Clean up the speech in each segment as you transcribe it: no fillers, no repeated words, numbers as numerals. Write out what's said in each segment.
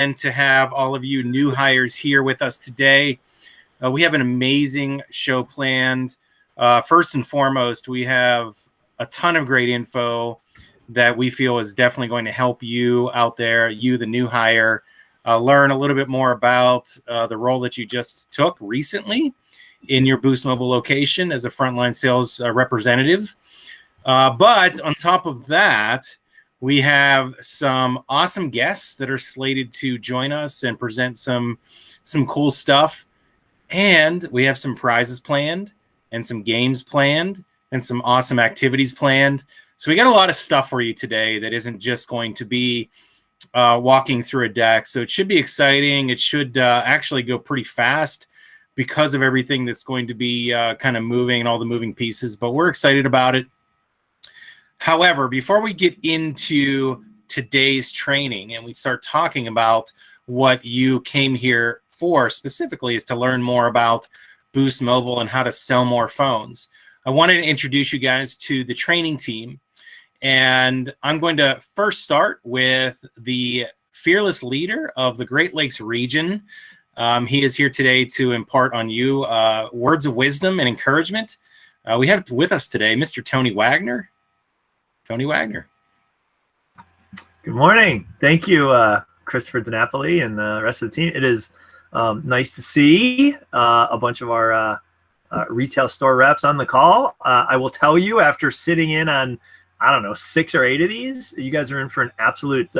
and to have all of you new hires here with us today. We have an amazing show planned. First and foremost, we have a ton of great info that we feel is definitely going to help you out there, you, the new hire, learn a little bit more about the role that you just took recently in your Boost Mobile location as a frontline sales representative. But on top of that, we have some awesome guests that are slated to join us and present some cool stuff. And we have some prizes planned and some games planned and some awesome activities planned. So we got a lot of stuff for you today that isn't just going to be walking through a deck. So it should be exciting. It should actually go pretty fast because of everything that's going to be kind of moving and all the moving pieces. But we're excited about it. However, before we get into today's training and we start talking about what you came here for specifically is to learn more about Boost Mobile and how to sell more phones, I wanted to introduce you guys to the training team. And I'm going to first start with the fearless leader of the Great Lakes region. He is here today to impart on you words of wisdom and encouragement. We have with us today Mr. Tony Wagner. Tony Wagner. Good morning. Thank you, Christopher DiNapoli and the rest of the team. It is nice to see a bunch of our retail store reps on the call. I will tell you, after sitting in on, I don't know, 6 or 8 of these, you guys are in for an absolute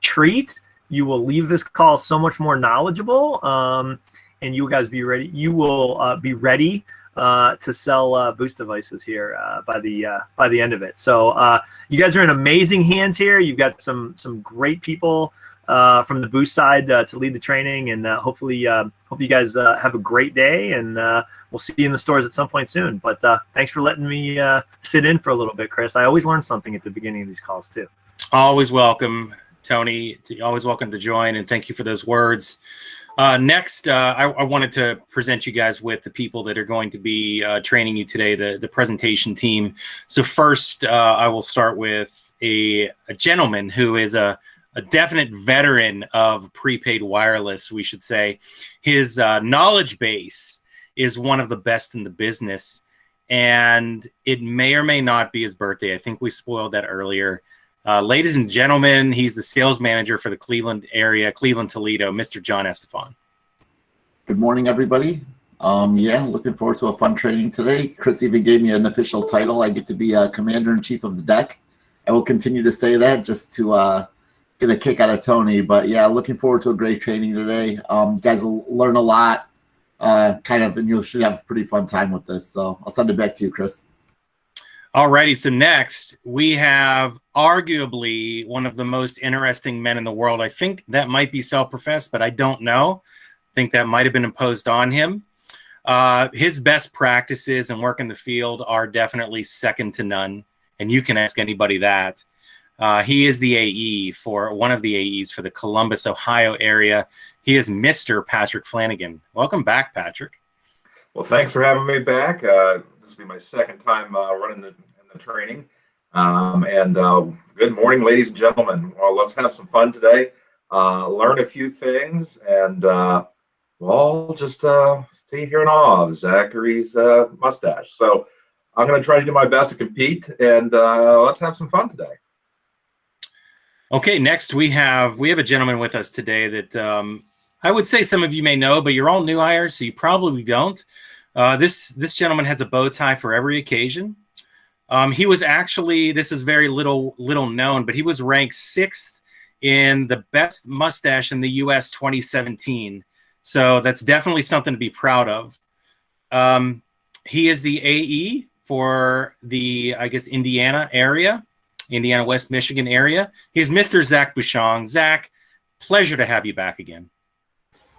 treat. You will leave this call so much more knowledgeable, and you guys be ready. You will be ready to sell Boost devices here by the end of it. So you guys are in amazing hands here. You've got some great people from the Boost side to lead the training, and hopefully you guys have a great day, and we'll see you in the stores at some point soon. But thanks for letting me sit in for a little bit, Chris. I always learn something at the beginning of these calls too. Always welcome, Tony. Always welcome to join, and thank you for those words. Next, I wanted to present you guys with the people that are going to be training you today, the presentation team. So first, I will start with a gentleman who is a definite veteran of prepaid wireless, we should say. His knowledge base is one of the best in the business, and it may or may not be his birthday. I think we spoiled that earlier. Ladies and gentlemen, he's the sales manager for the Cleveland area, Cleveland, Toledo, Mr. John Estefan. Good morning, everybody. Looking forward to a fun training today. Chris even gave me an official title. I get to be Commander-in-Chief of the deck. I will continue to say that just to get a kick out of Tony. But yeah, looking forward to a great training today. You guys will learn a lot, and you should have a pretty fun time with this. So I'll send it back to you, Chris. Alrighty, so next we have arguably one of the most interesting men in the world. I think that might be self-professed, but I don't know. I think that might have been imposed on him. His best practices and work in the field are definitely second to none, and you can ask anybody that. He is the AE for one of the AEs for the Columbus, Ohio area. He is Mr. Patrick Flanagan. Welcome back, Patrick. Well, thanks for having me back. This will be my second time running the training. Good morning, ladies and gentlemen. Well, let's have some fun today. Learn a few things, and we'll all just stay here in awe of Zachary's mustache. So I'm going to try to do my best to compete, and let's have some fun today. Okay, next we have a gentleman with us today that I would say some of you may know, but you're all new hires, so you probably don't. This gentleman has a bow tie for every occasion. He was actually, this is very little known, but he was ranked 6th in the best mustache in the U.S. 2017. So that's definitely something to be proud of. He is the AE for the, I guess, Indiana area, Indiana, West Michigan area. He's Mr. Zach Bouchon. Zach, pleasure to have you back again.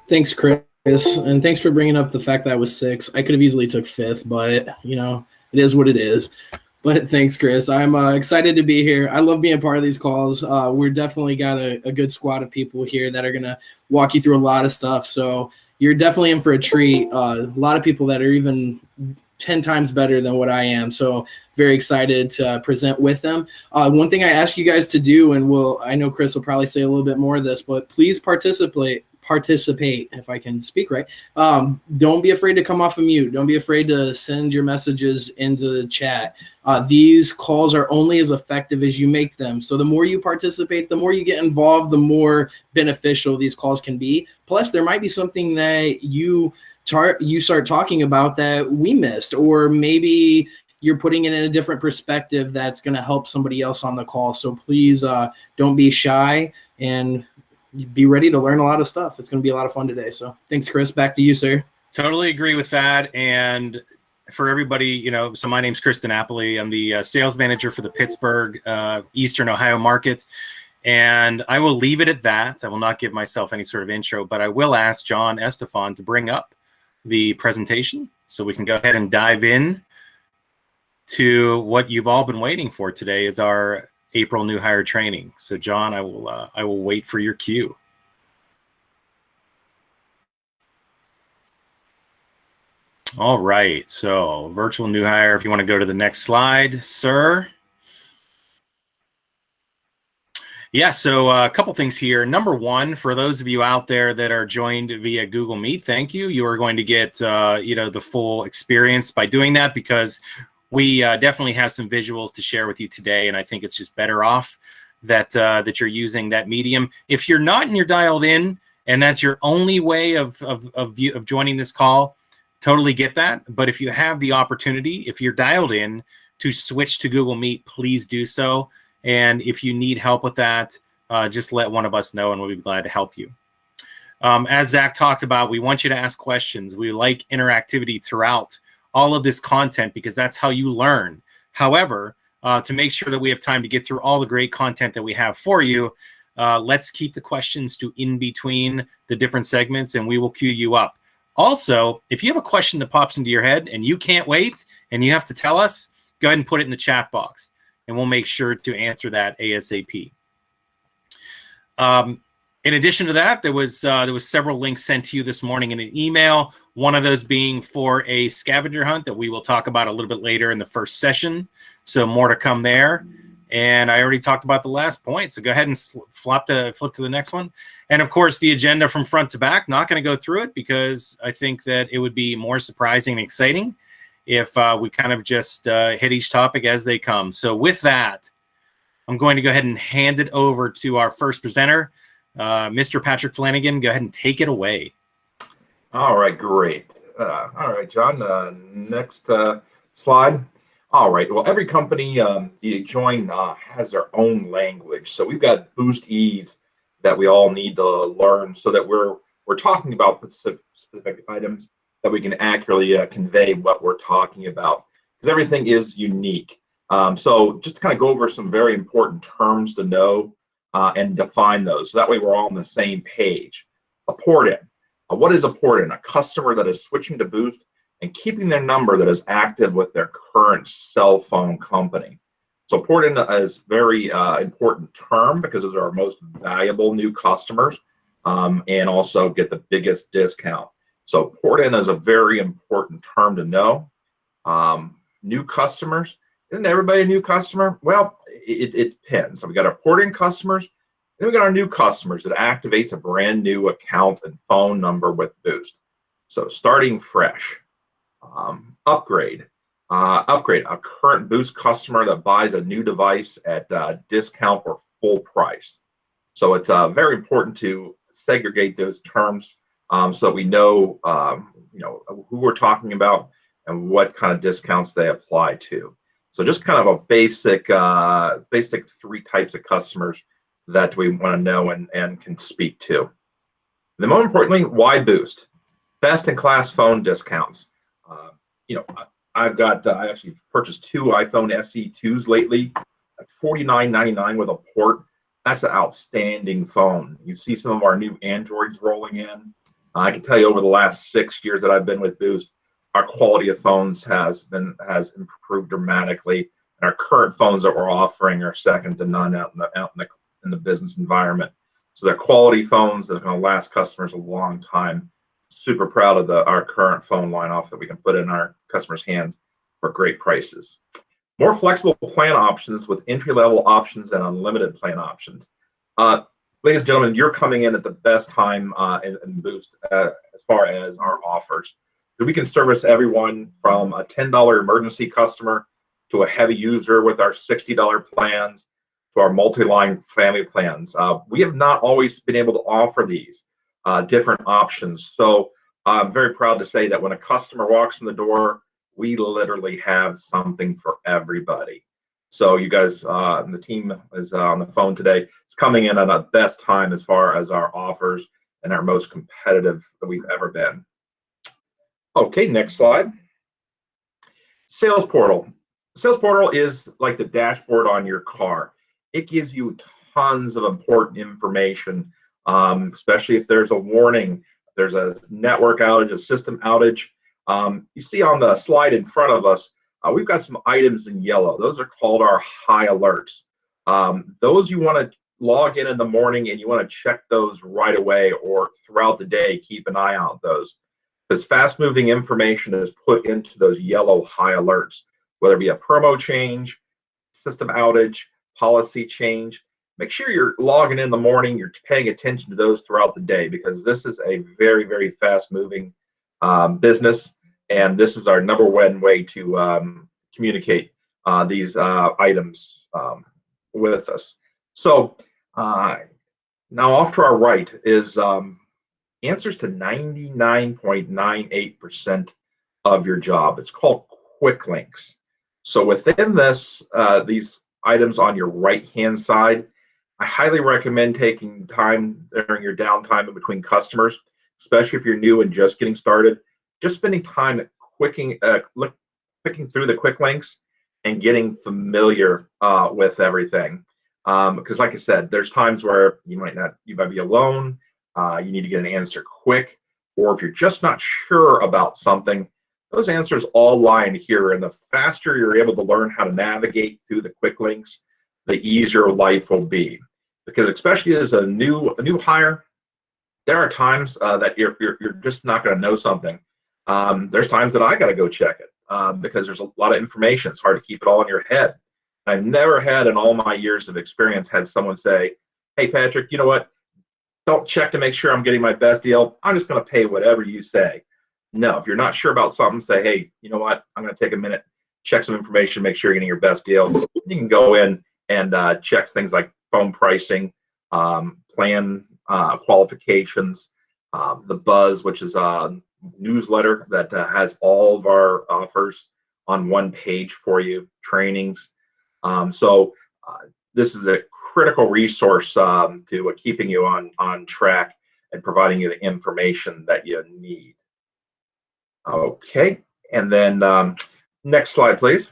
Thanks, Chris. And thanks for bringing up the fact that I was 6. I could have easily took 5th, but, it is what it is. But thanks, Chris. I'm excited to be here. I love being part of these calls. We're definitely got a good squad of people here that are going to walk you through a lot of stuff. So you're definitely in for a treat. A lot of people that are even 10 times better than what I am. So very excited to present with them. One thing I ask you guys to do, and I know Chris will probably say a little bit more of this, but please participate, if I can speak right. Don't be afraid to come off of mute. Don't be afraid to send your messages into the chat. These calls are only as effective as you make them. So the more you participate, the more you get involved, the more beneficial these calls can be. Plus, there might be something that you start talking about that we missed, or maybe you're putting it in a different perspective that's going to help somebody else on the call. So please don't be shy and be ready to learn a lot of stuff. It's going to be a lot of fun today. So thanks, Chris. Back to you, sir. Totally agree with that. And for everybody, so my name's Chris DiNapoli. I'm the sales manager for the Pittsburgh, Eastern Ohio market. And I will leave it at that. I will not give myself any sort of intro, but I will ask John Estefan to bring up the presentation so we can go ahead and dive in to what you've all been waiting for today, is our April new hire training. So John, I will wait for your cue. All right, so virtual new hire, if you want to go to the next slide, sir. Yeah, so a couple things here. Number one, for those of you out there that are joined via Google Meet, thank you. You are going to get the full experience by doing that, because we definitely have some visuals to share with you today, and I think it's just better off that that you're using that medium. If you're not and you're dialed in, and that's your only way of joining this call, totally get that. But if you have the opportunity, if you're dialed in, to switch to Google Meet, please do so. And if you need help with that, just let one of us know, and we'll be glad to help you. As Zach talked about, we want you to ask questions. We like interactivity throughout all of this content, because that's how you learn. However, to make sure that we have time to get through all the great content that we have for you, let's keep the questions to in between the different segments, and we will queue you up. Also, if you have a question that pops into your head and you can't wait and you have to tell us, go ahead and put it in the chat box, and we'll make sure to answer that ASAP. In addition to that, there was several links sent to you this morning in an email, one of those being for a scavenger hunt that we will talk about a little bit later in the first session. So more to come there. And I already talked about the last point, so go ahead and flip to the next one. And of course, the agenda from front to back, not going to go through it, because I think that it would be more surprising and exciting if we kind of just hit each topic as they come. So with that, I'm going to go ahead and hand it over to our first presenter, Mr. Patrick Flanagan. Go ahead and take it away. All right, great. All right, John, next slide. All right, well, every company you join has their own language. So we've got Boost-Ease that we all need to learn, so that we're talking about specific items that we can accurately convey what we're talking about, because everything is unique. So just to kind of go over some very important terms to know and define those, so that way we're all on the same page. A port-in. What is a port-in? A customer that is switching to Boost and keeping their number that is active with their current cell phone company. So port-in is very important term, because those are our most valuable new customers, and also get the biggest discount. So port-in is a very important term to know. New customers, isn't everybody a new customer? Well, it depends. So we got our port-in customers, then we got our new customers that activates a brand new account and phone number with Boost. So starting fresh. Upgrade a current Boost customer that buys a new device at discount or full price. So it's very important to segregate those terms, so that we know who we're talking about and what kind of discounts they apply to. So just kind of a basic three types of customers that we want to know and can speak to. And then more importantly, why Boost? Best in class phone discounts. I actually purchased 2 iPhone SE2s lately at $49.99 with a port. That's an outstanding phone. You see some of our new Androids rolling in. I can tell you, over the last 6 years that I've been with Boost, our quality of phones has improved dramatically, and our current phones that we're offering are second to none out in the business environment. So they're quality phones that are going to last customers a long time. super proud of our current phone line off that we can put in our customers' hands for great prices. More flexible plan options with entry-level options and unlimited plan options. Ladies and gentlemen, you're coming in at the best time in Boost as far as our offers. So we can service everyone from a $10 emergency customer to a heavy user with our $60 plans to our multi-line family plans. We have not always been able to offer these different options. So I'm very proud to say that when a customer walks in the door, we literally have something for everybody. So you guys, the team is on the phone today. It's coming in at the best time as far as our offers and our most competitive that we've ever been. Okay, next slide. Sales Portal. Sales Portal is like the dashboard on your car. It gives you tons of important information, especially if there's a warning, there's a network outage, a system outage. You see on the slide in front of us, we've got some items in yellow. Those are called our high alerts. Those you want to log in the morning and you want to check those right away or throughout the day, keep an eye on those. Because fast moving information is put into those yellow high alerts, whether it be a promo change, system outage, policy change. Make sure you're logging in the morning, you're paying attention to those throughout the day, because this is a very, very fast moving business. And this is our number one way to communicate these items with us. So now off to our right is answers to 99.98% of your job. It's called quick links. So within this, these items on your right-hand side, I highly recommend taking time during your downtime in between customers, especially if you're new and just getting started. Just spending time clicking through the quick links and getting familiar with everything. Because like I said, there's times where you might be alone, you need to get an answer quick, or if you're just not sure about something, those answers all lie in here. And the faster you're able to learn how to navigate through the quick links, the easier life will be. Because especially as a new hire, there are times that you're just not going to know something. There's times that I got to go check it because there's a lot of information. It's hard to keep it all in your head. I've never had in all my years of experience had someone say, "Hey, Patrick, you know what? Don't check to make sure I'm getting my best deal. I'm just going to pay whatever you say." No, if you're not sure about something, say, "Hey, you know what? I'm going to take a minute, check some information, make sure you're getting your best deal." You can go in and check things like phone pricing, plan qualifications, the Buzz, which is a newsletter that has all of our offers on one page for you, trainings. So this is a critical resource to keeping you on track and providing you the information that you need. Okay, and then next slide, please.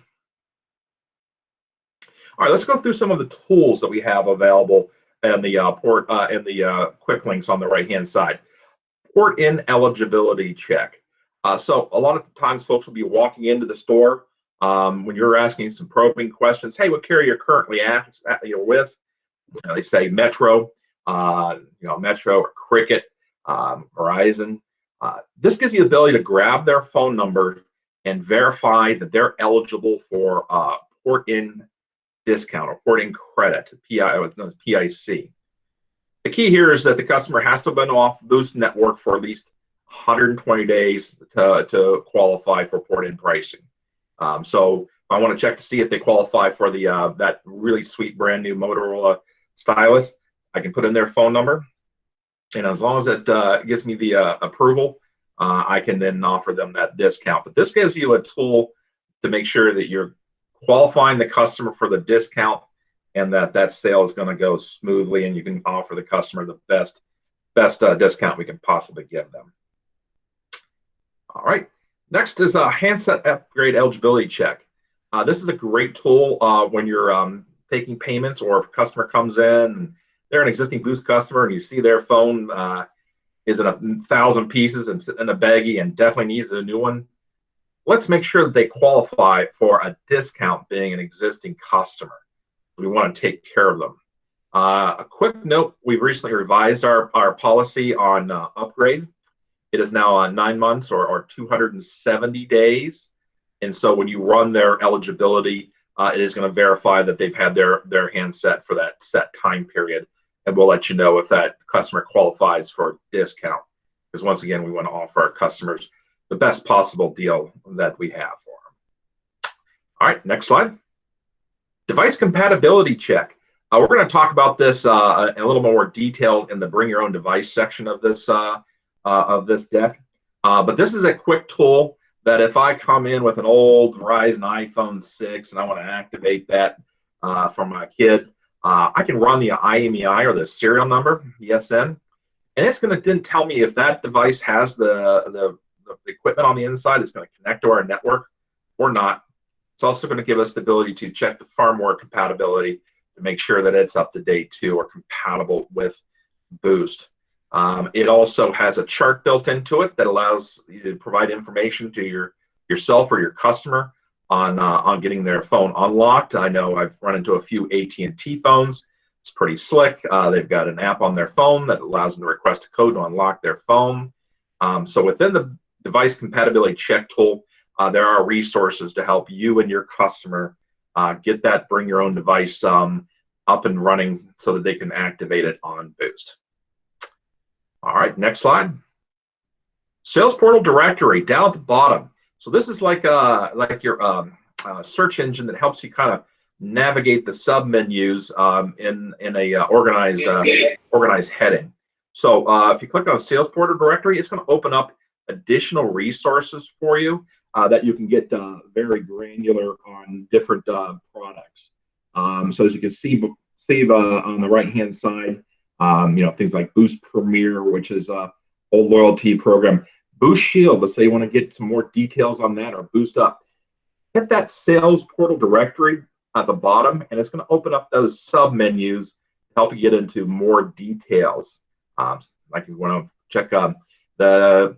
All right, let's go through some of the tools that we have available in the quick links on the right-hand side. Port in eligibility check. So a lot of times folks will be walking into the store when you're asking some probing questions. "Hey, what carrier you're currently with?" They say Metro, Metro or Cricket, Verizon. This gives you the ability to grab their phone number and verify that they're eligible for port-in discount or port-in credit, what's known as PIC. The key here is that the customer has to have been off Boost Network for at least 120 days to qualify for port-in pricing. So I want to check to see if they qualify for the that really sweet brand new Motorola stylus. I can put in their phone number, and as long as it gives me the approval, I can then offer them that discount. But this gives you a tool to make sure that you're qualifying the customer for the discount and that sale is going to go smoothly, and you can offer the customer the best discount we can possibly give them. All right, next is a handset upgrade eligibility check. This is a great tool when you're taking payments, or if a customer comes in and they're an existing Boost customer and you see their phone is in 1,000 pieces and sitting in a baggie and definitely needs a new one. Let's make sure that they qualify for a discount being an existing customer. We want to take care of them. A quick note, we've recently revised our policy on upgrade. it is now on 9 months or 270 days. And so when you run their eligibility, it is going to verify that they've had their handset for that set time period. And we'll let you know if that customer qualifies for a discount. Because once again, we want to offer our customers the best possible deal that we have for them. All right, next slide. Device compatibility check. We're going to talk about this in a little more detail in the bring your own device section of this deck. But this is a quick tool that if I come in with an old Verizon iPhone 6 and I want to activate that for my kid, I can run the IMEI or the serial number, ESN, and it's going to then tell me if that device has the equipment on the inside that's going to connect to our network or not. It's also going to give us the ability to check the firmware compatibility to make sure that it's up to date too or compatible with Boost. It also has a chart built into it that allows you to provide information to yourself or your customer on getting their phone unlocked. I know I've run into a few AT&T phones. It's pretty slick. They've got an app on their phone that allows them to request a code to unlock their phone. So within the device compatibility check tool, there are resources to help you and your customer get that bring your own device up and running so that they can activate it on Boost. All right, next slide. Sales Portal Directory down at the bottom. So this is like your search engine that helps you kind of navigate the submenus in a organized heading. So if you click on Sales Portal Directory, it's going to open up additional resources for you that you can get very granular on different products. So as you can see on the right-hand side, things like Boost Premier, which is a whole loyalty program. Boost Shield, let's say you want to get some more details on that, or Boost Up. Hit that Sales Portal Directory at the bottom, and it's going to open up those sub-menus to help you get into more details. Like you want to check the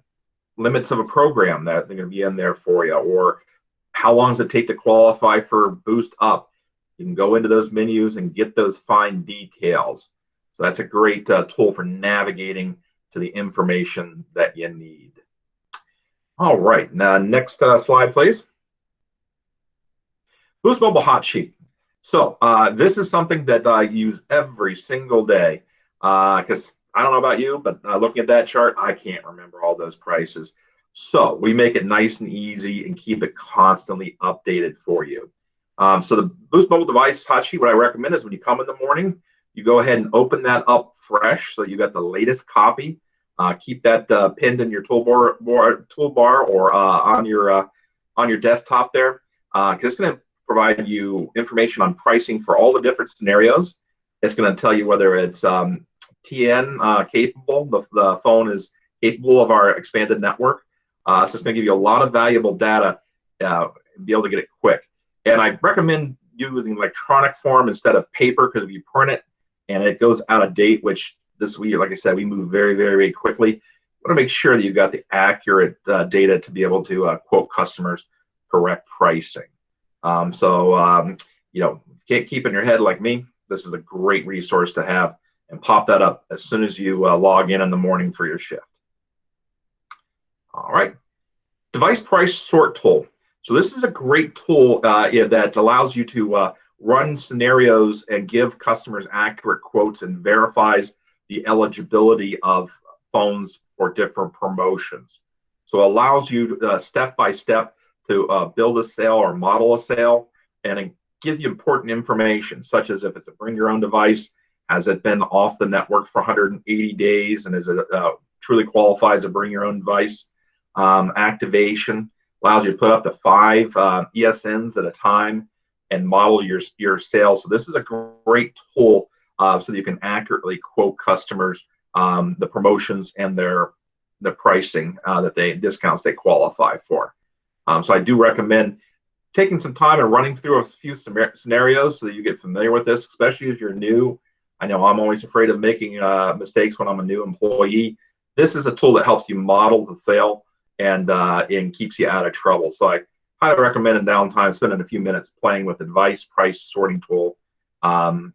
limits of a program that they're going to be in there for you, or how long does it take to qualify for Boost Up. You can go into those menus and get those fine details. So that's a great tool for navigating to the information that you need. All right, now next slide, please. Boost Mobile Hot Sheet. So this is something that I use every single day because I don't know about you, but looking at that chart, I can't remember all those prices. So we make it nice and easy and keep it constantly updated for you. So the Boost Mobile Device Hot Sheet, what I recommend is when you come in the morning, you go ahead and open that up fresh so you got the latest copy. Keep that pinned in your toolbar or on your desktop there, because it's going to provide you information on pricing for all the different scenarios. It's going to tell you whether it's TN capable. The phone is capable of our expanded network. So it's going to give you a lot of valuable data and be able to get it quick. And I recommend using electronic form instead of paper, because if you print it and it goes out of date, which this week, like I said, we move very, very, very quickly. You want to make sure that you've got the accurate data to be able to quote customers correct pricing. Can't keep in your head like me. This is a great resource to have, and pop that up as soon as you log in the morning for your shift. All right, device price sort tool. So this is a great tool that allows you to run scenarios and give customers accurate quotes and verifies the eligibility of phones for different promotions. So it allows you step by step to build a sale or model a sale, and it gives you important information, such as if it's a bring your own device, has it been off the network for 180 days, and is it truly qualifies to bring your own device. Activation allows you to put up to 5 ESNs at a time and model your sales. So this is a great tool so that you can accurately quote customers the promotions and the pricing discounts they qualify for. So I do recommend taking some time and running through a few scenarios so that you get familiar with this, especially as you're new. I know I'm always afraid of making mistakes when I'm a new employee. This is a tool that helps you model the sale and keeps you out of trouble. So I highly recommend in downtime spending a few minutes playing with the device price sorting tool and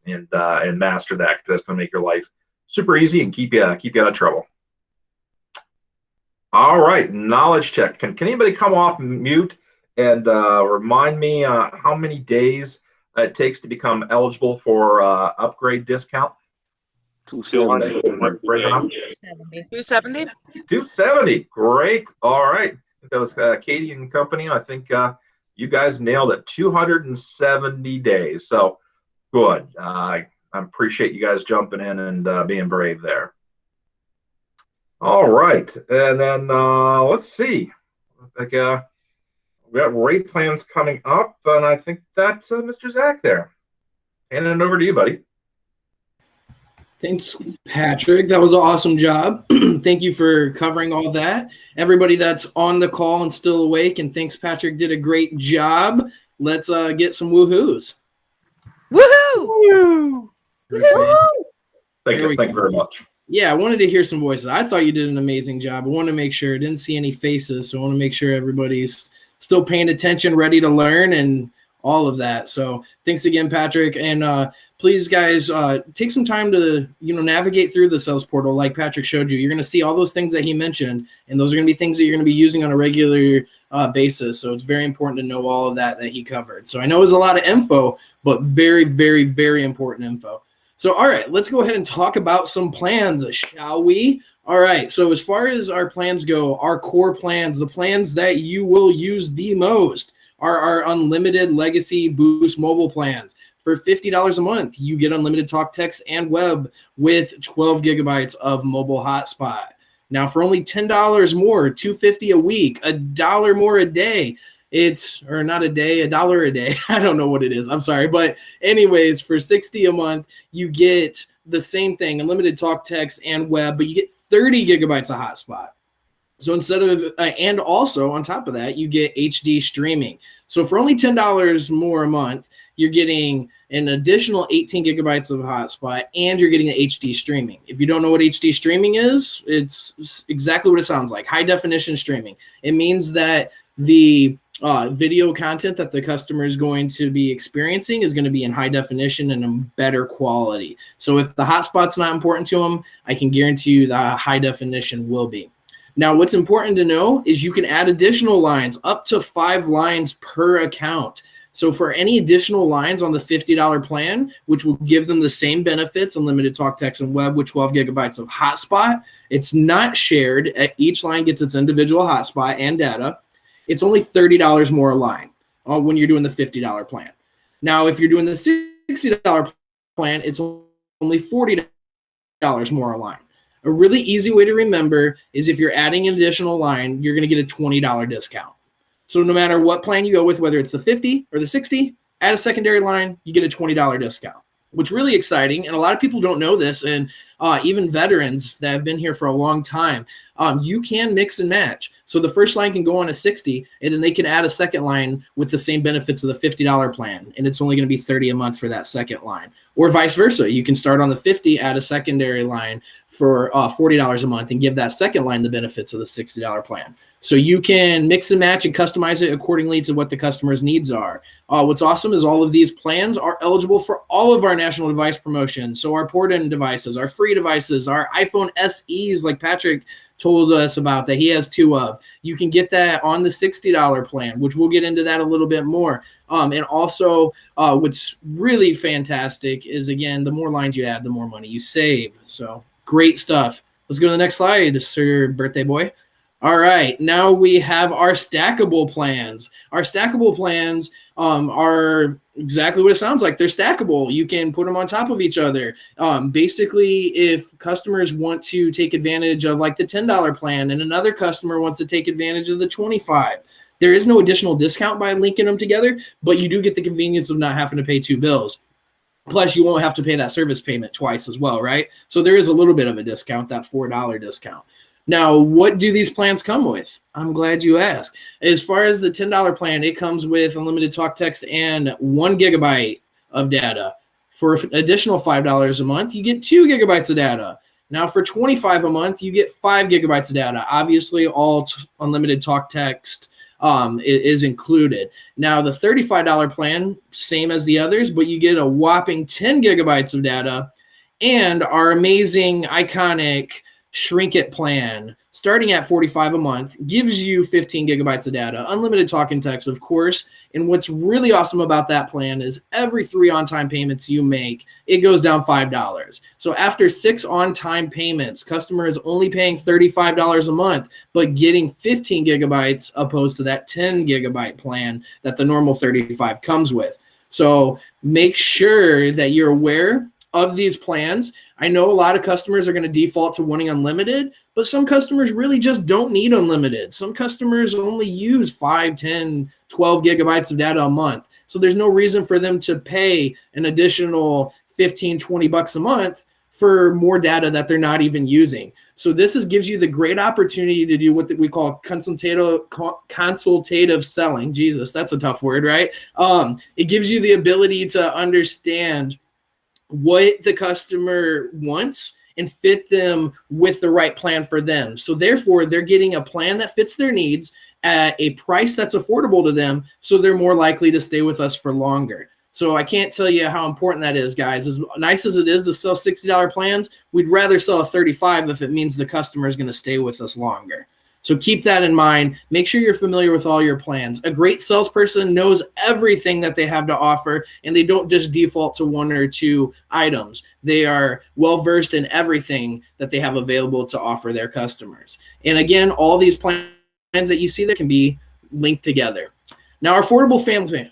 master that, because that's going to make your life super easy and keep you out of trouble. All right, knowledge check. Can anybody come off mute and remind me how many days it takes to become eligible for upgrade discount? 270. Break enough? 270. 270. Great. All right. That was Katie and company. I think you guys nailed it. 270 days. So good. I appreciate you guys jumping in and being brave there. All right. And then let's see. I think we got rate plans coming up, and I think that's Mr. Zach there. Handing it over to you, buddy. Thanks, Patrick. That was an awesome job. Thank you for covering all that. Everybody that's on the call and still awake, and thanks, Patrick did a great job. Let's get some woohoos. Woohoo! Thank you very much. Yeah, I wanted to hear some voices. I thought you did an amazing job. I want to make sure I didn't see any faces, so I want to make sure everybody's still paying attention, ready to learn, and all of that. So thanks again, Patrick. And please, guys, take some time to navigate through the sales portal like Patrick showed you. You're going to see all those things that he mentioned, and those are going to be things that you're going to be using on a regular basis. So it's very important to know all of that he covered. So I know it was a lot of info, but very, very, very important info. So, all right, let's go ahead and talk about some plans, shall we? All right, so as far as our plans go, our core plans, the plans that you will use the most are our unlimited legacy boost mobile plans. For $50 a month, you get unlimited talk, text, and web with 12 gigabytes of mobile hotspot. Now, for only $10 more, $2.50 a week, $1 more a day, or not a day, $1 a day. I don't know what it is. I'm sorry. But anyways, for $60 a month, you get the same thing, unlimited talk, text, and web, but you get 30 gigabytes of hotspot. So instead of, and also on top of that, you get HD streaming. So for only $10 more a month, you're getting an additional 18 gigabytes of hotspot, and you're getting the HD streaming. If you don't know what HD streaming is, it's exactly what it sounds like, high definition streaming. It means that the video content that the customer is going to be experiencing is going to be in high definition and in better quality. So if the hotspot's not important to them, I can guarantee you the high definition will be. Now, what's important to know is you can add additional lines, up to 5 lines per account. So for any additional lines on the $50 plan, which will give them the same benefits, unlimited talk, text, and web with 12 gigabytes of hotspot, it's not shared. Each line gets its individual hotspot and data. It's only $30 more a line when you're doing the $50 plan. Now, if you're doing the $60 plan, it's only $40 more a line. A really easy way to remember is if you're adding an additional line, you're going to get a $20 discount. So no matter what plan you go with, whether it's the 50 or the 60, add a secondary line, you get a $20 discount, which is really exciting. And a lot of people don't know this. And even veterans that have been here for a long time, you can mix and match. So the first line can go on a 60, and then they can add a second line with the same benefits of the $50 plan. And it's only going to be $30 a month for that second line. Or vice versa. You can start on the 50, add a secondary line for $40 a month and give that second line the benefits of the $60 plan. So you can mix and match and customize it accordingly to what the customer's needs are. What's awesome is all of these plans are eligible for all of our national device promotions. So our port-in devices, our free devices, our iPhone SEs, like Patrick told us about that he has 2 of. You can get that on the $60 plan, which we'll get into that a little bit more. And also what's really fantastic is, again, the more lines you add, the more money you save. So great stuff. Let's go to the next slide, Sir Birthday Boy. All right, now we have our stackable plans. Our stackable plans are exactly what it sounds like. They're stackable. You can put them on top of each other. Basically, if customers want to take advantage of like the $10 plan and another customer wants to take advantage of the $25, there is no additional discount by linking them together, but you do get the convenience of not having to pay 2 bills. Plus, you won't have to pay that service payment twice as well, right? So there is a little bit of a discount, that $4 discount. Now, what do these plans come with? I'm glad you asked. As far as the $10 plan, it comes with unlimited talk, text, and 1 gigabyte of data. For an additional $5 a month, you get 2 gigabytes of data. Now, for $25 a month, you get 5 gigabytes of data. Obviously, all unlimited talk, text is included. Now, the $35 plan, same as the others, but you get a whopping 10 gigabytes of data and our amazing, iconic Shrink It plan starting at $45 a month, gives you 15 gigabytes of data, unlimited talk and text, of course. And what's really awesome about that plan is every 3 on-time payments you make, it goes down $5. So after 6 on-time payments, customer is only paying $35 a month, but getting 15 gigabytes opposed to that 10 gigabyte plan that the normal 35 comes with. So make sure that you're aware of these plans. I know a lot of customers are going to default to wanting unlimited, but some customers really just don't need unlimited. Some customers only use 5, 10, 12 gigabytes of data a month. So there's no reason for them to pay an additional 15, 20 bucks a month for more data that they're not even using. So this gives you the great opportunity to do what we call consultative selling. Jesus, that's a tough word, right? It gives you the ability to understand what the customer wants and fit them with the right plan for them. So therefore, they're getting a plan that fits their needs at a price that's affordable to them, so they're more likely to stay with us for longer. So I can't tell you how important that is, guys. As nice as it is to sell $60 plans, we'd rather sell a 35 if it means the customer is going to stay with us longer. So keep that in mind. Make sure you're familiar with all your plans. A great salesperson knows everything that they have to offer, and they don't just default to 1 or 2 items. They are well-versed in everything that they have available to offer their customers. And again, all these plans that you see that can be linked together. Now, our affordable family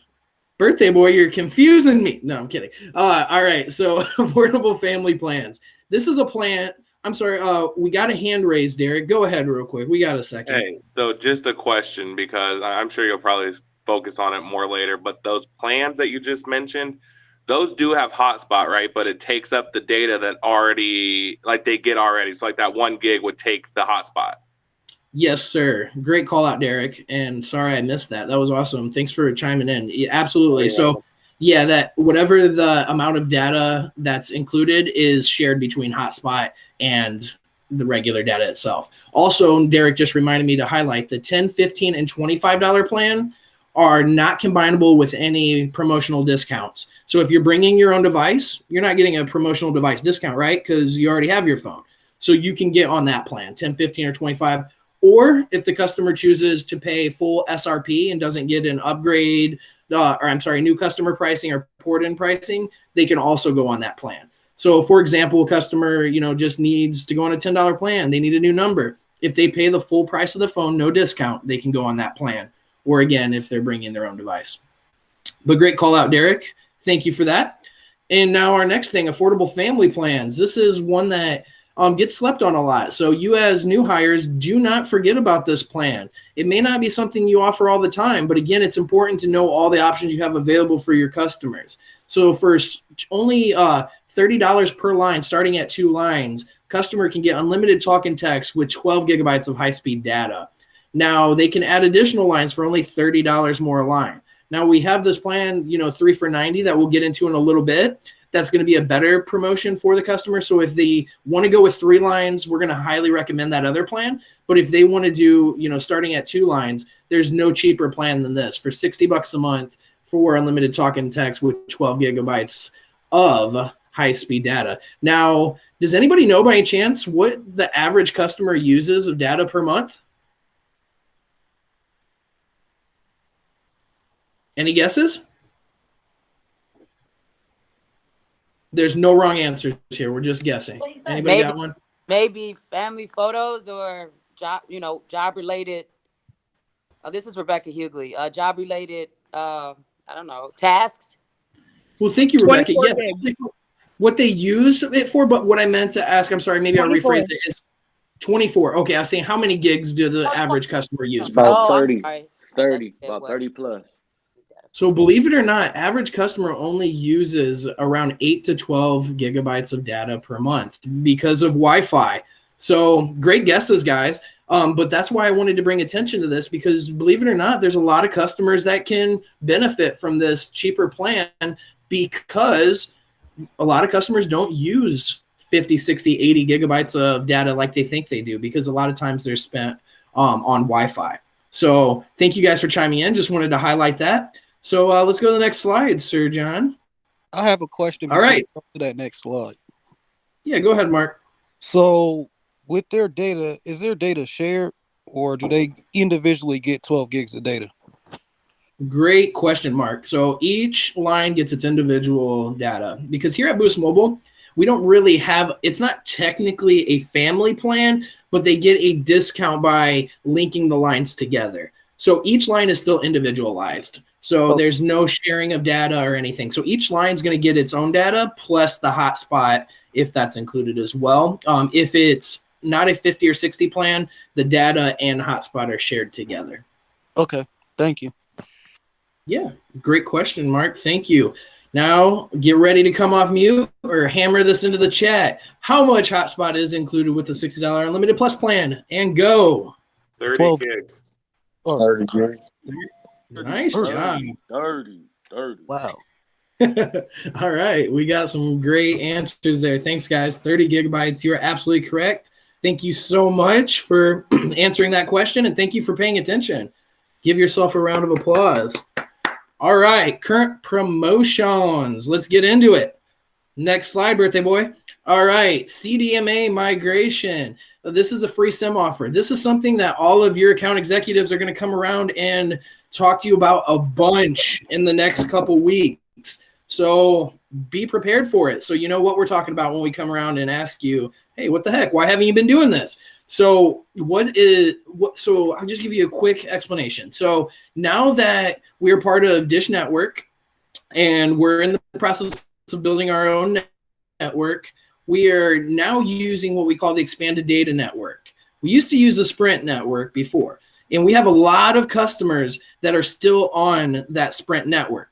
birthday boy, you're confusing me. No, I'm kidding. All right, so affordable family plans. This is a plan. I'm sorry, we got a hand raised, Derek. Go ahead real quick. We got a second. Hey, so just a question, because I'm sure you'll probably focus on it more later, but those plans that you just mentioned, those do have hotspot, right? But it takes up the data that already, like they get already. So like that 1 gig would take the hotspot. Yes, sir. Great call out, Derek. And sorry I missed that. That was awesome. Thanks for chiming in. Yeah, absolutely. So yeah, that whatever the amount of data that's included is shared between hotspot and the regular data itself. Also, Derek just reminded me to highlight the $10, $15, and $25 plan are not combinable with any promotional discounts. So if you're bringing your own device, you're not getting a promotional device discount, right? Because you already have your phone. So you can get on that plan, 10, 15, or 25. Or if the customer chooses to pay full SRP and doesn't get an upgrade, new customer pricing or port-in pricing, they can also go on that plan. So for example, a customer, just needs to go on a $10 plan. They need a new number. If they pay the full price of the phone, no discount, they can go on that plan. Or again, if they're bringing their own device. But great call out, Derek. Thank you for that. And now our next thing, affordable family plans. This is one that gets slept on a lot. So you as new hires, do not forget about this plan. It may not be something you offer all the time, but again, it's important to know all the options you have available for your customers. So for only $30 per line, starting at 2 lines, customer can get unlimited talk and text with 12 gigabytes of high-speed data. Now they can add additional lines for only $30 more a line. Now we have this plan, 3 for $90 that we'll get into in a little bit. That's going to be a better promotion for the customer. So if they want to go with 3 lines, we're going to highly recommend that other plan. But if they want to do, starting at 2 lines, there's no cheaper plan than this for $60 a month for unlimited talk and text with 12 gigabytes of high-speed data. Now, does anybody know by any chance what the average customer uses of data per month? Any guesses? There's no wrong answers here. We're just guessing. Anybody got one? Maybe family photos or job related. This is Rebecca Hughley. Job related, I don't know, tasks. Well, thank you, Rebecca. Yeah, what they use it for, but what I meant to ask, I'm sorry, maybe I'll rephrase it, is 24. Okay, I was saying how many gigs do the average customer use? About 30. 30, about 30 plus. So believe it or not, average customer only uses around 8 to 12 gigabytes of data per month because of Wi-Fi. So great guesses, guys. But that's why I wanted to bring attention to this, because believe it or not, there's a lot of customers that can benefit from this cheaper plan because a lot of customers don't use 50, 60, 80 gigabytes of data like they think they do, because a lot of times they're spent on Wi-Fi. So thank you guys for chiming in. Just wanted to highlight that. So let's go to the next slide, Sir John. I have a question. All right. To that next slide. Yeah, go ahead, Mark. So with their data, is their data shared or do they individually get 12 gigs of data? Great question, Mark. So each line gets its individual data because here at Boost Mobile, we don't really have, it's not technically a family plan, but they get a discount by linking the lines together. So each line is still individualized. So there's no sharing of data or anything. So each line is going to get its own data plus the hotspot if that's included as well. If it's not a 50 or 60 plan, the data and hotspot are shared together. Okay, thank you. Yeah, great question, Mark. Thank you. Now get ready to come off mute or hammer this into the chat. How much hotspot is included with the $60 unlimited plus plan? And go. 30 gigs. 30 gigs. Nice 30, job. 30. Wow. All right. We got some great answers there. Thanks, guys. 30 gigabytes. You're absolutely correct. Thank you so much for answering that question, and thank you for paying attention. Give yourself a round of applause. All right. Current promotions. Let's get into it. Next slide, birthday boy. All right. CDMA migration. This is a free SIM offer. This is something that all of your account executives are going to come around and talk to you about a bunch in the next couple weeks. So be prepared for it. So you know what we're talking about when we come around and ask you, hey, what the heck? Why haven't you been doing this? So so I'll just give you a quick explanation. So now that we're part of Dish Network and we're in the process of building our own network, we are now using what we call the expanded data network. We used to use the Sprint network before, and we have a lot of customers that are still on that Sprint network.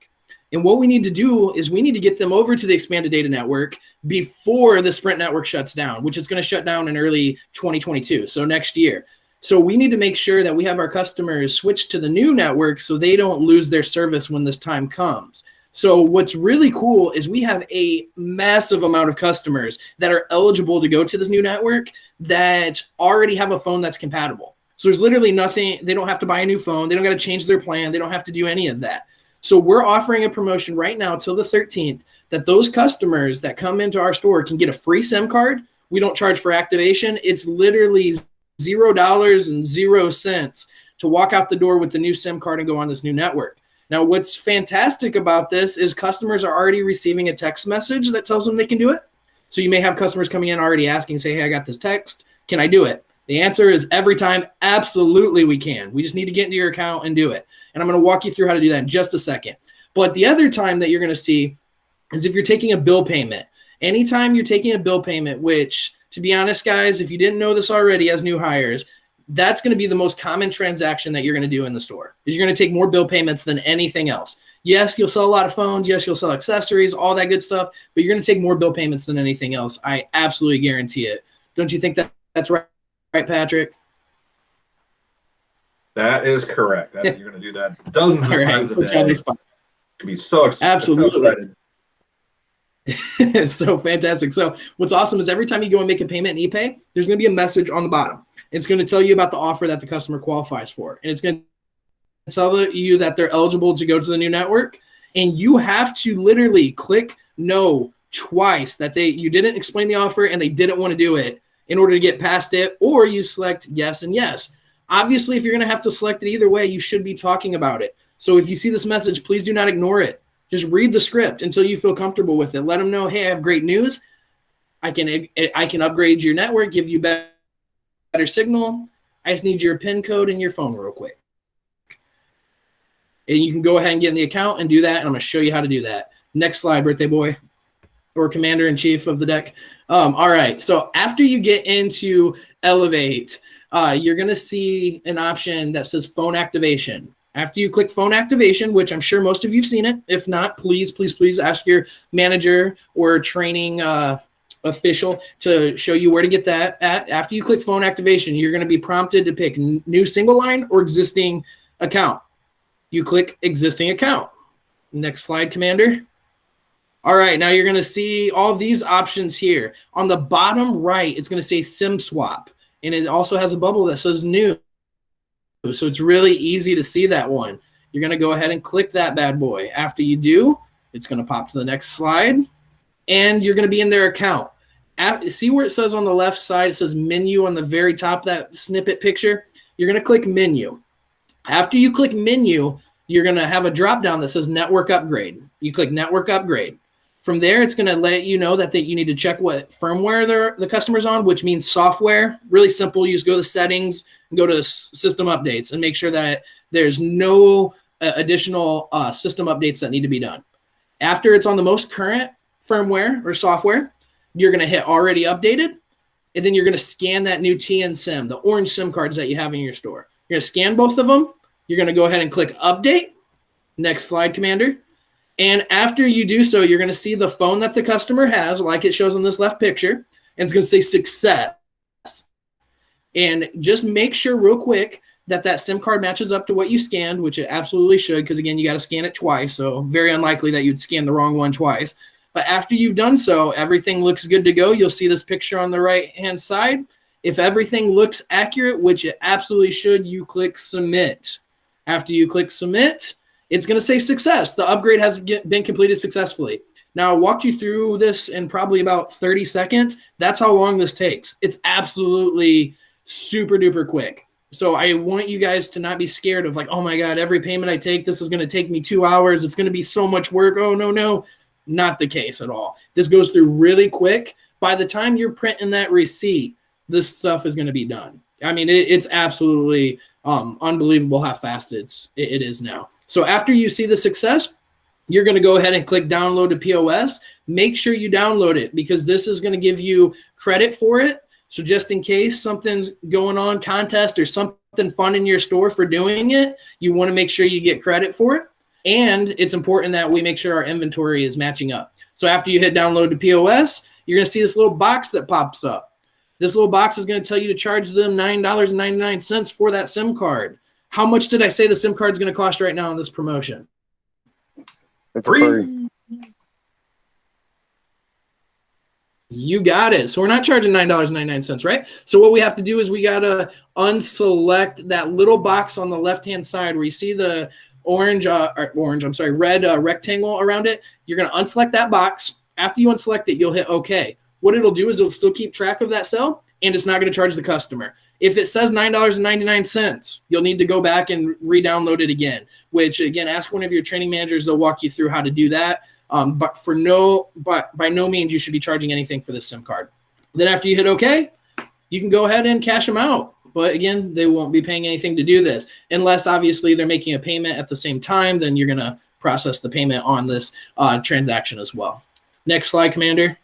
And what we need to do is we need to get them over to the expanded data network before the Sprint network shuts down, which is going to shut down in early 2022, so next year. So we need to make sure that we have our customers switch to the new network so they don't lose their service when this time comes. So what's really cool is we have a massive amount of customers that are eligible to go to this new network that already have a phone that's compatible. So there's literally nothing, they don't have to buy a new phone. They don't got to change their plan. They don't have to do any of that. So we're offering a promotion right now till the 13th that those customers that come into our store can get a free SIM card. We don't charge for activation. It's literally $0 to walk out the door with the new SIM card and go on this new network. Now, what's fantastic about this is customers are already receiving a text message that tells them they can do it. So you may have customers coming in already asking, say, hey, I got this text. Can I do it? The answer is every time, absolutely we can. We just need to get into your account and do it. And I'm going to walk you through how to do that in just a second. But the other time that you're going to see is if you're taking a bill payment. Anytime you're taking a bill payment, which, to be honest, guys, if you didn't know this already as new hires, that's going to be the most common transaction that you're going to do in the store. Is you're going to take more bill payments than anything else. Yes, you'll sell a lot of phones. Yes, you'll sell accessories, all that good stuff. But you're going to take more bill payments than anything else. I absolutely guarantee it. Don't you think that that's right? Right, Patrick? That is correct. You're going to do that dozens of times a day. You'll be so excited. Absolutely. It's so fantastic. So what's awesome is every time you go and make a payment in ePay, there's going to be a message on the bottom. It's going to tell you about the offer that the customer qualifies for. And it's going to tell you that they're eligible to go to the new network. And you have to literally click no twice that you didn't explain the offer and they didn't want to do it in order to get past it, or you select yes and yes. Obviously, if you're going to have to select it either way, you should be talking about it. So if you see this message, please do not ignore it. Just read the script until you feel comfortable with it. Let them know, hey, I have great news. I can upgrade your network, give you better signal. I just need your PIN code and your phone real quick. And you can go ahead and get in the account and do that, and I'm going to show you how to do that. Next slide, birthday boy, or commander-in-chief of the deck. All right, so after you get into Elevate, you're going to see an option that says phone activation. After you click phone activation, which I'm sure most of you've seen it. If not, please, please, please ask your manager or training official to show you where to get that at. After you click phone activation, you're going to be prompted to pick new single line or existing account. You click existing account. Next slide, Commander. All right, now you're going to see all these options here. On the bottom right, it's going to say SIM swap, and it also has a bubble that says new. So it's really easy to see that one. You're going to go ahead and click that bad boy. After you do, it's going to pop to the next slide, and you're going to be in their account. See where it says on the left side, it says menu on the very top of that snippet picture? You're going to click menu. After you click menu, you're going to have a drop down that says network upgrade. You click network upgrade. From there, it's going to let you know that you need to check what firmware the customer's on, which means software. Really simple. You just go to settings and go to system updates and make sure that there's no additional system updates that need to be done. After it's on the most current firmware or software, you're going to hit already updated, and then you're going to scan that new TN SIM, the orange SIM cards that you have in your store. You're going to scan both of them. You're going to go ahead and click update. Next slide, Commander. And after you do so, you're going to see the phone that the customer has, like it shows on this left picture, and it's going to say success. And just make sure real quick that SIM card matches up to what you scanned, which it absolutely should, because again, you got to scan it twice. So very unlikely that you'd scan the wrong one twice. But after you've done so, everything looks good to go. You'll see this picture on the right-hand side. If everything looks accurate, which it absolutely should, you click submit. After you click submit, it's going to say success. The upgrade has been completed successfully. Now, I walked you through this in probably about 30 seconds. That's how long this takes. It's absolutely super duper quick. So I want you guys to not be scared of like, oh my God, every payment I take, this is going to take me 2 hours. It's going to be so much work. Oh, no. Not the case at all. This goes through really quick. By the time you're printing that receipt, this stuff is going to be done. I mean, it's absolutely unbelievable how fast it is now. So after you see the success, you're going to go ahead and click download to POS. Make sure you download it because this is going to give you credit for it. So just in case something's going on, contest or something fun in your store for doing it, you want to make sure you get credit for it. And it's important that we make sure our inventory is matching up. So after you hit download to POS, you're going to see this little box that pops up. This little box is going to tell you to charge them $9.99 for that SIM card. How much did I say the SIM card is going to cost right now on this promotion? It's free. You got it. So we're not charging $9.99, right? So what we have to do is we got to unselect that little box on the left-hand side where you see the red rectangle around it. You're going to unselect that box. After you unselect it, you'll hit OK. What it'll do is it'll still keep track of that cell, and it's not going to charge the customer. If it says $9.99, you'll need to go back and re-download it again, which, again, ask one of your training managers. They'll walk you through how to do that. But by no means you should be charging anything for this SIM card. Then after you hit OK, you can go ahead and cash them out. But again, they won't be paying anything to do this unless obviously they're making a payment at the same time. Then you're going to process the payment on this transaction as well. Next slide, Commander.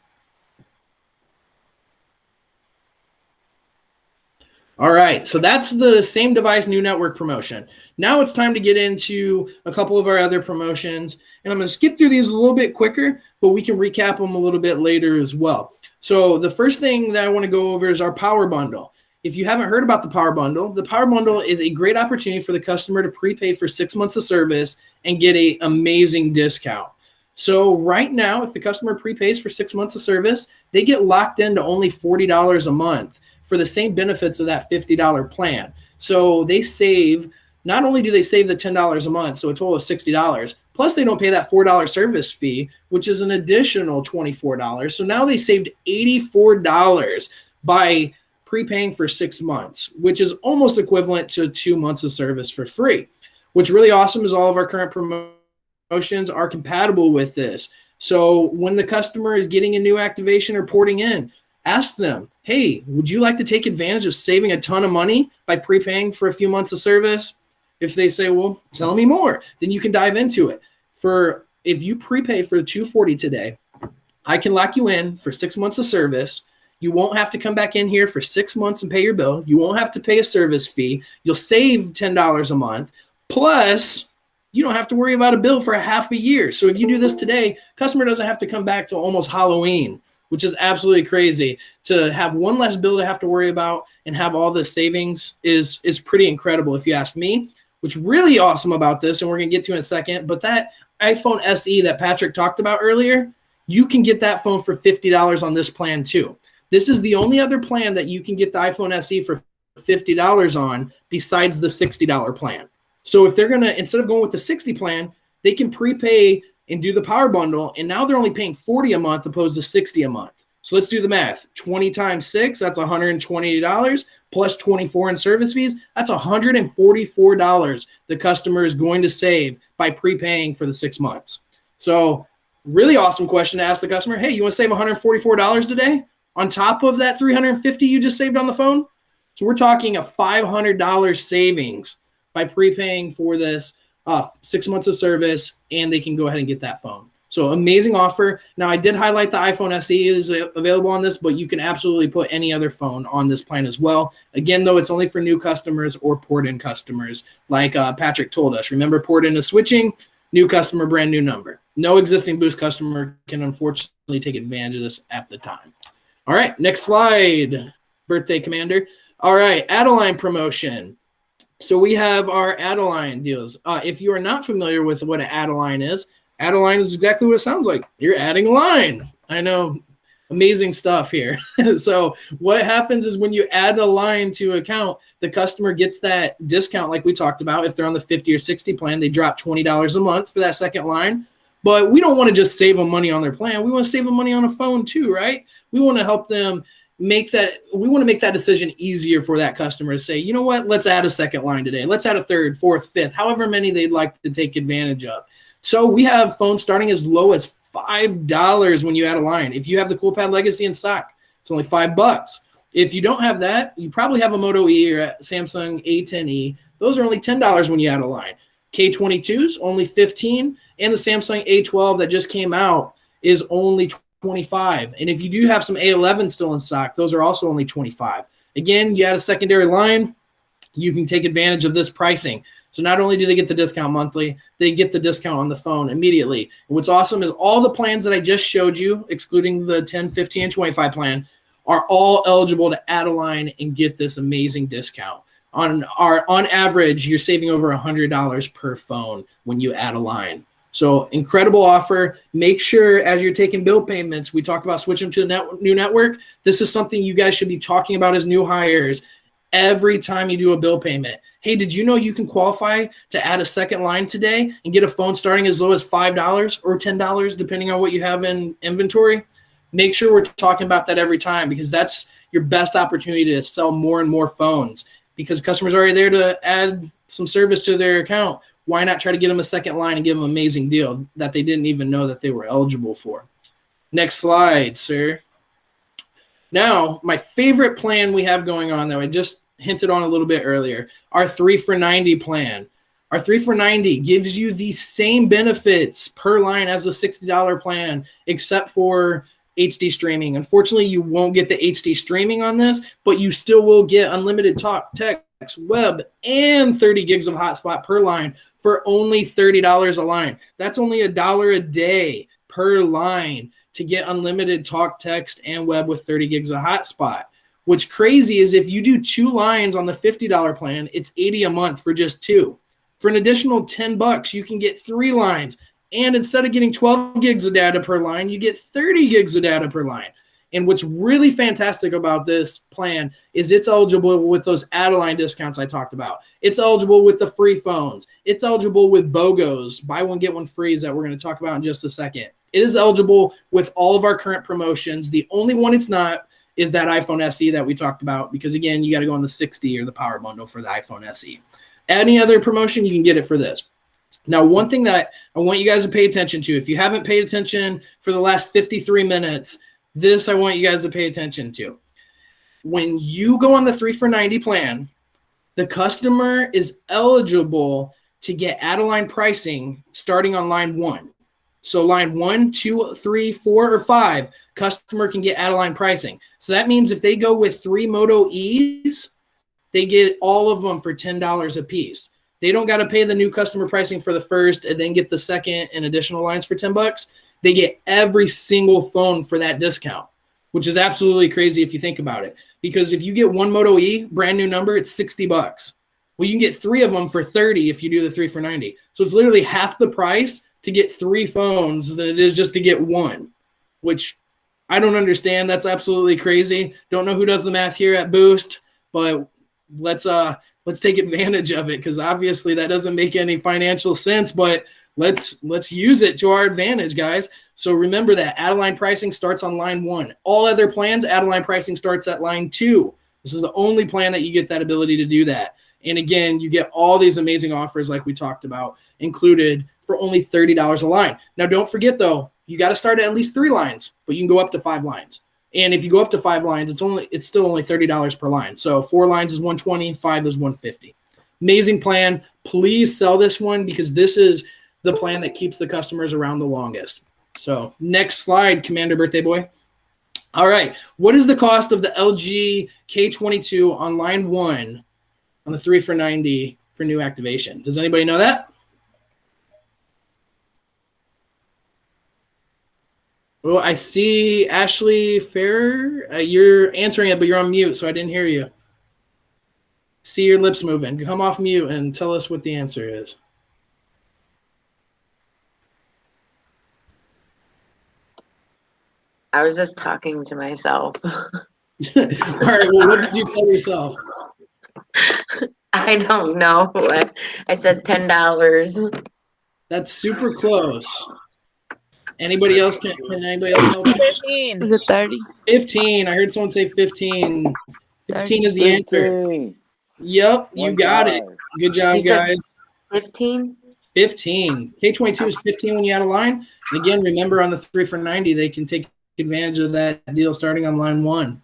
All right, so that's the same device new network promotion. Now it's time to get into a couple of our other promotions, and I'm going to skip through these a little bit quicker, but we can recap them a little bit later as well. So the first thing that I want to go over is our Power Bundle. If you haven't heard about the Power Bundle is a great opportunity for the customer to prepay for 6 months of service and get an amazing discount. So right now, if the customer prepays for 6 months of service, they get locked into only $40 a month for the same benefits of that $50 plan. So they save, not only do they save the $10 a month, so a total of $60, plus they don't pay that $4 service fee, which is an additional $24. So now they saved $84 by prepaying for 6 months, which is almost equivalent to 2 months of service for free. What's really awesome is all of our current promotions are compatible with this. So when the customer is getting a new activation or porting in, ask them, hey, would you like to take advantage of saving a ton of money by prepaying for a few months of service? If they say, well, tell me more, then you can dive into it. If you prepay for $240 today, I can lock you in for 6 months of service. You won't have to come back in here for 6 months and pay your bill. You won't have to pay a service fee. You'll save $10 a month. Plus, you don't have to worry about a bill for half a year. So if you do this today, customer doesn't have to come back to almost Halloween, which is absolutely crazy. To have one less bill to have to worry about and have all the savings is pretty incredible if you ask me. What's really awesome about this, and we're going to get to in a second, but that iPhone SE that Patrick talked about earlier, you can get that phone for $50 on this plan too. This is the only other plan that you can get the iPhone SE for $50 on besides the $60 plan. So if they're going to, instead of going with the 60 plan, they can prepay and do the Power Bundle, and now they're only paying $40 a month opposed to $60 a month. So let's do the math. 20 times 6, that's $120, plus 24 in service fees. That's $144 the customer is going to save by prepaying for the 6 months. So really awesome question to ask the customer. Hey, you want to save $144 today on top of that $350 you just saved on the phone? So we're talking a $500 savings by prepaying for this 6 months of service, and they can go ahead and get that phone. So amazing offer. Now, I did highlight the iPhone SE is available on this, but you can absolutely put any other phone on this plan as well. Again, though, it's only for new customers or port-in customers, like Patrick told us. Remember, port-in is switching, new customer, brand new number. No existing Boost customer can unfortunately take advantage of this at the time. All right, next slide, Birthday Commander. All right, Adeline promotion. So we have our Adeline deals. If you are not familiar with what an Adeline is exactly what it sounds like. You're adding a line. I know, amazing stuff here. So what happens is when you add a line to account, the customer gets that discount like we talked about. If they're on the 50 or 60 plan, they drop $20 a month for that second line. But we don't want to just save them money on their plan. We want to save them money on a phone too, right? We want to help them make that decision easier for that customer to say, you know what, let's add a second line today. Let's add a third, fourth, fifth, however many they'd like to take advantage of. So we have phones starting as low as $5 when you add a line. If you have the CoolPad Legacy in stock, it's only $5. If you don't have that, you probably have a Moto E or a Samsung A10e. Those are only $10 when you add a line. K22s only $15, and the Samsung A12 that just came out is only $25. And if you do have some A11 still in stock, those are also only $25. Again, you add a secondary line, you can take advantage of this pricing. So not only do they get the discount monthly, they get the discount on the phone immediately. And what's awesome is all the plans that I just showed you, excluding the 10, 15, and 25 plan, are all eligible to add a line and get this amazing discount. On average, you're saving over $100 per phone when you add a line. So incredible offer. Make sure as you're taking bill payments, we talk about switching to the new network. This is something you guys should be talking about as new hires every time you do a bill payment. Hey, did you know you can qualify to add a second line today and get a phone starting as low as $5 or $10, depending on what you have in inventory? Make sure we're talking about that every time, because that's your best opportunity to sell more and more phones, because customers are already there to add some service to their account. Why not try to get them a second line and give them an amazing deal that they didn't even know that they were eligible for? Next slide, sir. Now, my favorite plan we have going on that I just hinted on a little bit earlier, our 3 for $90 plan. Our 3 for $90 gives you the same benefits per line as the $60 plan, except for HD streaming. Unfortunately, you won't get the HD streaming on this, but you still will get unlimited talk, text, web, and 30 gigs of hotspot per line for only $30 a line. That's only $1 a day per line to get unlimited talk, text, and web with 30 gigs of hotspot. What's crazy is if you do 2 lines on the $50 plan, it's $80 a month for just 2. For an additional $10, you can get 3 lines. And instead of getting 12 gigs of data per line, you get 30 gigs of data per line. And what's really fantastic about this plan is it's eligible with those add-a-line discounts I talked about. It's eligible with the free phones. It's eligible with BOGOs, buy one, get one free, that we're going to talk about in just a second. It is eligible with all of our current promotions. The only one it's not is that iPhone SE that we talked about, because, again, you got to go on the 60 or the Power Bundle for the iPhone SE. Any other promotion, you can get it for this. Now, one thing that I want you guys to pay attention to, if you haven't paid attention for the last 53 minutes, this I want you guys to pay attention to. When you go on the 3 for $90 plan, the customer is eligible to get add-a-line pricing starting on line 1. So line 1, 2, 3, 4, or 5, customer can get add-a-line pricing. So that means if they go with 3 Moto E's, they get all of them for $10 a piece. They don't got to pay the new customer pricing for the first and then get the second and additional lines for $10. They get every single phone for that discount, which is absolutely crazy if you think about it. Because if you get 1 Moto E, brand new number, it's $60. Well, you can get 3 of them for $30 if you do the 3 for $90. So it's literally half the price to get 3 phones than it is just to get 1, which I don't understand. That's absolutely crazy. Don't know who does the math here at Boost, but let's take advantage of it, because obviously that doesn't make any financial sense. But let's use it to our advantage, guys. So remember that add-a-line pricing starts on line 1. All other plans, add-a-line pricing starts at line 2. This is the only plan that you get that ability to do that. And again, you get all these amazing offers like we talked about included for only $30 a line. Now, don't forget, though, you got to start at least 3 lines, but you can go up to 5 lines. And if you go up to 5 lines, it's still only $30 per line. So 4 lines is $120, 5 is $150. Amazing plan. Please sell this one because this is the plan that keeps the customers around the longest. So next slide, Commander Birthday Boy. All right. What is the cost of the LG K22 on line 1 on the 3 for $90 for new activation? Does anybody know that? Well, I see Ashley Fair. You're answering it, but you're on mute, so I didn't hear you. See your lips moving. Come off mute and tell us what the answer is. I was just talking to myself. All right. Well, what did you tell yourself? I don't know. I said $10. That's super close. Anybody else? Can anybody else help? 15. Is it 30? 15. I heard someone say 15. 15 is the answer. 15. Yep, you got it. Good job, You said guys. 15? 15. K22 is 15 when you add a line. And again, remember on the 3 for $90, they can take advantage of that deal starting on line 1.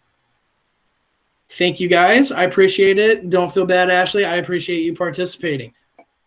Thank you, guys. I appreciate it. Don't feel bad, Ashley. I appreciate you participating.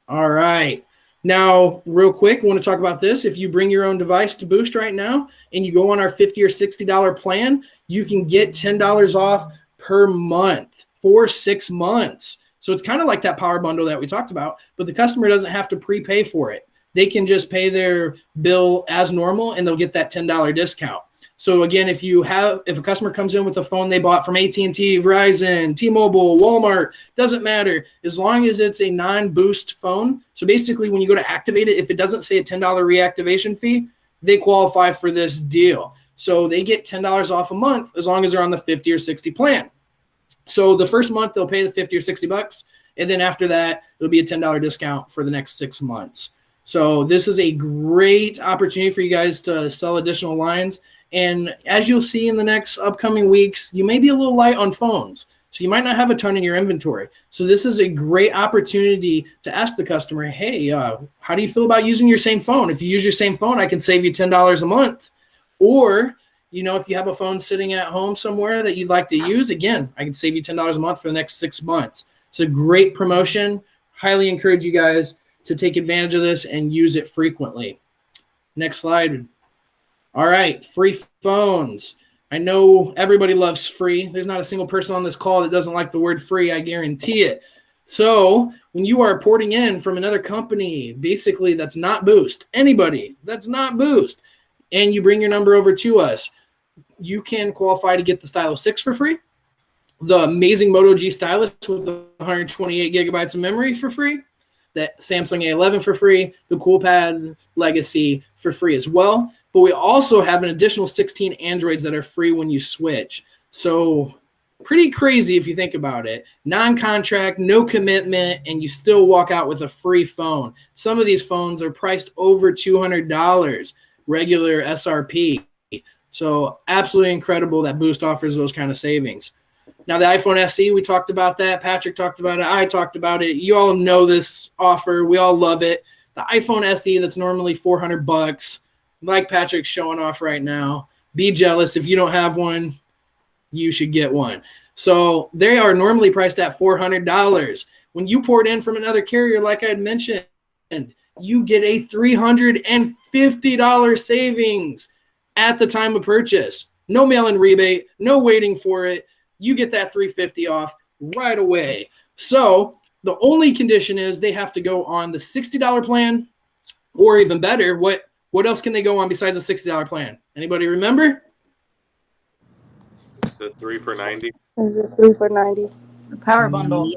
All right. Now, real quick, I want to talk about this. If you bring your own device to Boost right now and you go on our $50 or $60 plan, you can get $10 off per month for 6 months. So it's kind of like that power bundle that we talked about, but the customer doesn't have to prepay for it. They can just pay their bill as normal and they'll get that $10 discount. So again, if a customer comes in with a phone they bought from AT&T, Verizon, T-Mobile, Walmart, doesn't matter, as long as it's a non-Boost phone. So basically when you go to activate it, if it doesn't say a $10 reactivation fee, they qualify for this deal. So they get $10 off a month as long as they're on the 50 or 60 plan. So the first month they'll pay the 50 or 60 bucks. And then after that, it'll be a $10 discount for the next 6 months. So this is a great opportunity for you guys to sell additional lines. And as you'll see in the next upcoming weeks, you may be a little light on phones. So you might not have a ton in your inventory. So this is a great opportunity to ask the customer, hey, how do you feel about using your same phone? If you use your same phone, I can save you $10 a month. Or, if you have a phone sitting at home somewhere that you'd like to use, again, I can save you $10 a month for the next 6 months. It's a great promotion. Highly encourage you guys to take advantage of this and use it frequently. Next slide. All right, free phones. I know everybody loves free. There's not a single person on this call that doesn't like the word free, I guarantee it. So when you are porting in from another company, basically that's not Boost, anybody that's not Boost, and you bring your number over to us, you can qualify to get the Stylo 6 for free, the amazing Moto G stylus with 128 gigabytes of memory for free, that Samsung A11 for free, the CoolPad Legacy for free as well. But we also have an additional 16 Androids that are free when you switch. So pretty crazy if you think about it. Non-contract, no commitment, and you still walk out with a free phone. Some of these phones are priced over $200, regular SRP. So absolutely incredible that Boost offers those kind of savings. Now the iPhone SE, we talked about that. Patrick talked about it. I talked about it. You all know this offer. We all love it. The iPhone SE that's normally $400, like Patrick's showing off right now. Be jealous. If you don't have one, you should get one. So they are normally priced at $400. When you port in from another carrier, like I had mentioned, you get a $350 savings at the time of purchase. No mail-in rebate, no waiting for it. You get that $350 off right away. So the only condition is they have to go on the $60 plan, or even better, what else can they go on besides a $60 plan? Anybody remember? The 3 for $90. Is it 3 for $90? Power bundle.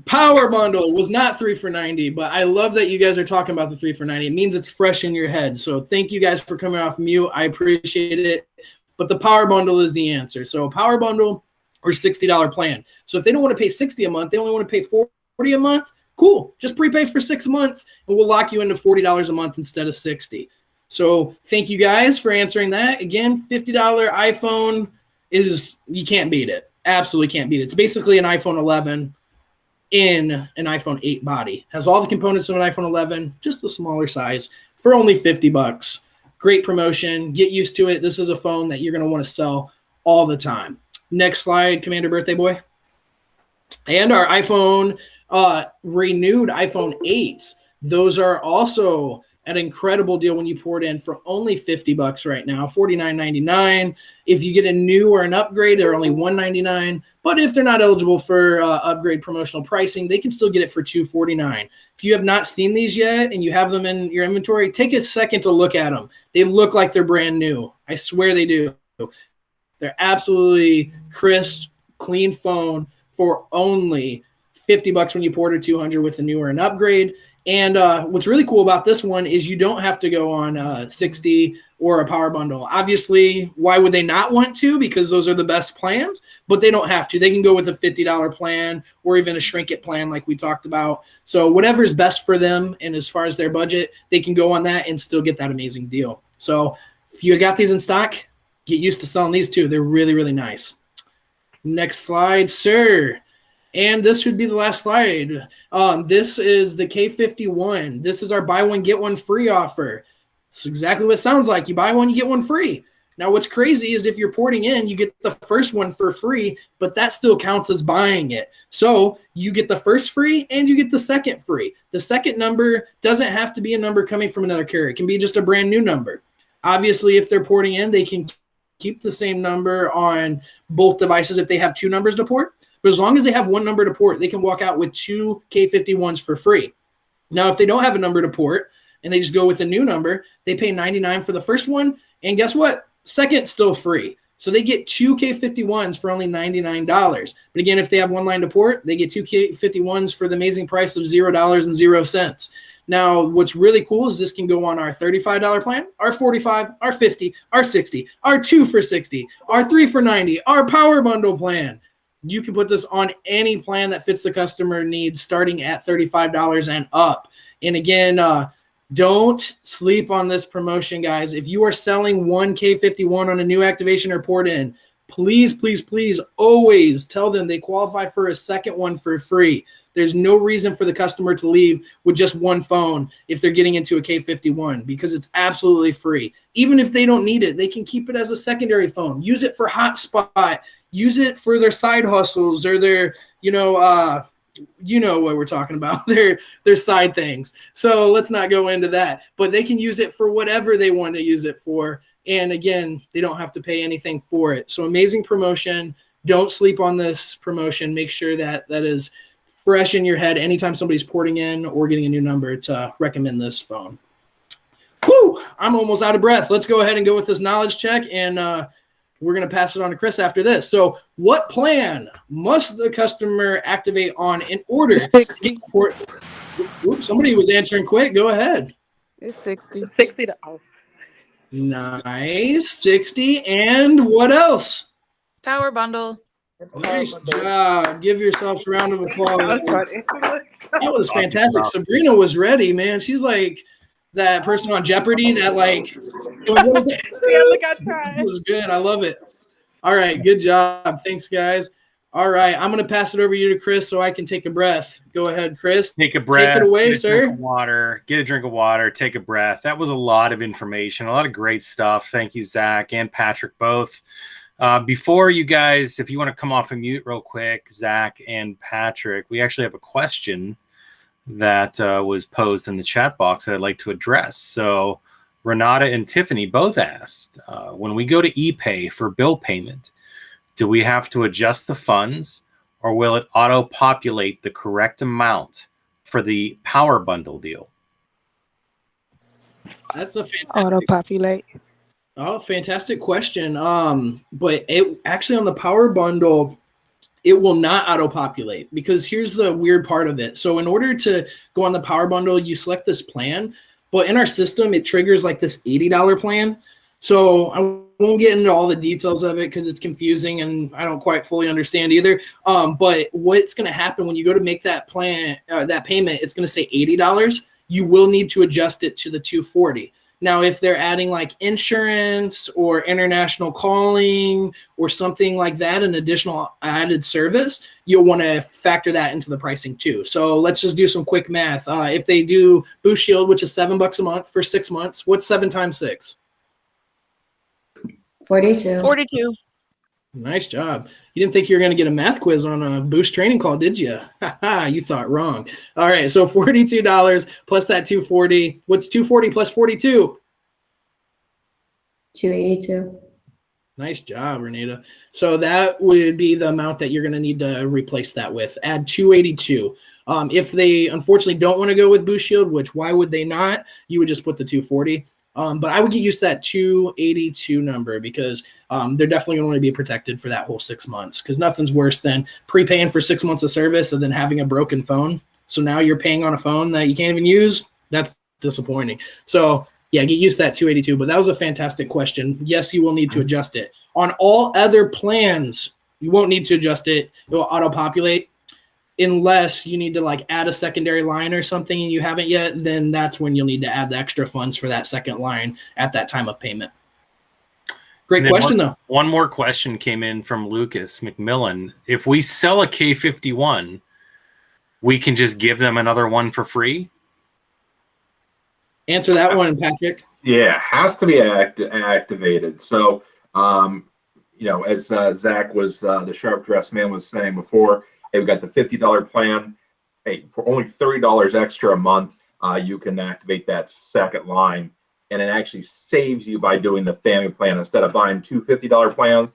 Power bundle was not 3 for $90, but I love that you guys are talking about the 3 for $90. It means it's fresh in your head. So thank you guys for coming off mute. I appreciate it. But the power bundle is the answer. So power bundle or $60 plan. So if they don't want to pay $60 a month, they only want to pay $40 a month, Cool. Just prepay for 6 months and we'll lock you into $40 a month instead of $60. So thank you guys for answering that. Again, $50 iPhone is, you can't beat it. Absolutely can't beat it. It's basically an iPhone 11 in an iPhone 8 body. Has all the components of an iPhone 11, just the smaller size for only $50. Great promotion. Get used to it. This is a phone that you're going to want to sell all the time. Next slide, Commander Birthday Boy. And our iPhone, renewed iPhone 8s. Those are also an incredible deal when you pour it in for only $50 right now, $49.99. If you get a new or an upgrade, they're only $199. But if they're not eligible for upgrade promotional pricing, they can still get it for $249. If you have not seen these yet and you have them in your inventory, take a second to look at them. They look like they're brand new. I swear they do. They're absolutely crisp, clean phone for only $50 when you order 200 with the new or an upgrade. And what's really cool about this one is you don't have to go on 60 or a power bundle. Obviously, why would they not want to? Because those are the best plans, but they don't have to. They can go with a $50 plan or even a shrink it plan like we talked about. So whatever is best for them and as far as their budget, they can go on that and still get that amazing deal. So if you got these in stock, get used to selling these too. They're really, really nice. Next slide, sir. And this should be the last slide. This is the K51. This is our buy one, get one free offer. It's exactly what it sounds like. You buy one, you get one free. Now, what's crazy is if you're porting in, you get the first one for free, but that still counts as buying it. So you get the first free and you get the second free. The second number doesn't have to be a number coming from another carrier. It can be just a brand new number. Obviously, if they're porting in, they can keep the same number on both devices if they have two numbers to port. But as long as they have one number to port, they can walk out with two K51s for free. Now, if they don't have a number to port and they just go with a new number, they pay $99 for the first one. And guess what? Second, still free. So they get two K51s for only $99. But again, if they have one line to port, they get two K51s for the amazing price of $0.00. Now, what's really cool is this can go on our $35 plan, our $45, our $50, our $60, our 2 for $60, our 3 for $90, our power bundle plan. You can put this on any plan that fits the customer needs starting at $35 and up. And again, don't sleep on this promotion, guys. If you are selling one K51 on a new activation or port in, please, please, please always tell them they qualify for a second one for free. There's no reason for the customer to leave with just one phone if they're getting into a K51 because it's absolutely free. Even if they don't need it, they can keep it as a secondary phone. Use it for hotspot. Use it for their side hustles or their, you know what we're talking about, their side things. So let's not go into that. But they can use it for whatever they want to use it for. And again, they don't have to pay anything for it. So amazing promotion. Don't sleep on this promotion. Make sure that is fresh in your head anytime somebody's porting in or getting a new number to recommend this phone. Whew, I'm almost out of breath. Let's go ahead and go with this knowledge check, and we're going to pass it on to Chris after this. So what plan must the customer activate on in order to get port? Oops, somebody was answering quick. Go ahead. It's 60. $60. Nice. 60. And what else? Power bundle. Nice job. Give yourselves a round of applause. That was fantastic. Sabrina was ready, man. She's like that person on Jeopardy that like, what was it? Yeah, look, I tried. It was good. I love it. All right. Good job. Thanks, guys. All right. I'm going to pass it over to you to Chris so I can take a breath. Go ahead, Chris. Take a breath. Take it away, get a sir. Drink of water. Get a drink of water. Take a breath. That was a lot of information, a lot of great stuff. Thank you, Zach and Patrick, both. Before you guys, if you want to come off of mute real quick, Zach and Patrick, we actually have a question that was posed in the chat box that I'd like to address. So Renata and Tiffany both asked, when we go to ePay for bill payment, do we have to adjust the funds or will it auto-populate the correct amount for the power bundle deal? That's a fantastic Auto-populate. Oh, fantastic question. But it actually on the power bundle, it will not auto-populate because here's the weird part of it. So in order to go on the power bundle, you select this plan, but in our system, it triggers like this $80 plan. So I won't get into all the details of it because it's confusing and I don't quite fully understand either. But what's going to happen when you go to make that plan, that payment, it's going to say $80. You will need to adjust it to the $240. Now, if they're adding like insurance or international calling or something like that, an additional added service, you'll want to factor that into the pricing too. So let's just do some quick math. If they do Boost Shield, which is $7 a month for 6 months, what's 7 times 6? 42. 42. Nice job. You didn't think you were going to get a math quiz on a Boost training call, did you? You thought wrong. All right, so $42 plus that $240. What's $240 plus 42? $282. Nice job, Renata. So that would be the amount that you're going to need to replace that with. Add $282. If they unfortunately don't want to go with Boost Shield, which why would they not? You would just put the $240. But I would get used to that $282 number because they're definitely going to be protected for that whole 6 months because nothing's worse than prepaying for 6 months of service and then having a broken phone. So now you're paying on a phone that you can't even use. That's disappointing. So yeah, get used to that $282. But that was a fantastic question. Yes, you will need to adjust it. On all other plans, you won't need to adjust it. It will auto-populate. Unless you need to like add a secondary line or something and you haven't yet, then that's when you'll need to add the extra funds for that second line at that time of payment. Great question, though. One more question came in from Lucas McMillan. If we sell a K51, we can just give them another one for free? Answer that one, Patrick. Yeah, has to be activated. So, as Zach was, the sharp dressed man was saying before, hey, we've got the $50 plan. Hey, for only $30 extra a month, you can activate that second line. And it actually saves you by doing the family plan. Instead of buying two $50 plans,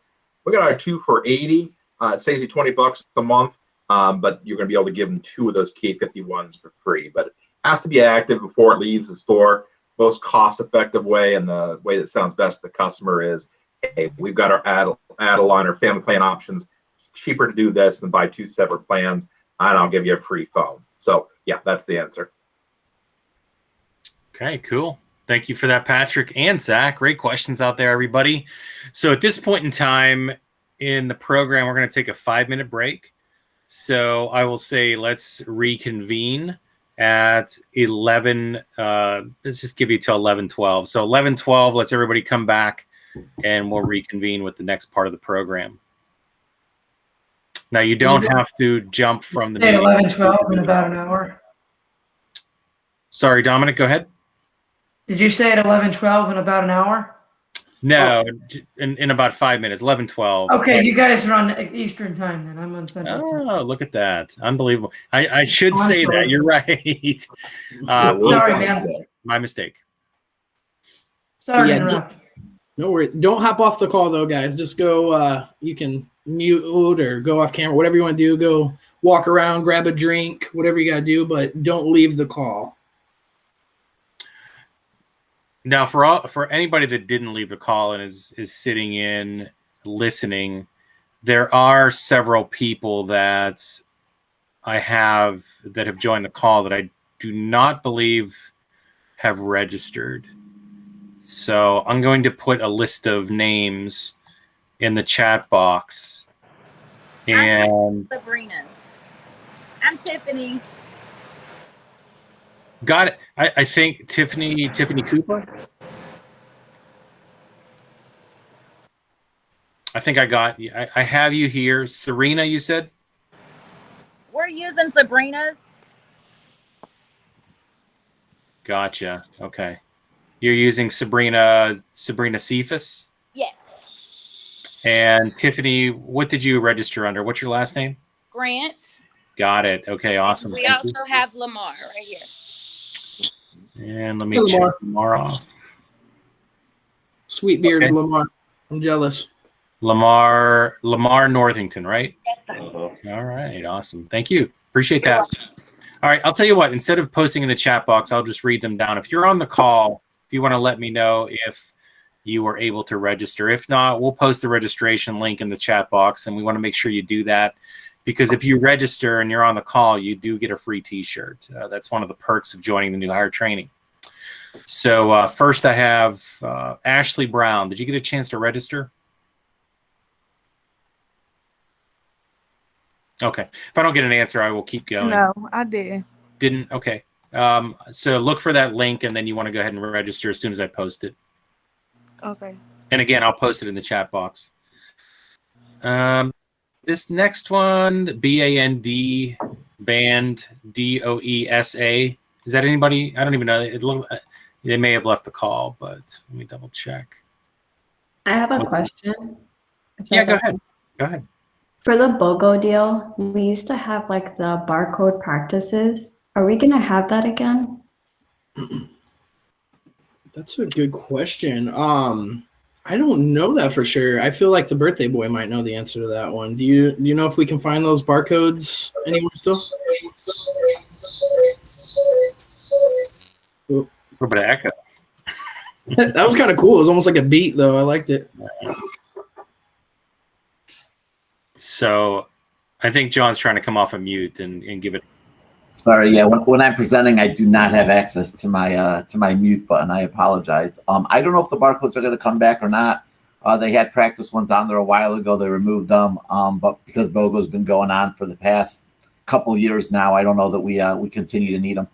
we got our 2 for $80. It saves you $20 a month, but you're going to be able to give them 2 of those K51s for free. But it has to be active before it leaves the store. Most cost-effective way and the way that sounds best to the customer is, hey, we've got our add-a-line or family plan options. It's cheaper to do this than buy 2 separate plans, and I'll give you a free phone. So, yeah, that's the answer. Okay, cool. Thank you for that, Patrick and Zach. Great questions out there, everybody. So at this point in time in the program, we're going to take a 5-minute break. So I will say let's reconvene at 11. Let's just give you till 11:12. So 11:12, let's everybody come back, and we'll reconvene with the next part of the program. Now, you don't have to jump from the meeting. 11:12 in about an hour. Sorry, Dominic, go ahead. Did you say at 11:12 in about an hour? No, in about 5 minutes, 11:12. Okay, you guys are on Eastern time then. I'm on Central. Oh, look at that. Unbelievable. I should I'm say sorry. that. You're right. Sorry, man. My mistake. Sorry Yeah, to interrupt. No worries. Don't hop off the call, though, guys. Just go, you can mute or go off camera, whatever you want to do. Go walk around, grab a drink, whatever you got to do, but don't leave the call. Now, for anybody that didn't leave the call and is sitting in listening, there are several people that have joined the call that I do not believe have registered. So I'm going to put a list of names in the chat box. And Sabrina's. I'm Tiffany. got it. I think Tiffany Cooper. I think I got you. I have you here. Serena, you said? We're using Sabrina's. Gotcha. Okay. You're using Sabrina Cephas? Yes. And Tiffany, what did you register under? What's your last name? Grant. Got it. Okay, awesome. We Thank you. also have Lamar right here. And let me Hey, check Lamar. Lamar off. Sweet beard, Okay. Lamar. I'm jealous. Lamar Northington, right? Yes, sir. All right, awesome. Thank you. Appreciate that. All right, I'll tell you what, instead of posting in the chat box, I'll just read them down. If you're on the call, if you want to let me know if you were able to register. If not, we'll post the registration link in the chat box, and we want to make sure you do that because if you register and you're on the call, you do get a free t-shirt. That's one of the perks of joining the new hire training. So first I have Ashley Brown. Did you get a chance to register? Okay. If I don't get an answer, I will keep going. No, I did. Didn't? Okay. So look for that link, and then you want to go ahead and register as soon as I post it. Okay. And again, I'll post it in the chat box. This next one, B-A-N-D, band, D-O-E-S-A. Is that anybody? I don't even know. They may have left the call, but let me double check. I have a question. Yeah, go ahead. Go ahead. For the BOGO deal, we used to have like the barcode practices. Are we going to have that again? That's a good question. I don't know that for sure. I feel like the birthday boy might know the answer to that one. Do you know if we can find those barcodes anywhere still? A little bit of echo. That was kind of cool. It was almost like a beat, though. I liked it. So I think John's trying to come off of mute and give it. Sorry, yeah. When I'm presenting, I do not have access to my mute button. I apologize. I don't know if the barcodes are going to come back or not. They had practice ones on there a while ago. They removed them, but because BOGO's been going on for the past couple years now, I don't know that we continue to need them.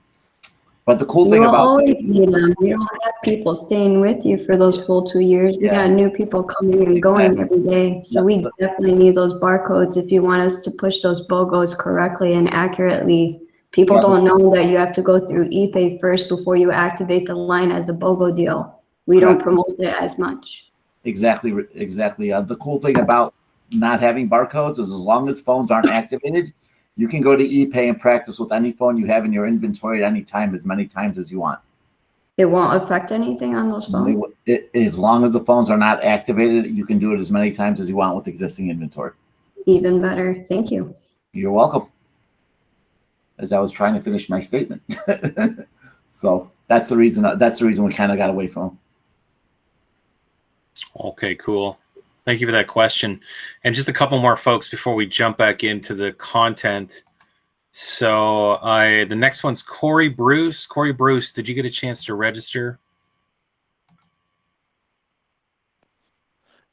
But the cool thing You'll about always need them. We don't have people staying with you for those full 2 years. We got new people coming and going every day. So we definitely need those barcodes if you want us to push those BOGOs correctly and accurately. People don't know that you have to go through ePay first before you activate the line as a BOGO deal. We don't promote it as much. Exactly. The cool thing about not having barcodes is as long as phones aren't activated, you can go to ePay and practice with any phone you have in your inventory at any time, as many times as you want. It won't affect anything on those phones? As long as the phones are not activated, you can do it as many times as you want with existing inventory. Even better. Thank you. You're welcome. As I was trying to finish my statement. So that's the reason we kind of got away from them. Okay, cool. Thank you for that question. And just a couple more folks before we jump back into the content. So the next one's Corey Bruce. Corey Bruce, did you get a chance to register?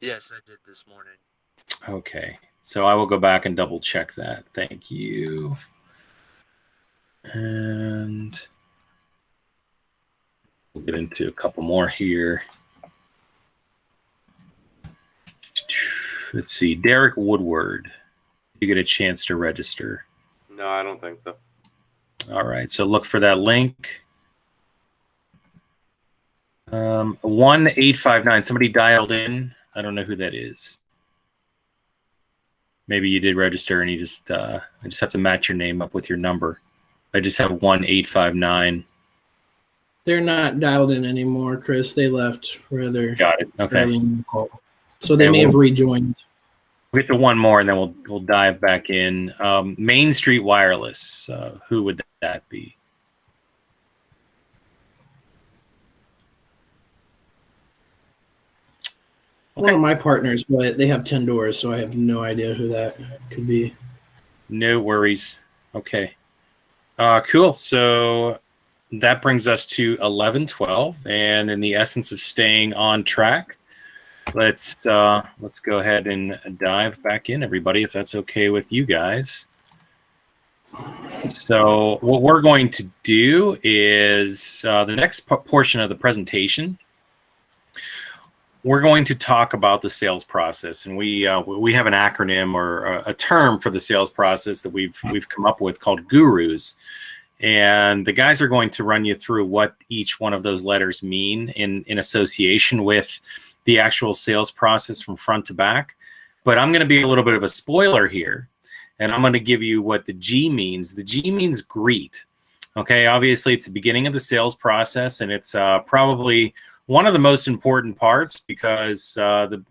Yes, I did this morning. Okay, so I will go back and double check that. Thank you. And we'll get into a couple more here. Let's see, Derek Woodward. You get a chance to register. No, I don't think so. All right, so look for that link. 1859. Somebody dialed in. I don't know who that is. Maybe you did register and you just I just have to match your name up with your number. I just have 1859. They're not dialed in anymore, Chris. They left rather. Got it. Okay. early in the call. So they may have rejoined. We'll get to one more, and then we'll dive back in. Main Street Wireless. Who would that be? One of my partners, but they have 10 doors, so I have no idea who that could be. No worries. Okay. Cool. So that brings us to 11:12, and in the essence of staying on track, let's go ahead and dive back in, everybody, if that's okay with you guys. So what we're going to do is the next portion of the presentation, we're going to talk about the sales process, and we have an acronym or a term for the sales process that we've come up with called GURUs. And the guys are going to run you through what each one of those letters mean in association with the actual sales process from front to back. But I'm going to be a little bit of a spoiler here, and I'm going to give you what the G means. The G means greet. Okay, obviously it's the beginning of the sales process, and it's probably one of the most important parts because if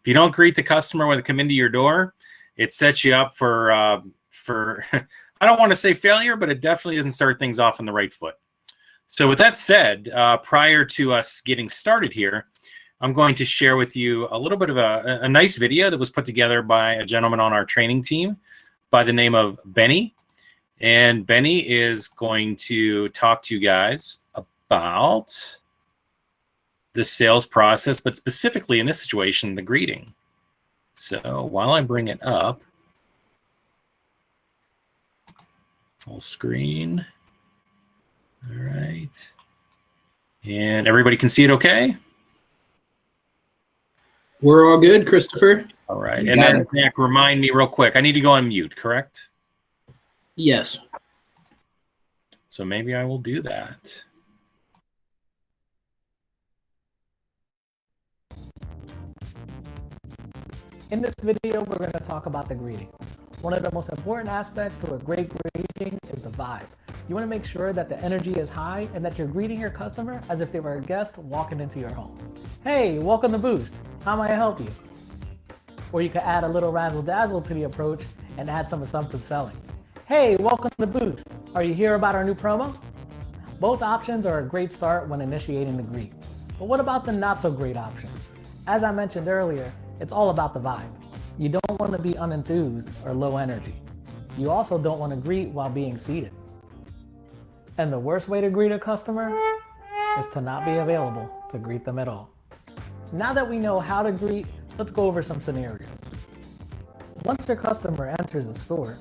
you don't greet the customer when they come into your door, it sets you up for I don't want to say failure, but it definitely doesn't start things off on the right foot. So with that said, prior to us getting started here, I'm going to share with you a little bit of a nice video that was put together by a gentleman on our training team by the name of Benny. And Benny is going to talk to you guys about the sales process, but specifically in this situation, the greeting. So while I bring it up, full screen. All right. And everybody can see it okay? We're all good, Christopher. All right. And then, Zach, remind me real quick. I need to go on mute, correct? Yes. So maybe I will do that. In this video, we're going to talk about the greeting. One of the most important aspects to a great greeting is the vibe. You want to make sure that the energy is high and that you're greeting your customer as if they were a guest walking into your home. Hey, welcome to Boost. How may I help you? Or you could add a little razzle dazzle to the approach and add some assumptive selling. Hey, welcome to Boost. Are you here about our new promo? Both options are a great start when initiating the greet. But what about the not so great options? As I mentioned earlier, it's all about the vibe. You don't want to be unenthused or low energy. You also don't want to greet while being seated. And the worst way to greet a customer is to not be available to greet them at all. Now that we know how to greet, let's go over some scenarios. Once your customer enters the store,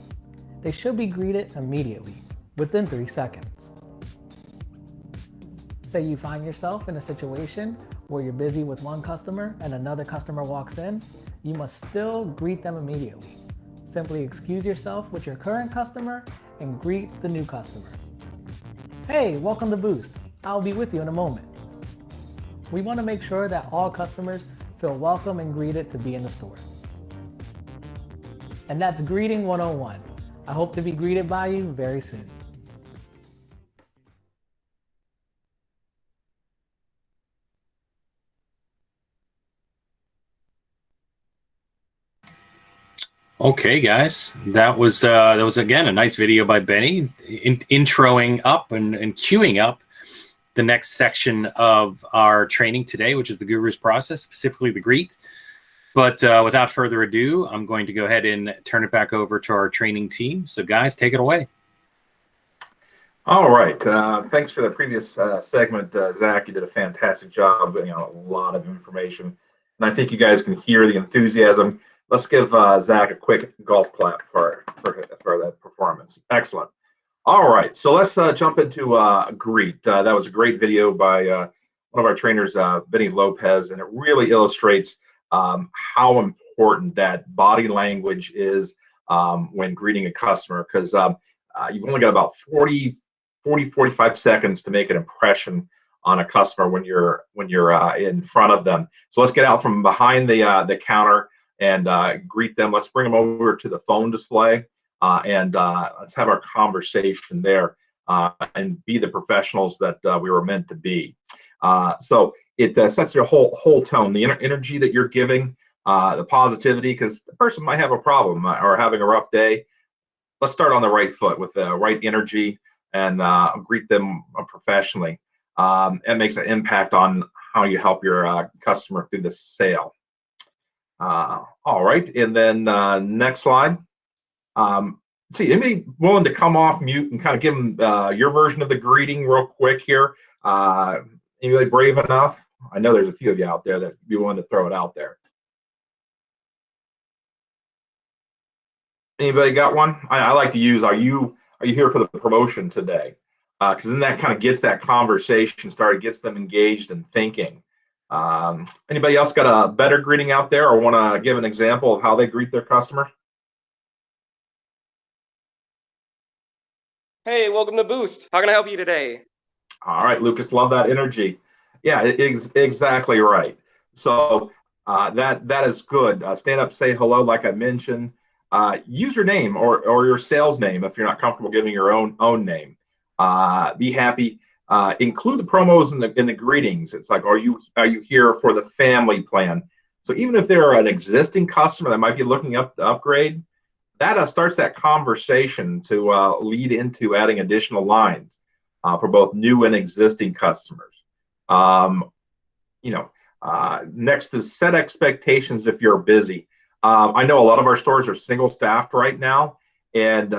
they should be greeted immediately, within 3 seconds. Say you find yourself in a situation where you're busy with one customer and another customer walks in, you must still greet them immediately. Simply excuse yourself with your current customer and greet the new customer. Hey, welcome to Boost. I'll be with you in a moment. We want to make sure that all customers feel welcome and greeted to be in the store. And that's Greeting 101. I hope to be greeted by you very soon. Okay, guys, that was again a nice video by Benny, introing up and queuing up the next section of our training today, which is the Guru's process, specifically the greet. But without further ado, I'm going to go ahead and turn it back over to our training team. So, guys, take it away. All right. Thanks for the previous segment, Zach. You did a fantastic job putting out a lot of information, and I think you guys can hear the enthusiasm. Let's give Zach a quick golf clap for that performance. Excellent. All right, so let's jump into greet. That was a great video by one of our trainers, Benny Lopez, and it really illustrates how important that body language is when greeting a customer, because you've only got about 45 seconds to make an impression on a customer when you're in front of them. So let's get out from behind the counter and greet them. Let's bring them over to the phone display and let's have our conversation there and be the professionals that we were meant to be. So it sets your whole tone, the energy that you're giving, the positivity, because the person might have a problem or having a rough day. Let's start on the right foot with the right energy and greet them professionally. It makes an impact on how you help your customer through the sale. All right, and then next slide. Let's see, anybody willing to come off mute and kind of give them your version of the greeting real quick here? Anybody brave enough? I know there's a few of you out there that be willing to throw it out there. Anybody got one? I like to use, are you here for the promotion today? Because then that kind of gets that conversation started, gets them engaged and thinking. Anybody else got a better greeting out there or want to give an example of how they greet their customer? Hey, welcome to Boost. How can I help you today? All right, Lucas, love that energy. Yeah, exactly right. So that is good. Stand up, say hello, like I mentioned. Use your name or your sales name if you're not comfortable giving your own name. Be happy. Include the promos in the greetings. It's like, are you here for the family plan? So even if they're an existing customer that might be looking up to upgrade, that starts that conversation to lead into adding additional lines for both new and existing customers. Next is set expectations if you're busy. I know a lot of our stores are single staffed right now, and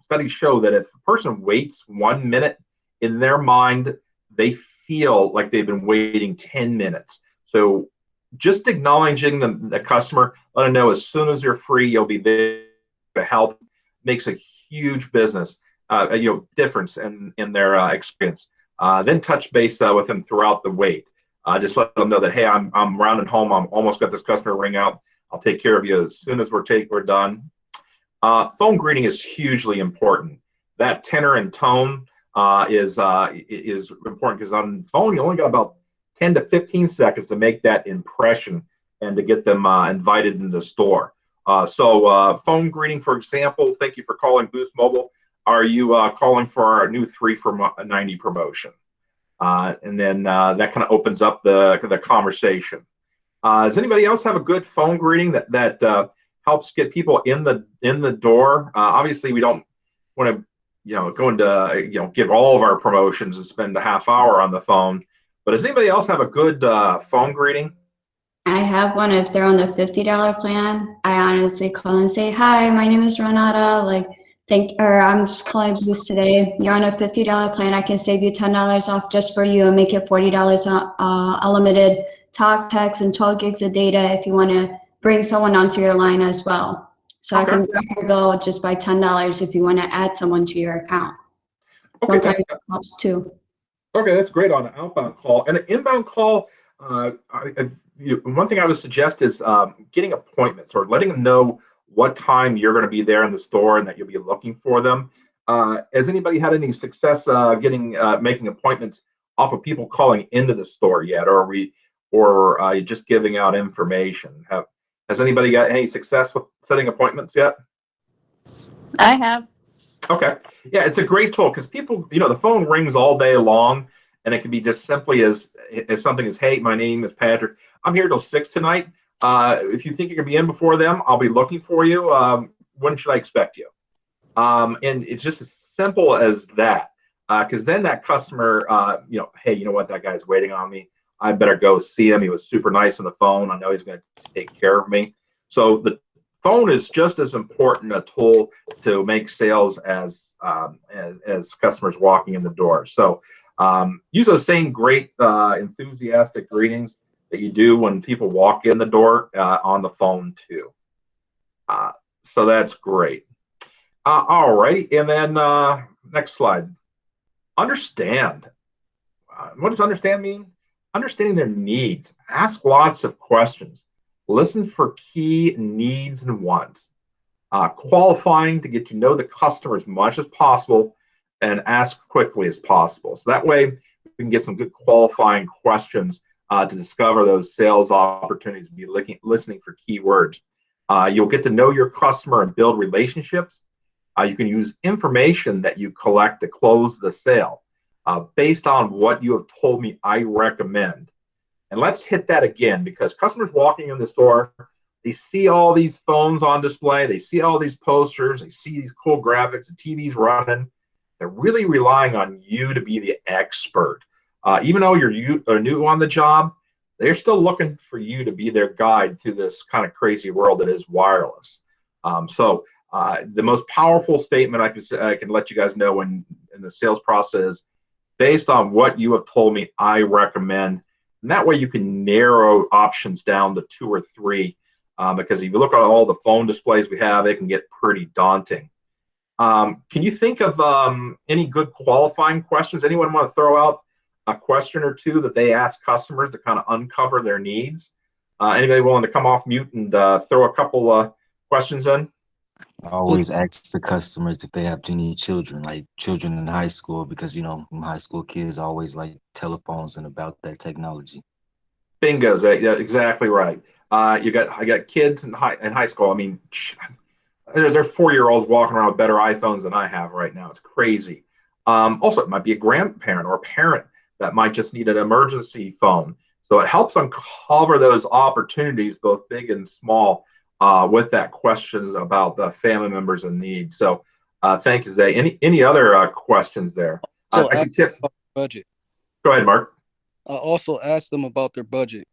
studies show that if a person waits 1 minute, in their mind, they feel like they've been waiting 10 minutes. So just acknowledging the customer, let them know as soon as you're free, you'll be there to help, makes a huge business difference in their experience. Then touch base with them throughout the wait. Just let them know that, hey, I'm rounding home. I'm almost got this customer ring out. I'll take care of you as soon as we're done. Phone greeting is hugely important. That tenor and tone is important, because on phone you only got about 10 to 15 seconds to make that impression and to get them invited into the store. So phone greeting, for example, thank you for calling Boost Mobile. Are you calling for our new 3 for $90 promotion? And then that kind of opens up the conversation. Does anybody else have a good phone greeting that helps get people in the door? Obviously, we don't want to go into give all of our promotions and spend a half hour on the phone. But does anybody else have a good phone greeting? I have one. If they're on the $50 plan, I honestly call and say, "Hi, my name is Renata. I'm just calling Boost today. You're on a $50 plan. I can save you $10 off just for you and make it $40 unlimited talk, text, and 12 gigs of data if you want to bring someone onto your line as well." So I can grab your bill just by $10 if you want to add someone to your account. Sometimes it helps too. Okay, that's great on an outbound call. And an inbound call, one thing I would suggest is getting appointments, or letting them know what time you're going to be there in the store and that you'll be looking for them. Has anybody had any success making appointments off of people calling into the store yet, or are you just giving out information? Has anybody got any success with setting appointments yet? I have. Okay. Yeah, it's a great tool, because people, the phone rings all day long, and it can be just simply as something as, "Hey, my name is Patrick. I'm here till 6 tonight. If you think you're gonna be in before them, I'll be looking for you. When should I expect you?" And it's just as simple as that, because then that customer, "Hey, you know what? That guy's waiting on me. I better go see him. He was super nice on the phone. I know he's going to take care of me." So the phone is just as important a tool to make sales as customers walking in the door. So use those same great enthusiastic greetings that you do when people walk in the door on the phone too. So that's great. All right, and then next slide. Understand. What does understand mean? Understanding their needs. Ask lots of questions. Listen for key needs and wants. Qualifying to get to know the customer as much as possible, and ask quickly as possible. So that way we can get some good qualifying questions to discover those sales opportunities, be listening for keywords. You'll get to know your customer and build relationships. You can use information that you collect to close the sale. Based on what you have told me, I recommend. And let's hit that again, because customers walking in the store, they see all these phones on display, they see all these posters, they see these cool graphics, the TV's running. They're really relying on you to be the expert. Even though you're new on the job, they're still looking for you to be their guide through this kind of crazy world that is wireless. So the most powerful statement I can let you guys know in the sales process, based on what you have told me, I recommend. And that way you can narrow options down to 2 or 3, because if you look at all the phone displays we have, it can get pretty daunting. Can you think of any good qualifying questions? Anyone want to throw out a question or two that they ask customers to kind of uncover their needs? Anybody willing to come off mute and throw a couple questions in? I always ask the customers if they have any children, like children in high school, because high school kids always like telephones and about that technology. Bingo's exactly right. I got kids in high school. I mean, they're 4-year-olds walking around with better iPhones than I have right now. It's crazy. Also, it might be a grandparent or a parent that might just need an emergency phone. So it helps uncover those opportunities, both big and small, with that questions about the family members and needs. So thank you, Zay. Any other questions there? So I see Tiff. Budget. Go ahead, Mark. Also ask them about their budget.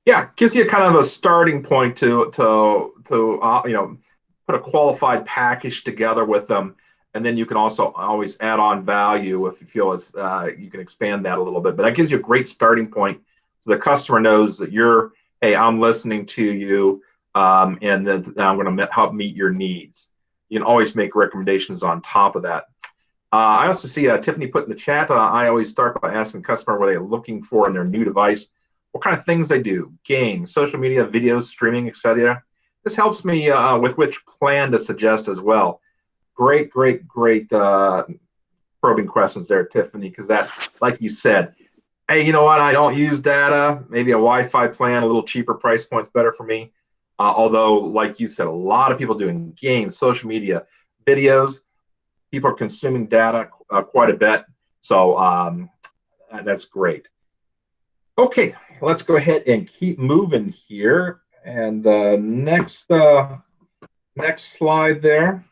Yeah, gives you kind of a starting point to put a qualified package together with them, and then you can also always add on value if you feel it's you can expand that a little bit. But that gives you a great starting point, so the customer knows that you're, hey, I'm listening to you, and that I'm going to help meet your needs. You can always make recommendations on top of that. I also see Tiffany put in the chat, I always start by asking the customer what they're looking for in their new device, what kind of things they do, games, social media, videos, streaming, etc. This helps me with which plan to suggest as well. Great probing questions there, Tiffany, because that, like you said, hey, you know what, I don't use data, maybe a Wi-Fi plan, a little cheaper price point's better for me. Although, like you said, a lot of people doing games, social media, videos, people are consuming data quite a bit. So that's great. Okay, let's go ahead and keep moving here. And next slide there.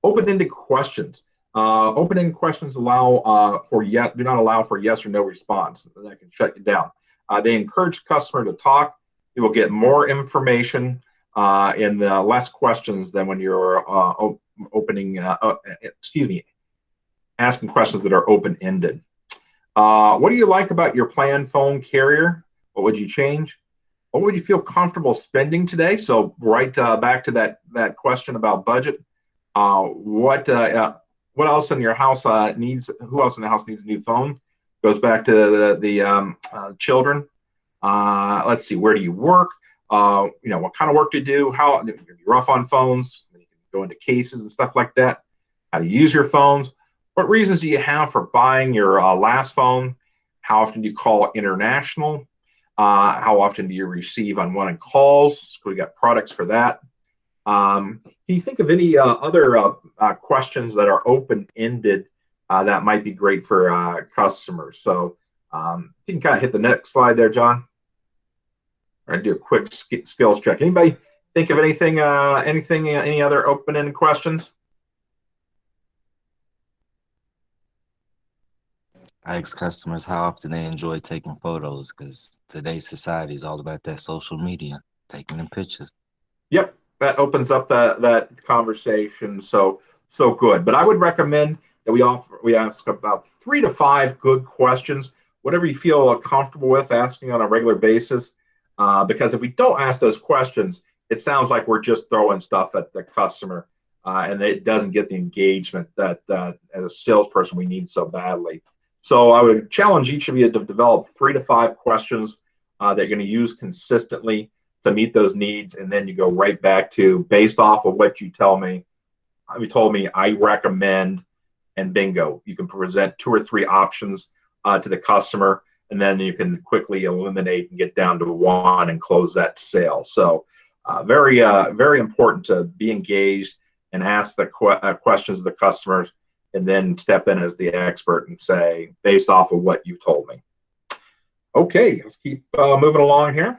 Open-ended questions. Open-ended questions do not allow for yes or no response. That can shut you down. They encourage the customer to talk. You will get more information in the less questions than when you're asking questions that are open-ended. What do you like about your planned phone carrier? What would you change? What would you feel comfortable spending today? So right back to that question about budget. What else in your house needs? Who else in the house needs a new phone? Goes back to the children. Let's see. Where do you work? What kind of work do you do? How you're rough on phones? You can go into cases and stuff like that. How to use your phones? What reasons do you have for buying your last phone? How often do you call international? How often do you receive unwanted calls? So we got products for that. Can you think of any other questions that are open-ended that might be great for customers? So you can kind of hit the next slide there, John. All right, do a quick skills check. Anybody think of anything, any other open-ended questions? I ask customers how often they enjoy taking photos, because today's society is all about that social media, taking them pictures. Yep, that opens up that conversation. So good. But I would recommend that we ask about 3 to 5 good questions, whatever you feel comfortable with asking on a regular basis. Because if we don't ask those questions, it sounds like we're just throwing stuff at the customer, and it doesn't get the engagement that as a salesperson we need so badly. So I would challenge each of you to develop 3 to 5 questions that you're going to use consistently to meet those needs, and then you go right back to, based off of what you told me, I recommend, and bingo. You can present 2 or 3 options to the customer, and then you can quickly eliminate and get down to 1 and close that sale. So very important to be engaged and ask the questions of the customers, and then step in as the expert and say, based off of what you've told me. Okay, let's keep moving along here.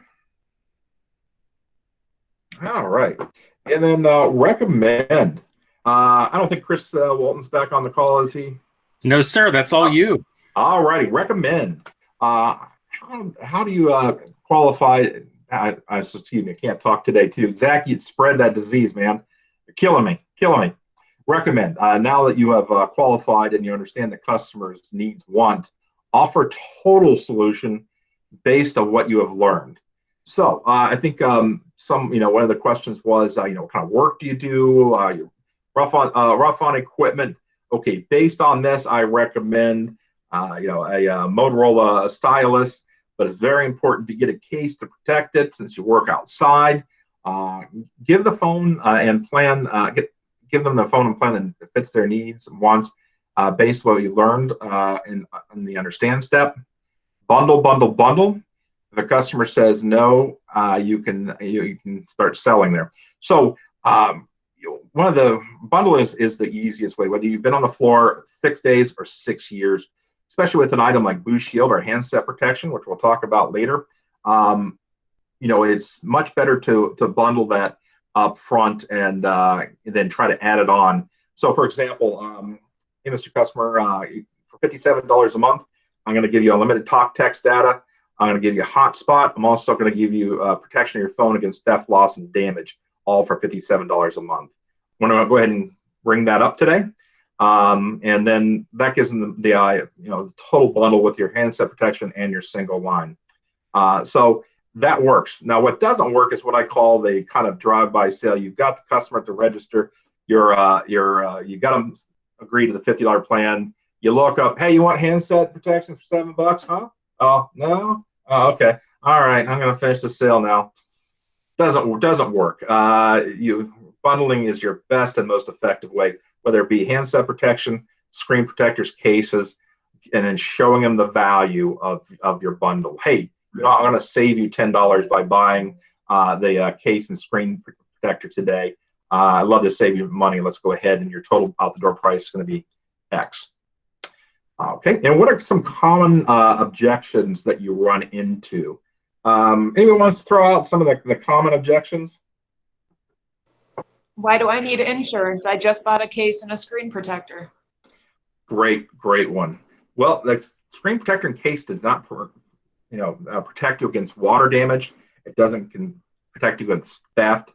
All right, and then recommend. I don't think Chris Walton's back on the call, is he? No, sir, that's all you. All righty, recommend. How do you qualify? Excuse me, I can't talk today too. Zach, you'd spread that disease, man. You're killing me. Recommend. Now that you have qualified and you understand the customer's needs, offer total solution based on what you have learned. So I think one of the questions was, what kind of work do you do? You're rough on equipment. Okay, based on this, I recommend a Motorola stylus, but it's very important to get a case to protect it since you work outside. Give the phone and plan. Give them the phone and plan that fits their needs and wants, based on what you learned in the understand step. Bundle. If a customer says no, you can start selling there. So one of the bundle is the easiest way, whether you've been on the floor 6 days or 6 years, especially with an item like Boost Shield or handset protection, which we'll talk about later. It's much better to bundle that up front and then try to add it on. So for example, hey, Mr. Customer, for $57 a month, I'm going to give you unlimited talk, text, data. I'm going to give you a hotspot. I'm also going to give you protection of your phone against theft, loss, and damage, all for $57 a month. I'm going to go ahead and bring that up today. And then that gives them the total bundle with your handset protection and your single line. So that works. Now, what doesn't work is what I call the kind of drive-by sale. You've got the customer at the register. You got them agree to the $50 plan. You look up, hey, you want handset protection for $7, huh? Oh, no? Oh, okay. All right, I'm going to finish the sale now. Doesn't work. Bundling is your best and most effective way, whether it be handset protection, screen protectors, cases, and then showing them the value of your bundle. Hey, I'm going to save you $10 by buying the case and screen protector today. I'd love to save you money. Let's go ahead, and your total out-the-door price is going to be X. Okay, and what are some common objections that you run into? Anyone wants to throw out some of the common objections? Why do I need insurance? I just bought a case and a screen protector. Great one. Well, the screen protector and case does not protect you against water damage. It doesn't protect you against theft.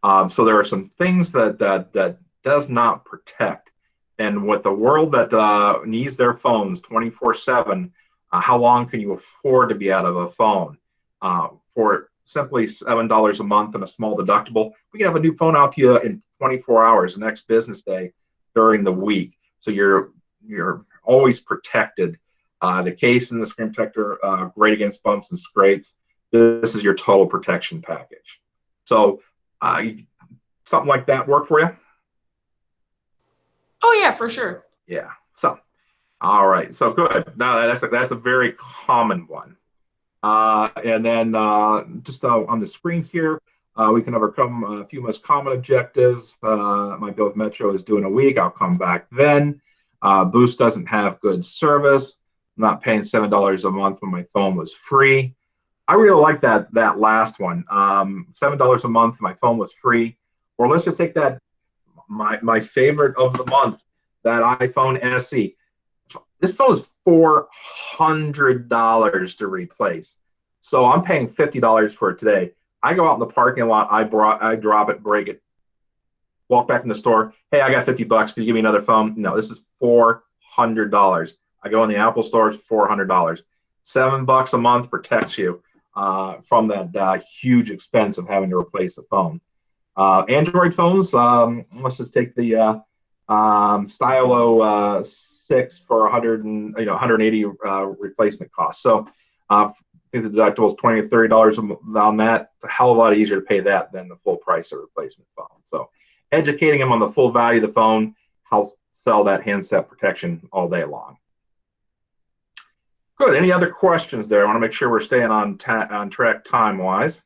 So there are some things that does not protect. And with the world that needs their phones 24/7, how long can you afford to be out of a phone? For simply $7 a month and a small deductible, we can have a new phone out to you in 24 hours, the next business day during the week. So you're always protected. The case and the screen protector, great against bumps and scrapes. This is your total protection package. So something like that work for you? Oh yeah, for sure. Yeah. So, all right. So good. Now that's a very common one. And then just on the screen here, we can overcome a few most common objectives. My bill with Metro is due in a week. I'll come back then. Boost doesn't have good service. I'm not paying $7 a month when my phone was free. I really like that last one. $7 a month, my phone was free. Or let's just take that, my favorite of the month, that iPhone SE. This phone is $400 to replace. So I'm paying $50 for it today. I go out in the parking lot, I drop it, break it, walk back in the store. Hey, I got $50. Can you give me another phone? No, this is $400. I go in the Apple store, it's $400. $7 a month protects you from that huge expense of having to replace a phone. Android phones, let's just take the Stylo 6 for 180 replacement cost. So I think the deductible is $20 or $30 on that. It's a hell of a lot easier to pay that than the full price of a replacement phone. So educating them on the full value of the phone helps sell that handset protection all day long. Good. Any other questions there? I want to make sure we're staying on track time-wise.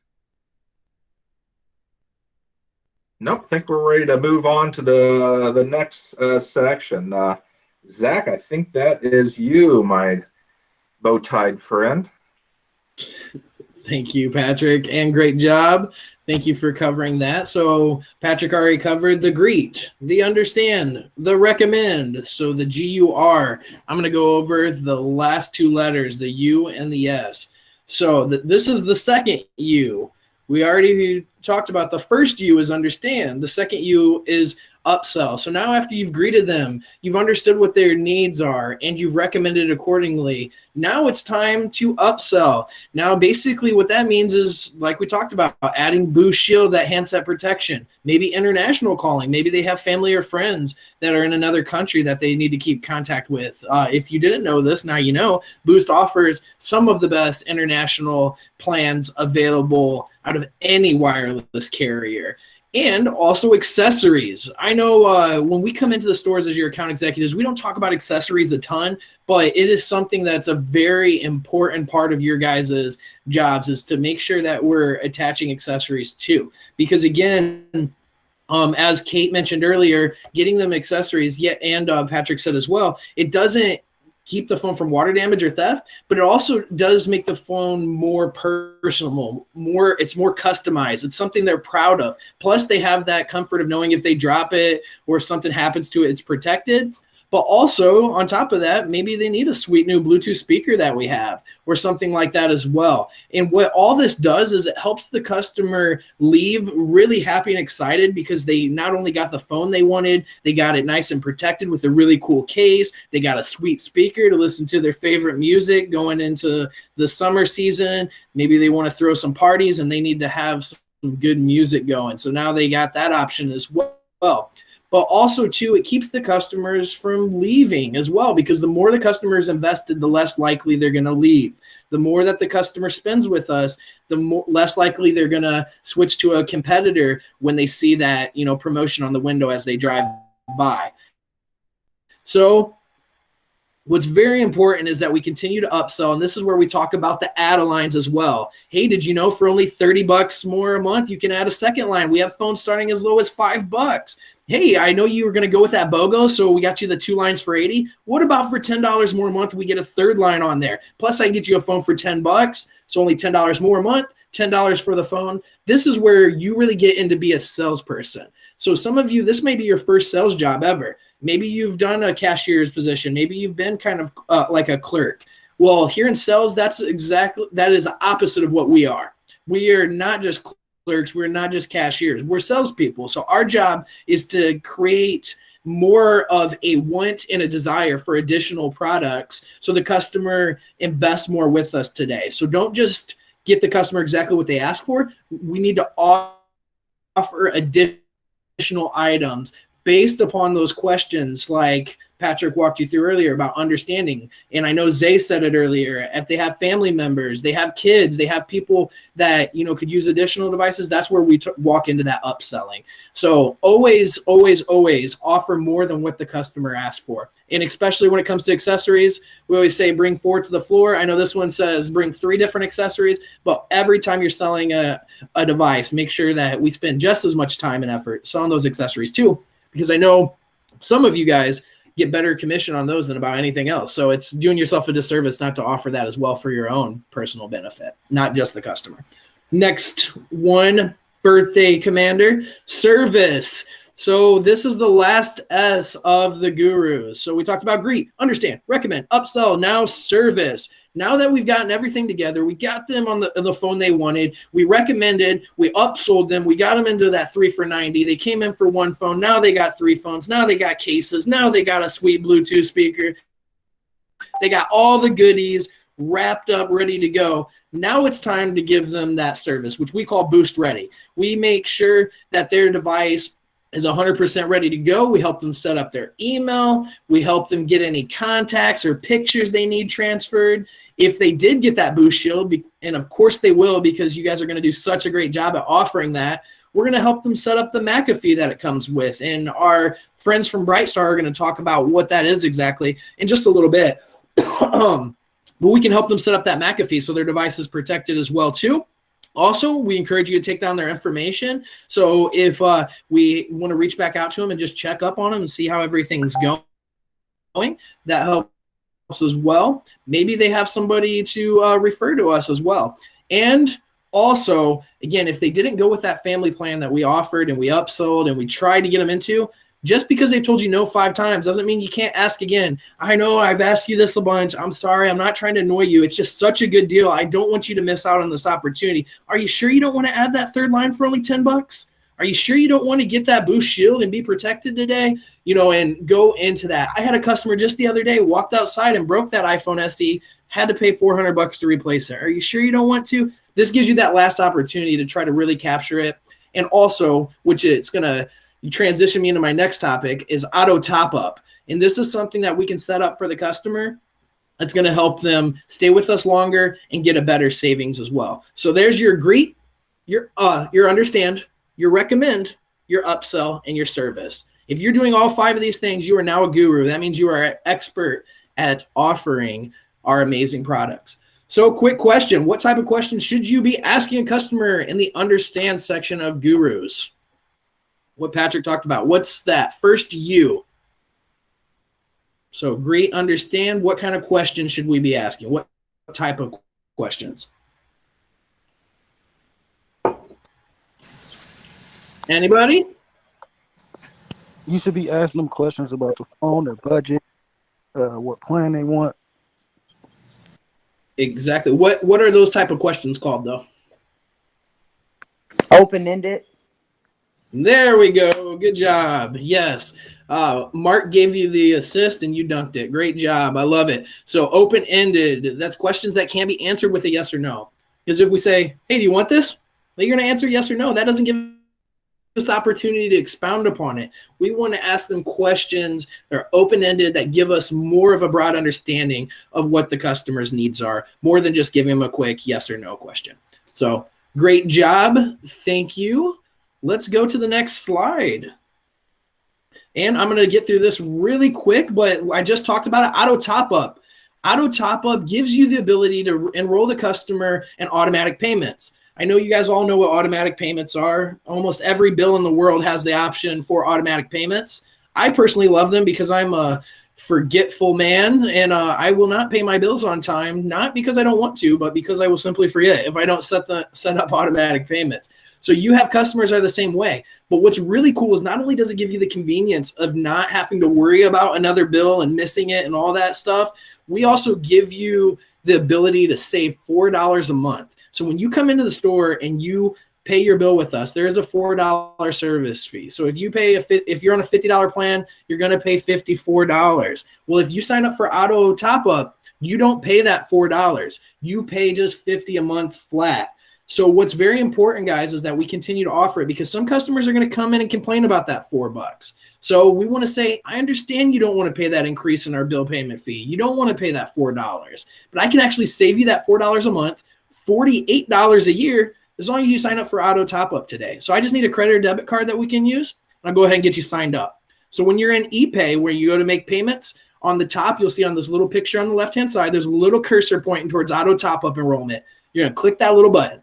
Nope. I think we're ready to move on to the next section. Zach, I think that is you, my bow-tied friend. Thank you, Patrick, and great job. Thank you for covering that. So Patrick already covered the greet, the understand, the recommend. So the GUR, I'm going to go over the last two letters, the U and the S. So this is the second U. We already talked about the first U is understand. The second U is upsell. So now after you've greeted them, you've understood what their needs are, and you've recommended accordingly. Now it's time to upsell. Now basically what that means is, like we talked about, adding Boost Shield, that handset protection, maybe international calling. Maybe they have family or friends that are in another country that they need to keep contact with. If you didn't know this, now you know. Boost offers some of the best international plans available out of any wireless carrier. And also accessories. I know when we come into the stores as your account executives, we don't talk about accessories a ton, but it is something that's a very important part of your guys' jobs, is to make sure that we're attaching accessories too. Because again, as Kate mentioned earlier, getting them accessories, and Patrick said as well, it doesn't keep the phone from water damage or theft, but it also does make the phone more personal, it's more customized. It's something they're proud of. Plus they have that comfort of knowing if they drop it or something happens to it, it's protected. But also on top of that, maybe they need a sweet new Bluetooth speaker that we have or something like that as well. And what all this does is it helps the customer leave really happy and excited because they not only got the phone they wanted, they got it nice and protected with a really cool case. They got a sweet speaker to listen to their favorite music going into the summer season. Maybe they want to throw some parties and they need to have some good music going. So now they got that option as well. But also, too, it keeps the customers from leaving as well, because the more the customer's invested, the less likely they're going to leave. The more that the customer spends with us, the less likely they're going to switch to a competitor when they see that, promotion on the window as they drive by. So what's very important is that we continue to upsell, and this is where we talk about the add-a-lines as well. Hey, did you know for only $30 more a month, you can add a second line? We have phones starting as low as $5. Hey, I know you were going to go with that BOGO, so we got you the 2 lines for $80. What about for $10 more a month, we get a third line on there? Plus, I can get you a phone for $10, so only $10 more a month, $10 for the phone. This is where you really get into be a salesperson. So some of you, this may be your first sales job ever. Maybe you've done a cashier's position. Maybe you've been kind of like a clerk. Well, here in sales, that is the opposite of what we are. We are not just clerks. We're not just cashiers. We're salespeople. So our job is to create more of a want and a desire for additional products so the customer invests more with us today. So don't just get the customer exactly what they ask for. We need to offer additional items based upon those questions like Patrick walked you through earlier about understanding. And I know Zay said it earlier, if they have family members, they have kids, they have people that, could use additional devices, that's where we walk into that upselling. So always, always, always offer more than what the customer asked for. And especially when it comes to accessories, we always say bring 4 to the floor. I know this one says bring 3 different accessories, but every time you're selling a device, make sure that we spend just as much time and effort selling those accessories too, because I know some of you guys get better commission on those than about anything else. So it's doing yourself a disservice not to offer that as well for your own personal benefit, not just the customer. Next one, birthday commander, service. So this is the last S of the gurus. So we talked about greet, understand, recommend, upsell, now service. Now that we've gotten everything together, we got them on the phone they wanted, we recommended, we upsold them, we got them into that 3 for $90. They came in for 1 phone. Now they got 3 phones. Now they got cases. Now they got a sweet Bluetooth speaker. They got all the goodies wrapped up, ready to go. Now it's time to give them that service, which we call Boost Ready. We make sure that their device is 100% ready to go. We help them set up their email. We help them get any contacts or pictures they need transferred. If they did get that Boost Shield, and of course they will because you guys are going to do such a great job at offering that, we're going to help them set up the McAfee that it comes with. And our friends from Brightstar are going to talk about what that is exactly in just a little bit. But we can help them set up that McAfee so their device is protected as well too. Also, we encourage you to take down their information. So if we want to reach back out to them and just check up on them and see how everything's going, that helps as well. Maybe they have somebody to refer to us as well. And also, again, if they didn't go with that family plan that we offered and we upsold and we tried to get them into, just because they've told you no 5 times doesn't mean you can't ask again. I know I've asked you this a bunch. I'm sorry. I'm not trying to annoy you. It's just such a good deal. I don't want you to miss out on this opportunity. Are you sure you don't want to add that 3rd line for only $10? Are you sure you don't want to get that Boost Shield and be protected today? And go into that. I had a customer just the other day, walked outside and broke that iPhone SE, had to pay $400 to replace it. Are you sure you don't want to? This gives you that last opportunity to try to really capture it. And also, which it's going to transition me into my next topic, is auto top up. And this is something that we can set up for the customer. It's going to help them stay with us longer and get a better savings as well. So there's your greet, your understand, your recommend, your upsell, and your service. If you're doing all 5 of these things, you are now a guru. That means you are an expert at offering our amazing products. So quick question, what type of questions should you be asking a customer in the understand section of gurus? What Patrick talked about. What's that? First U. So great, understand. What kind of questions should we be asking? What type of questions? Anybody? you should be asking them questions about the phone, their budget, what plan they want. Exactly. What are those type of questions called though? Open-ended. There we go. Good job. Yes. Mark gave you the assist and you dunked it. Great job. I love it. So open-ended, that's questions that can be answered with a yes or no. Because if we say, hey, do you want this? Then you're going to answer yes or no. That doesn't give us the opportunity to expound upon it. We want to ask them questions that are open-ended that give us more of a broad understanding of what the customer's needs are, more than just giving them a quick yes or no question. So great job. Thank you. Let's go to the next slide. And I'm going to get through this really quick, but I just talked about it. Auto top-up. Auto top-up gives you the ability to enroll the customer in automatic payments. I know you guys all know what automatic payments are. Almost every bill in the world has the option for automatic payments. I personally love them because I'm a forgetful man, and I will not pay my bills on time, not because I don't want to, but because I will simply forget if I don't set up automatic payments. So you have customers that are the same way. But what's really cool is not only does it give you the convenience of not having to worry about another bill and missing it and all that stuff, we also give you the ability to save $4 a month. So when you come into the store and you pay your bill with us, there is a $4 service fee. So if you pay if you're on a $50 plan, you're going to pay $54. Well, if you sign up for auto top up, you don't pay that $4. You pay just $50 a month flat. So what's very important, guys, is that we continue to offer it because some customers are going to come in and complain about that $4. So we want to say, I understand you don't want to pay that increase in our bill payment fee. You don't want to pay that $4, but I can actually save you that $4 a month, $48 a year, as long as you sign up for auto top up today. So I just need a credit or debit card that we can use. I'll go ahead and get you signed up. So when you're in ePay, where you go to make payments, on the top, you'll see on this little picture on the left-hand side, there's a little cursor pointing towards auto top up enrollment. You're going to click that little button.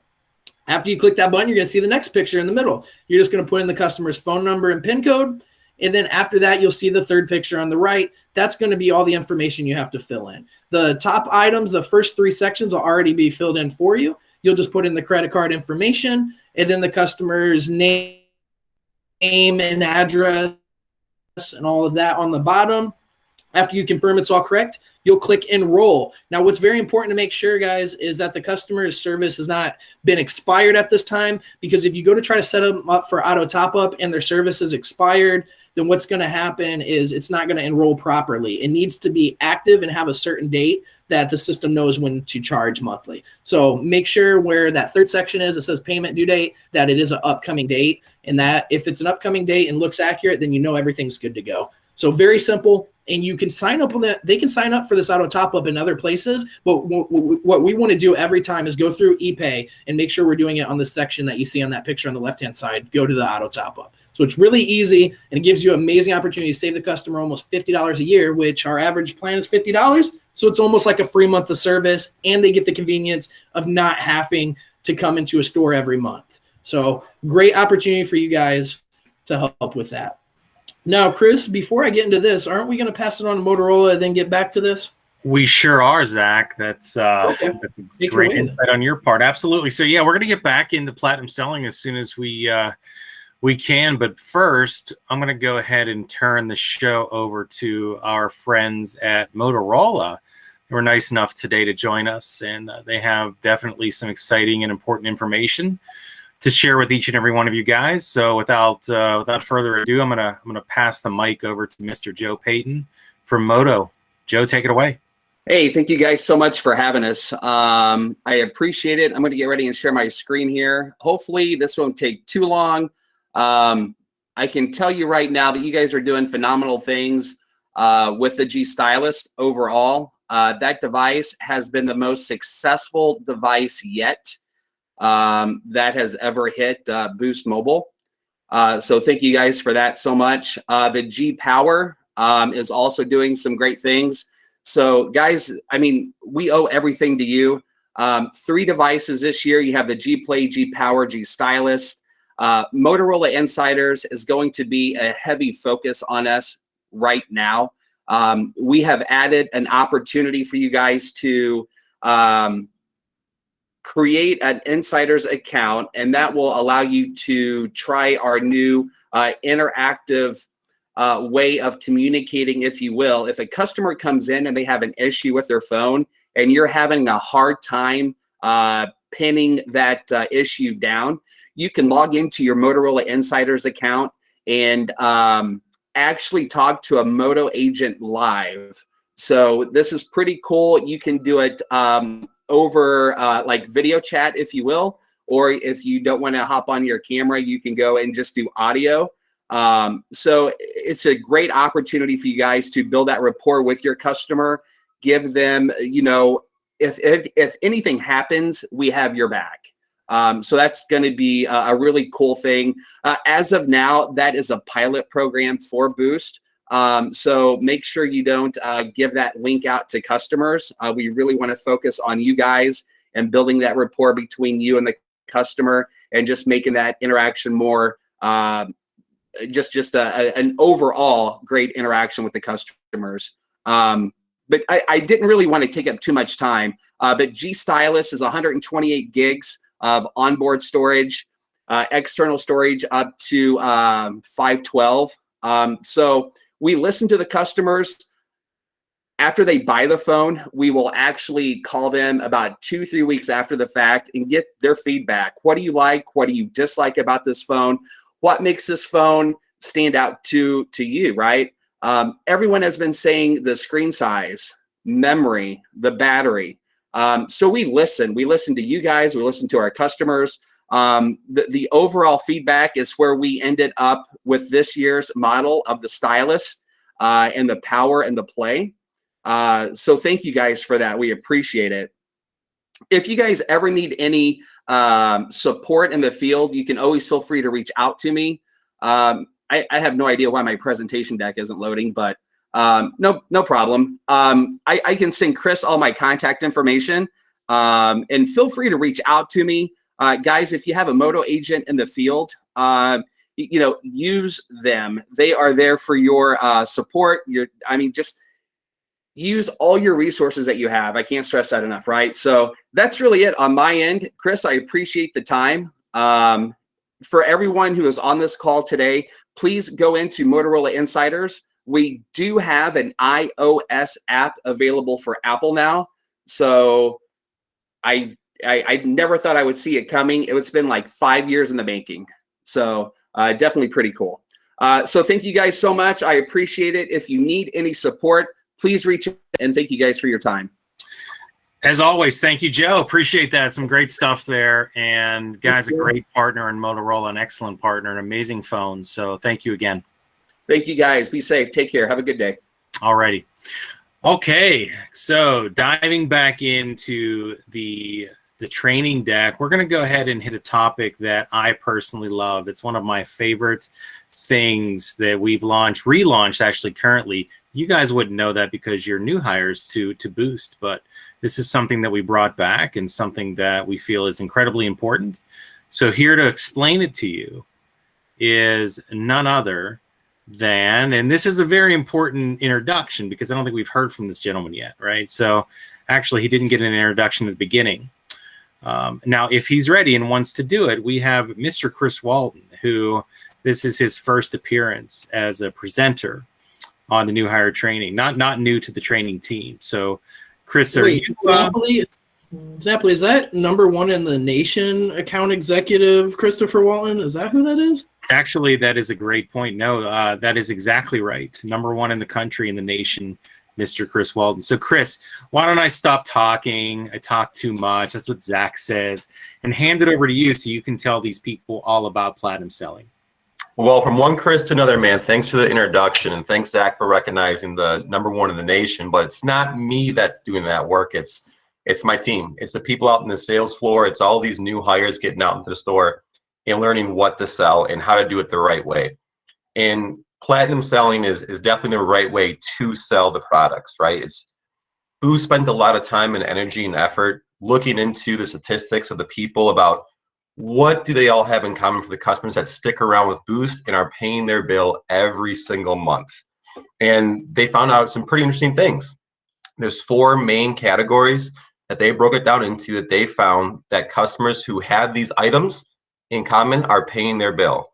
After you click that button, you're going to see the next picture in the middle. You're just going to put in the customer's phone number and PIN code. And then after that, you'll see the third picture on the right. That's going to be all the information you have to fill in. The top items, the first 3 sections will already be filled in for you. You'll just put in the credit card information and then the customer's name and address and all of that on the bottom. After you confirm it's all correct, you'll click enroll. Now, what's very important to make sure, guys, is that the customer's service has not been expired at this time, because if you go to try to set them up for auto top up and their service is expired, then what's going to happen is it's not going to enroll properly. It needs to be active and have a certain date that the system knows when to charge monthly. So make sure where that third section is, it says payment due date, that it is an upcoming date, and that if it's an upcoming date and looks accurate, then you know everything's good to go. So very simple, and you can sign up on that. They can sign up for this auto top up in other places, but what we want to do every time is go through ePay and make sure we're doing it on the section that you see on that picture on the left-hand side. Go to the auto top up. So it's really easy, and it gives you an amazing opportunity to save the customer almost $50 a year, which our average plan is $50. So it's almost like a free month of service, and they get the convenience of not having to come into a store every month. So great opportunity for you guys to help with that. Now, Chris, before I get into this, aren't we going to pass it on to Motorola and then get back to this? We sure are, Zach. That's Okay. that's great insight on your part. Absolutely. So yeah, we're going to get back into platinum selling as soon as we can. But first, I'm going to go ahead and turn the show over to our friends at Motorola. They were nice enough today to join us, and they have definitely some exciting and important information to share with each and every one of you guys. So without further ado, I'm gonna pass the mic over to Mr. Joe Payton from Moto. Joe, take it away. Hey, thank you guys so much for having us. I appreciate it. I'm going to get ready and share my screen here. Hopefully this won't take too long. I can tell you right now that you guys are doing phenomenal things with the G Stylist overall. That device has been the most successful device yet that has ever hit Boost Mobile. So thank you guys for that so much. The G Power is also doing some great things. So guys, I mean, we owe everything to you. 3 devices this year. You have the G Play, G Power, G Stylist. Motorola Insiders is going to be a heavy focus on us right now. We have added an opportunity for you guys to create an Insiders account, and that will allow you to try our new interactive way of communicating, if you will. If a customer comes in and they have an issue with their phone and you're having a hard time pinning that issue down, you can log into your Motorola Insiders account and actually talk to a Moto agent live. So this is pretty cool. You can do it over like video chat, if you will, or if you don't want to hop on your camera, you can go and just do audio. So it's a great opportunity for you guys to build that rapport with your customer, give them, you know, if anything happens, we have your back. So that's going to be a really cool thing. As of now, that is a pilot program for Boost. So make sure you don't give that link out to customers. We really want to focus on you guys and building that rapport between you and the customer and just making that interaction more just an overall great interaction with the customers. But I didn't really want to take up too much time. But G Stylus is 128 gigs of onboard storage, external storage up to 512. So we listen to the customers. After they buy the phone, we will actually call them about 2-3 weeks after the fact and get their feedback. What do you like? What do you dislike about this phone? What makes this phone stand out to you, right? Everyone has been saying the screen size, memory, the battery. So we listen to you guys, we listen to our customers. The overall feedback is where we ended up with this year's model of the Stylus and the power and the play. So thank you guys for that. We appreciate it. If you guys ever need any support in the field, you can always feel free to reach out to me. I have no idea why my presentation deck isn't loading, but no problem. I can send Chris all my contact information, and feel free to reach out to me. Guys, if you have a Moto agent in the field, you know, use them. They are there for your support. Just use all your resources that you have. I can't stress that enough, right? So that's really it on my end. Chris, I appreciate the time. For everyone who is on this call today, please go into Motorola Insiders. We do have an iOS app available for Apple now. So I never thought I would see it coming. It's been like 5 years in the making. So definitely pretty cool. So thank you guys so much. I appreciate it. If you need any support, please reach out, and thank you guys for your time. As always, thank you, Joe. Appreciate that. Some great stuff there. And guys, a great partner in Motorola, an excellent partner, an amazing phone. So thank you again. Thank you, guys. Be safe. Take care. Have a good day. All righty. Okay, so diving back into the training deck, we're going to go ahead and hit a topic that I personally love. It's one of my favorite things that we've relaunched actually currently. You guys wouldn't know that because you're new hires to Boost, but this is something that we brought back and something that we feel is incredibly important. So here to explain it to you is none other than, and this is a very important introduction because I don't think we've heard from this gentleman yet, right? So actually he didn't get an introduction at the beginning. Now, if he's ready and wants to do it, we have Mr. Chris Walton, who this is his first appearance as a presenter on the new hire training, not new to the training team. So Chris, Wait, Napoli, is that #1 in the nation account executive, Christopher Walton? Is that who that is? Actually, that is a great point. No, that is exactly right. #1 in the country, in the nation, Mr. Chris Walton. So Chris, why don't I stop talking? I talk too much. That's what Zach says. And hand it over to you so you can tell these people all about platinum selling. Well, from one Chris to another, man, thanks for the introduction. And thanks, Zach, for recognizing the #1 in the nation. But it's not me that's doing that work. It's my team. It's the people out in the sales floor. It's all these new hires getting out into the store and learning what to sell and how to do it the right way. And platinum selling is definitely the right way to sell the products, right? Boost spent a lot of time and energy and effort looking into the statistics of the people about what do they all have in common for the customers that stick around with Boost and are paying their bill every single month. And they found out some pretty interesting things. There's 4 main categories that they broke it down into that they found that customers who have these items in common are paying their bill.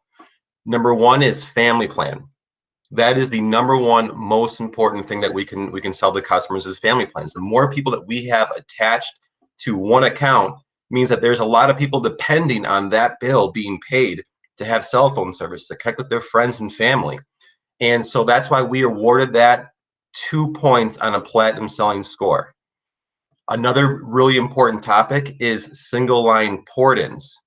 #1 is family plan. That is the number one most important thing that we can sell to customers is family plans. The more people that we have attached to one account means that there's a lot of people depending on that bill being paid to have cell phone service, to connect with their friends and family. And so that's why we awarded that 2 points on a platinum selling score. Another really important topic is single line port-ins,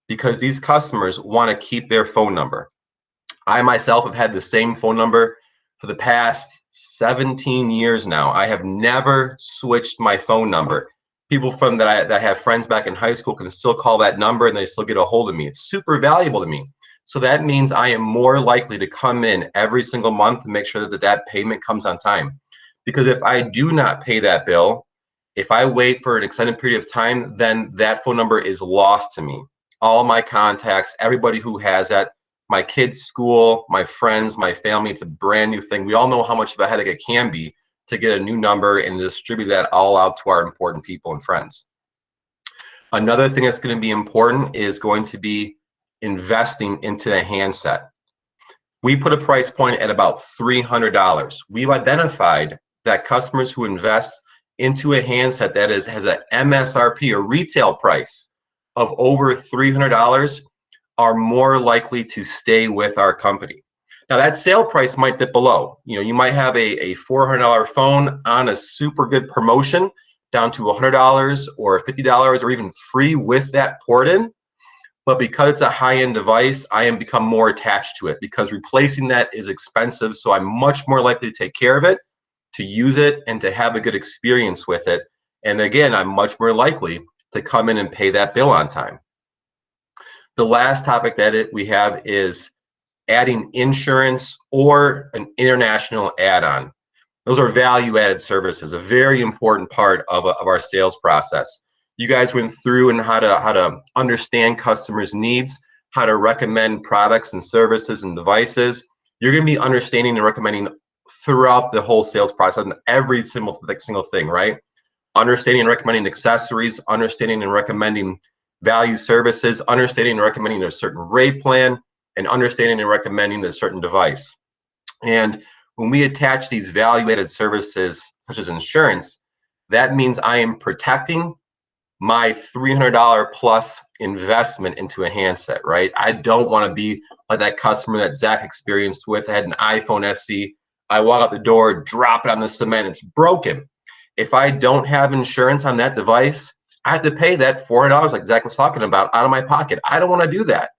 because these customers want to keep their phone number. I myself have had the same phone number for the past 17 years now. I have never switched my phone number. People from that I have friends back in high school can still call that number and they still get a hold of me. It's super valuable to me. So that means I am more likely to come in every single month and make sure that payment comes on time. Because if I do not pay that bill, if I wait for an extended period of time, then that phone number is lost to me. All my contacts, everybody who has that, my kids' school, my friends, my family, it's a brand new thing. We all know how much of a headache it can be to get a new number and distribute that all out to our important people and friends. Another thing that's going to be important is going to be investing into a handset. We put a price point at about $300. We've identified that customers who invest into a handset that has a MSRP, a retail price of over $300, are more likely to stay with our company. Now that sale price might dip below. You might have a $400 phone on a super good promotion down to $100 or $50 or even free with that port in. But because it's a high-end device, I am become more attached to it because replacing that is expensive. So I'm much more likely to take care of it, to use it, and to have a good experience with it. And again, I'm much more likely to come in and pay that bill on time. The last topic that we have is adding insurance or an international add-on. Those are value-added services, a very important part of our sales process. You guys went through and how to understand customers' needs, how to recommend products and services and devices. You're going to be understanding and recommending throughout the whole sales process and every single thing, right? Understanding and recommending accessories, understanding and recommending value services, understanding and recommending a certain rate plan, and understanding and recommending a certain device. And when we attach these value-added services, such as insurance, that means I am protecting my $300 plus investment into a handset, right? I don't want to be like that customer that Zach experienced with. I had an iPhone SE. I walk out the door, drop it on the cement, it's broken. If I don't have insurance on that device, I have to pay that $400 like Zach was talking about out of my pocket. I don't want to do that.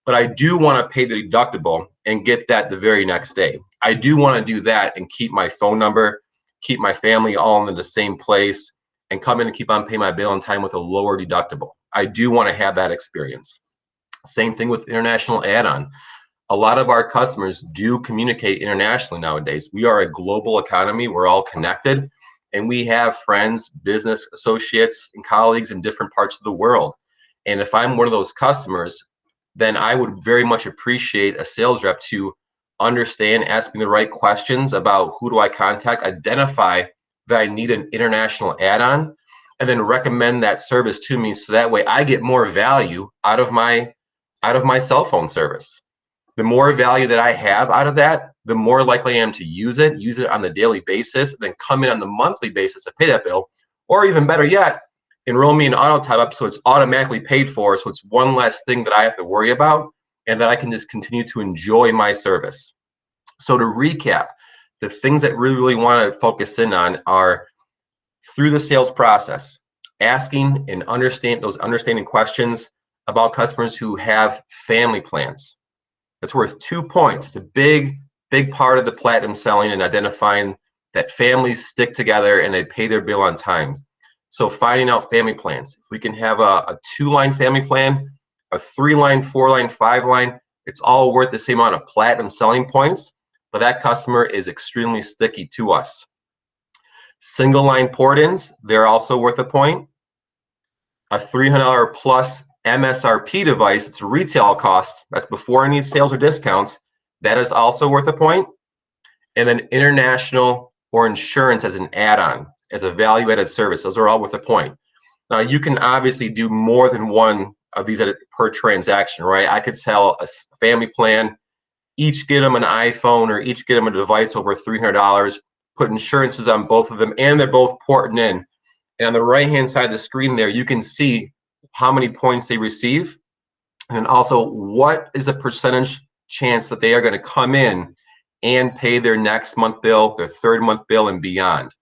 But I do want to pay the deductible and get that the very next day. I do want to do that and keep my phone number, keep my family all in the same place, and come in and keep on paying my bill on time with a lower deductible. I do want to have that experience. Same thing with international add-on. A lot of our customers do communicate internationally nowadays. We are a global economy. We're all connected. And we have friends, business associates, and colleagues in different parts of the world. And if I'm one of those customers, then I would very much appreciate a sales rep to understand, ask me the right questions about who do I contact, identify that I need an international add-on, and then recommend that service to me so that way I get more value out of my cell phone service. The more value that I have out of that, the more likely I am to use it on the daily basis, then come in on the monthly basis to pay that bill, or even better yet, enroll me in auto top up so it's automatically paid for, so it's one less thing that I have to worry about, and that I can just continue to enjoy my service. So to recap, the things that we really want to focus in on are through the sales process, asking and understanding questions about customers who have family plans. That's worth 2 points. It's a big part of the platinum selling and identifying that families stick together and they pay their bill on time. So finding out family plans. If we can have a 2-line family plan, a 3-line, 4-line, 5-line, it's all worth the same amount of platinum selling points, but that customer is extremely sticky to us. Single line port-ins, they're also worth a point. A $300 plus MSRP device, it's a retail cost, that's before any sales or discounts, that is also worth a point. And then international or insurance as an add-on, as a value-added service, those are all worth a point. Now you can obviously do more than one of these per transaction, right? I could sell a family plan, each get them an iPhone or each get them a device over $300, put insurances on both of them, and they're both porting in. And on the right-hand side of the screen there, you can see how many points they receive, and also what is the percentage chance that they are going to come in and pay their next month bill, their third month bill, and beyond.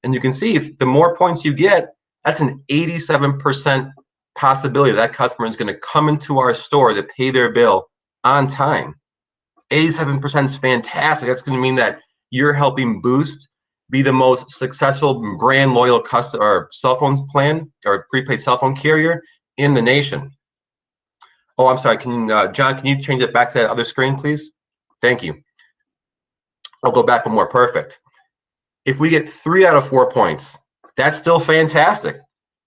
And you can see if the more points you get, that's an 87% possibility that customer is going to come into our store to pay their bill on time. 87% is fantastic. That's going to mean that you're helping Boost be the most successful brand loyal customer or cell phone plan or prepaid cell phone carrier in the nation. Oh, I'm sorry. Can John, can you change it back to that other screen, please? Thank you. I'll go back one more. Perfect. If we get 3 out of 4 points, that's still fantastic.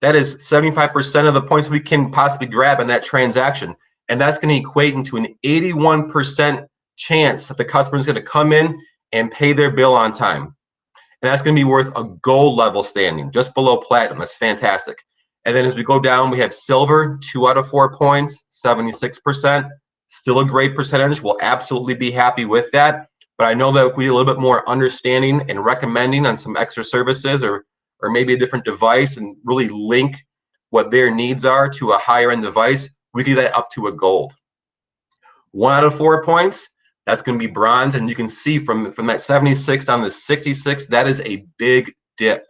That is 75% of the points we can possibly grab in that transaction. And that's going to equate into an 81% chance that the customer is going to come in and pay their bill on time. And that's going to be worth a gold level standing, just below platinum. That's fantastic. And then as we go down, we have silver, 2 out of 4 points, 76%. Still a great percentage. We'll absolutely be happy with that. But I know that if we do a little bit more understanding and recommending on some extra services or maybe a different device and really link what their needs are to a higher end device, we can get that up to a gold. 1 out of 4 points, that's going to be bronze. And you can see from that 76 down to 66, that is a big dip.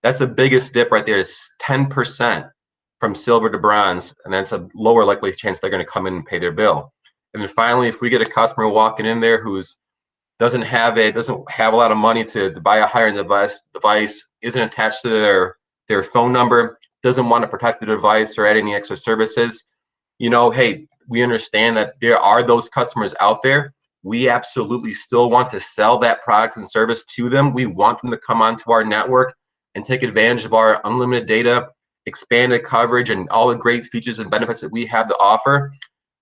That's the biggest dip right there. Is 10% from silver to bronze. And that's a lower likely chance they're going to come in and pay their bill. And then finally, if we get a customer walking in there who's doesn't have a lot of money to buy a higher end device, isn't attached to their phone number, doesn't want to protect the device or add any extra services, you know, hey, we understand that there are those customers out there. We absolutely still want to sell that product and service to them. We want them to come onto our network and take advantage of our unlimited data, expanded coverage, and all the great features and benefits that we have to offer.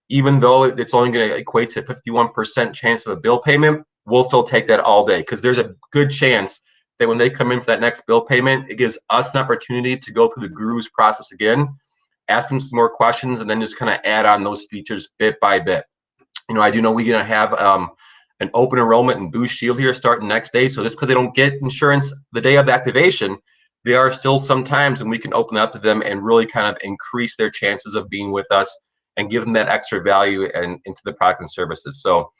Even though it's only going to equate to 51% chance of a bill payment, we'll still take that all day, because there's a good chance that when they come in for that next bill payment, it gives us an opportunity to go through the guru's process again, ask them some more questions, and then just kind of add on those features bit by bit. You know, I do know we're going to have an open enrollment in Boost Shield here starting next day. So just because they don't get insurance the day of the activation, there are still some times when we can open up to them and really kind of increase their chances of being with us and give them that extra value and into the product and services. So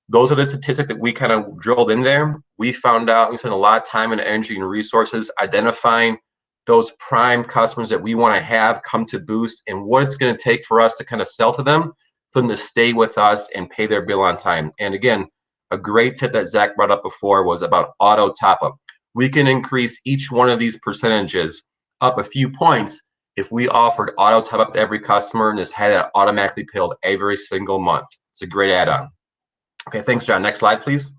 those are the statistics that we kind of drilled in there. We found out, we spent a lot of time and energy and resources identifying those prime customers that we want to have come to Boost and what it's going to take for us to kind of sell to them, for them to stay with us and pay their bill on time. And again, a great tip that Zach brought up before was about auto top-up. We can increase each one of these percentages up a few points if we offered auto top-up to every customer and just had it automatically billed every single month. It's a great add-on. Okay, thanks, John. Next slide, please.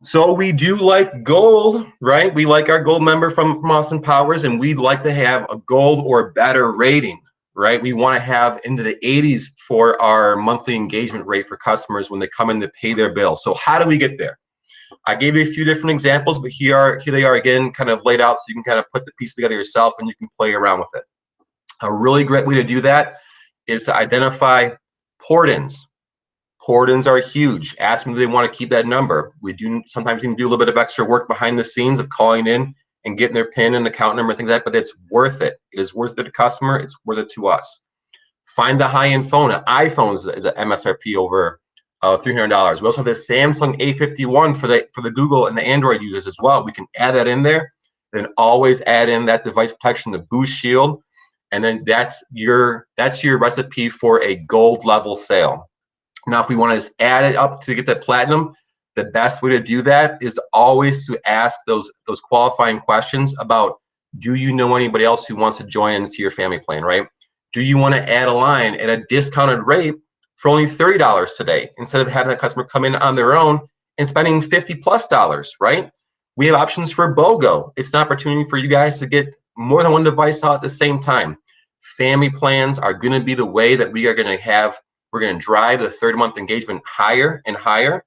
So we do like gold, right? We like our gold member from Austin Powers, and we'd like to have a gold or better rating, right? We want to have into the 80s for our monthly engagement rate for customers when they come in to pay their bill. So how do we get there? I gave you a few different examples, but here they are again, kind of laid out so you can kind of put the piece together yourself and you can play around with it. A really great way to do that is to identify port-ins. Port-ins are huge. Ask them if they want to keep that number. We do sometimes even do a little bit of extra work behind the scenes of calling in and getting their PIN and account number and things like that, but it's worth it. It is worth it to the customer. It's worth it to us. Find the high-end phone. An iPhone is an MSRP over $300. We also have the Samsung A51 for the Google and the Android users as well. We can add that in there, then always add in that device protection, the Boost Shield, and then that's your recipe for a gold level sale. Now, if we want to add it up to get that platinum, the best way to do that is always to ask those qualifying questions about, do you know anybody else who wants to join into your family plan, right? Do you want to add a line at a discounted rate for only $30 today instead of having that customer come in on their own and spending $50+, right? We have options for BOGO. It's an opportunity for you guys to get more than one device out at the same time. Family plans are going to be the way that we are going to have. We're going to drive the third month engagement higher and higher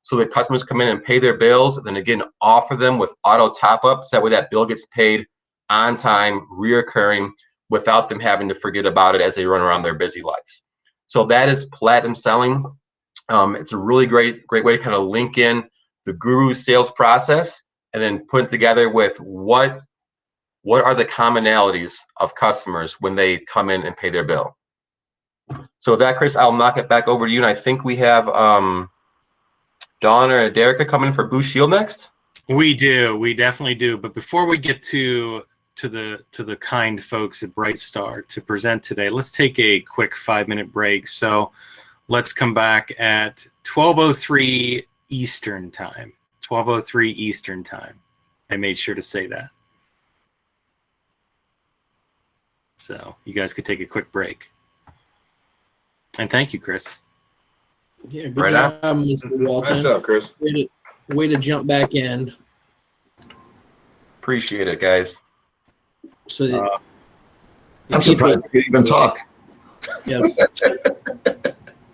so that customers come in and pay their bills, and then again, offer them with auto top-ups. That way that bill gets paid on time, reoccurring, without them having to forget about it as they run around their busy lives. So that is platinum selling. It's a really great way to kind of link in the Guru sales process and then put it together with what are the commonalities of customers when they come in and pay their bill. So with that, Chris, I'll knock it back over to you. And I think we have Dawn or Derica coming for Boost Shield next. We definitely do. But before we get to the kind folks at Brightstar to present today, let's take a quick 5-minute break. So let's come back at 12:03 Eastern time. 12:03 Eastern time. I made sure to say that. So you guys could take a quick break. And thank you, Chris. Yeah, good Right job, on. Mr. Walton. Nice job, Chris. Way to jump back in. Appreciate it, guys. So I'm surprised you could even talk. Yeah.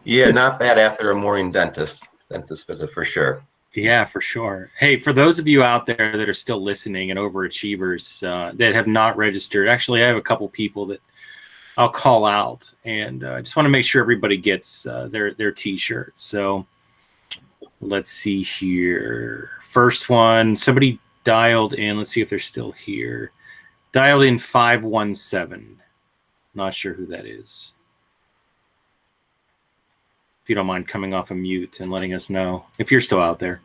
Yeah, not bad after a morning dentist visit for sure. Yeah, for sure. Hey, for those of you out there that are still listening and overachievers that have not registered, actually, I have a couple people that I'll call out, and I just want to make sure everybody gets their T-shirts. So let's see here. First one, somebody dialed in. Let's see if they're still here. Dialed in 517. Not sure who that is. If you don't mind coming off of mute and letting us know if you're still out there.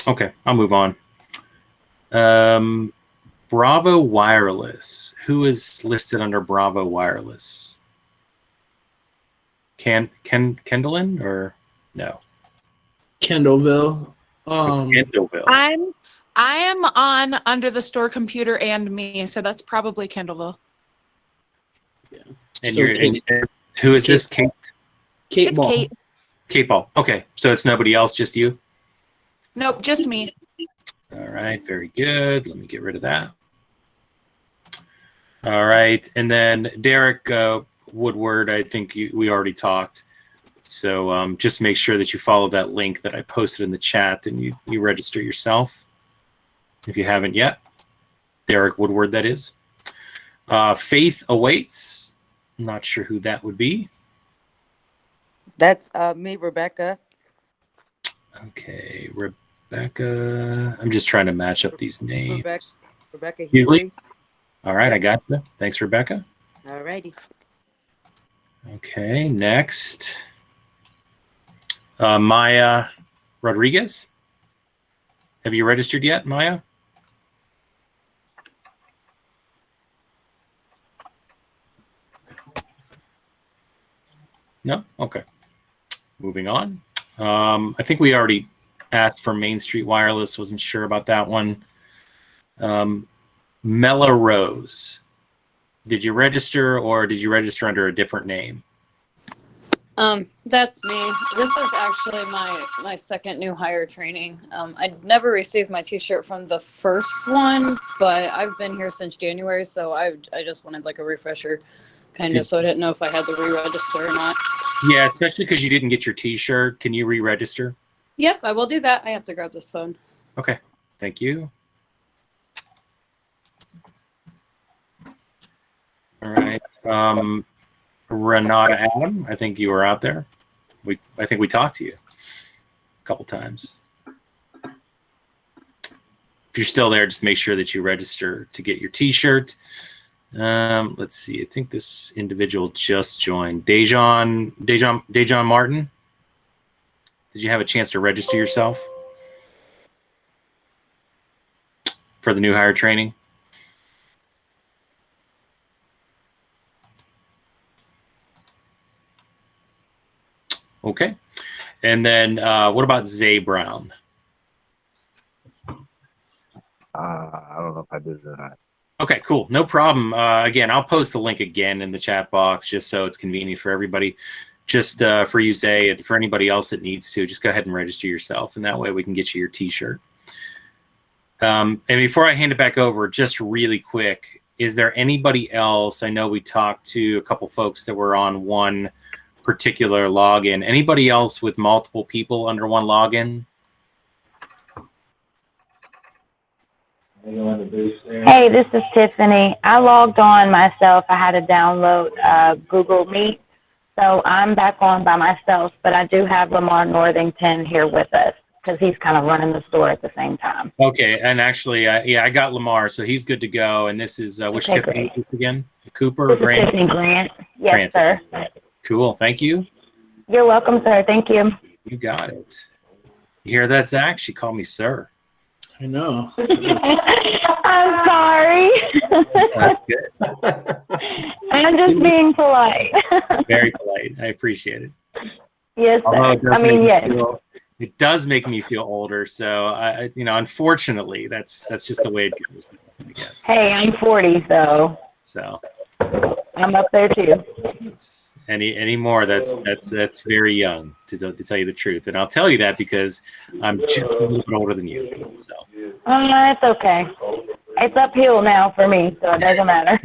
Okay, I'll move on. Bravo Wireless. Who is listed under Bravo Wireless? Kendallin or no? Kendallville. Kendallville. I am on under the store computer and me, so that's probably Kendallville. And So you're Kate- and who is this? Kate. Kate It's Ball. Kate. Kate Ball. Okay, so it's nobody else, just you. Nope, just me. All right, very good. Let me get rid of that. All right, and then Derek Woodward, I think we already talked. So just make sure that you follow that link that I posted in the chat and you register yourself if you haven't yet. Derek Woodward, that is. Faith Awaits. Not sure who that would be. That's me, Rebecca. Okay, Rebecca. I'm just trying to match up these names. Rebecca Hughley. All right, I got you. Thanks, Rebecca. Alrighty. Okay, next. Maya Rodriguez. Have you registered yet, Maya? No? Okay. Moving on. I think we already asked for Main Street Wireless. Wasn't sure about that one. Mella Rose. Did you register or did you register under a different name? That's me. This is actually my second new hire training. I never received my T-shirt from the first one, but I've been here since January, so I just wanted like a refresher, kind of. So I didn't know if I had to re-register or not. Yeah, especially because you didn't get your T-shirt. Can you re-register? Yep, I will do that. I have to grab this phone. Okay, thank you. All right, Renata Adam, I think you were out there. I think we talked to you a couple times. If you're still there, just make sure that you register to get your T-shirt. Let's see. I think this individual just joined. Dejan Martin. Did you have a chance to register yourself for the new hire training? Okay. And then what about Zay Brown? I don't know if I did it or not. Okay, cool. No problem. Again, I'll post the link again in the chat box just so it's convenient for everybody. Just for you, Zay, and for anybody else that needs to, just go ahead and register yourself, and that way we can get you your T-shirt. And before I hand it back over, just really quick, is there anybody else? I know we talked to a couple folks that were on one particular login. Anybody else with multiple people under one login? Hey, this is Tiffany. I logged on myself. I had to download Google Meet. So I'm back on by myself, but I do have Lamar Northington here with us because he's kind of running the store at the same time. Okay, and actually, I got Lamar, so he's good to go. And this is which Okay, Tiffany great. is this again? Cooper or This is Grant? Tiffany Grant. Yes, Grant. sir. Cool. Thank you. You're welcome, sir. Thank you. You got it. You hear that, Zach? She called me sir. I know. I'm sorry. That's good. I'm just being polite. Very polite. I appreciate it. Yes, Although it sir. does I mean, make me yes. it does make me feel older. So unfortunately, that's just the way it goes, I guess. Hey, I'm 40, so So I'm up there too. any more, that's very young to tell you the truth. And I'll tell you that because I'm just a little bit older than you. So It's okay. It's uphill now for me, so it doesn't matter.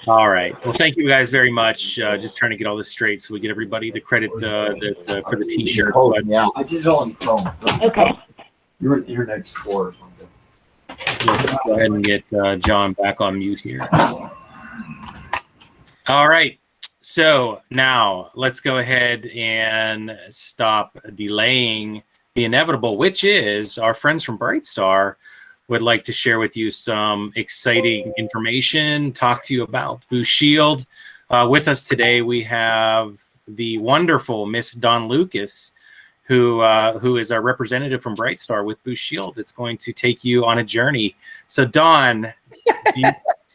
all right. Well, thank you guys very much. Just trying to get all this straight so we get everybody the credit for the T-shirt. But Yeah, I did it all in Chrome. Okay. You're next door or something. let's go ahead and get John back on mute here. All right. So now let's go ahead and stop delaying the inevitable, which is our friends from Brightstar would like to share with you some exciting information, talk to you about Boost Shield. With us today, we have the wonderful Miss Dawn Lucas, who is our representative from Brightstar with Boost Shield. It's going to take you on a journey. So Dawn,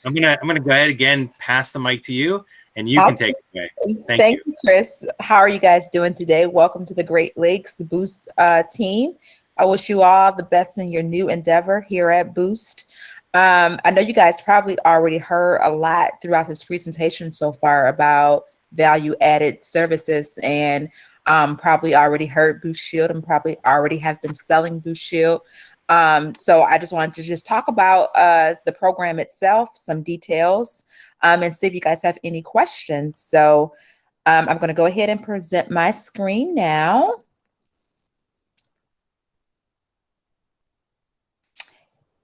I'm gonna go ahead again, pass the mic to you, and you can take it away. Thank you, Chris. How are you guys doing today? Welcome to the Great Lakes Boost team. I wish you all the best in your new endeavor here at Boost. I know you guys probably already heard a lot throughout this presentation so far about value-added services, and probably already heard Boost Shield and probably already have been selling Boost Shield. So I just wanted to just talk about the program itself, some details, and see if you guys have any questions. So I'm going to go ahead and present my screen now.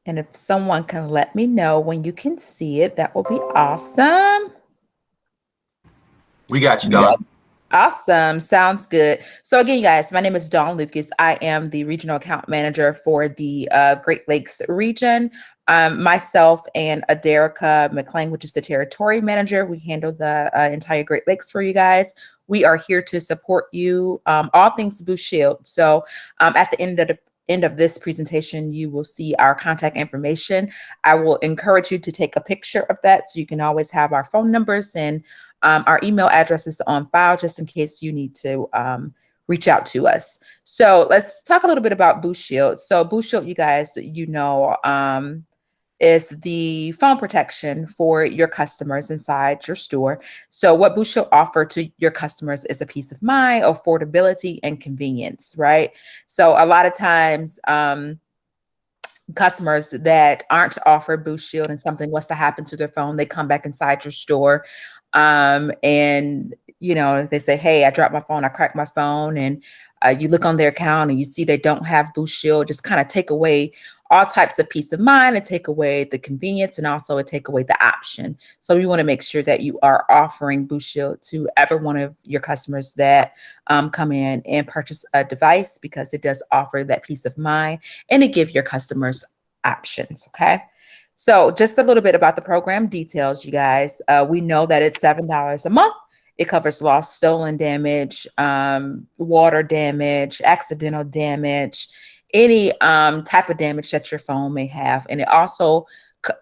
And if someone can let me know when you can see it, that will be awesome. We got you, Dawn. Awesome. Sounds good. So again, you guys, my name is Dawn Lucas. I am the regional account manager for the Great Lakes region. Myself and Aderica McClain, which is the territory manager, we handle the entire Great Lakes for you guys. We are here to support you, all things Boost Shield. So at the end of this presentation, you will see our contact information. I will encourage you to take a picture of that so you can always have our phone numbers and our email addresses on file just in case you need to reach out to us. So let's talk a little bit about Boost Shield. So Boost Shield, you guys, is the phone protection for your customers inside your store. So what Boost Shield offer to your customers is a peace of mind, affordability, and convenience, right? So a lot of times, customers that aren't offered Boost Shield and something was to happen to their phone, they come back inside your store, and they say, hey, I dropped my phone, I cracked my phone, and you look on their account and you see they don't have Boost Shield. Just kind of take away all types of peace of mind and take away the convenience, and also take away the option. So we want to make sure that you are offering Boost Shield to every one of your customers that come in and purchase a device, because it does offer that peace of mind and it gives your customers options. Okay. So just a little bit about the program details, you guys. We know that it's $7 a month. It covers lost, stolen damage, water damage, accidental damage, any type of damage that your phone may have. And it also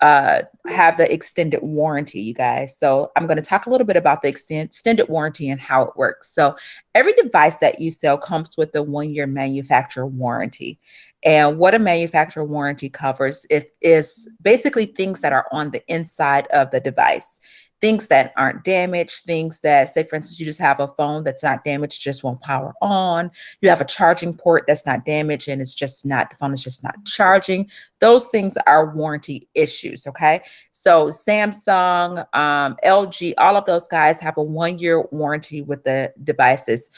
have the extended warranty, you guys. So I'm going to talk a little bit about the extended warranty and how it works. So every device that you sell comes with a 1-year manufacturer warranty. And what a manufacturer warranty covers is basically things that are on the inside of the device. Things that aren't damaged, things that, say, for instance, you just have a phone that's not damaged, just won't power on. You have a charging port that's not damaged and it's just not, the phone is just not charging. Those things are warranty issues, okay? So Samsung, LG, all of those guys have a 1-year warranty with the devices.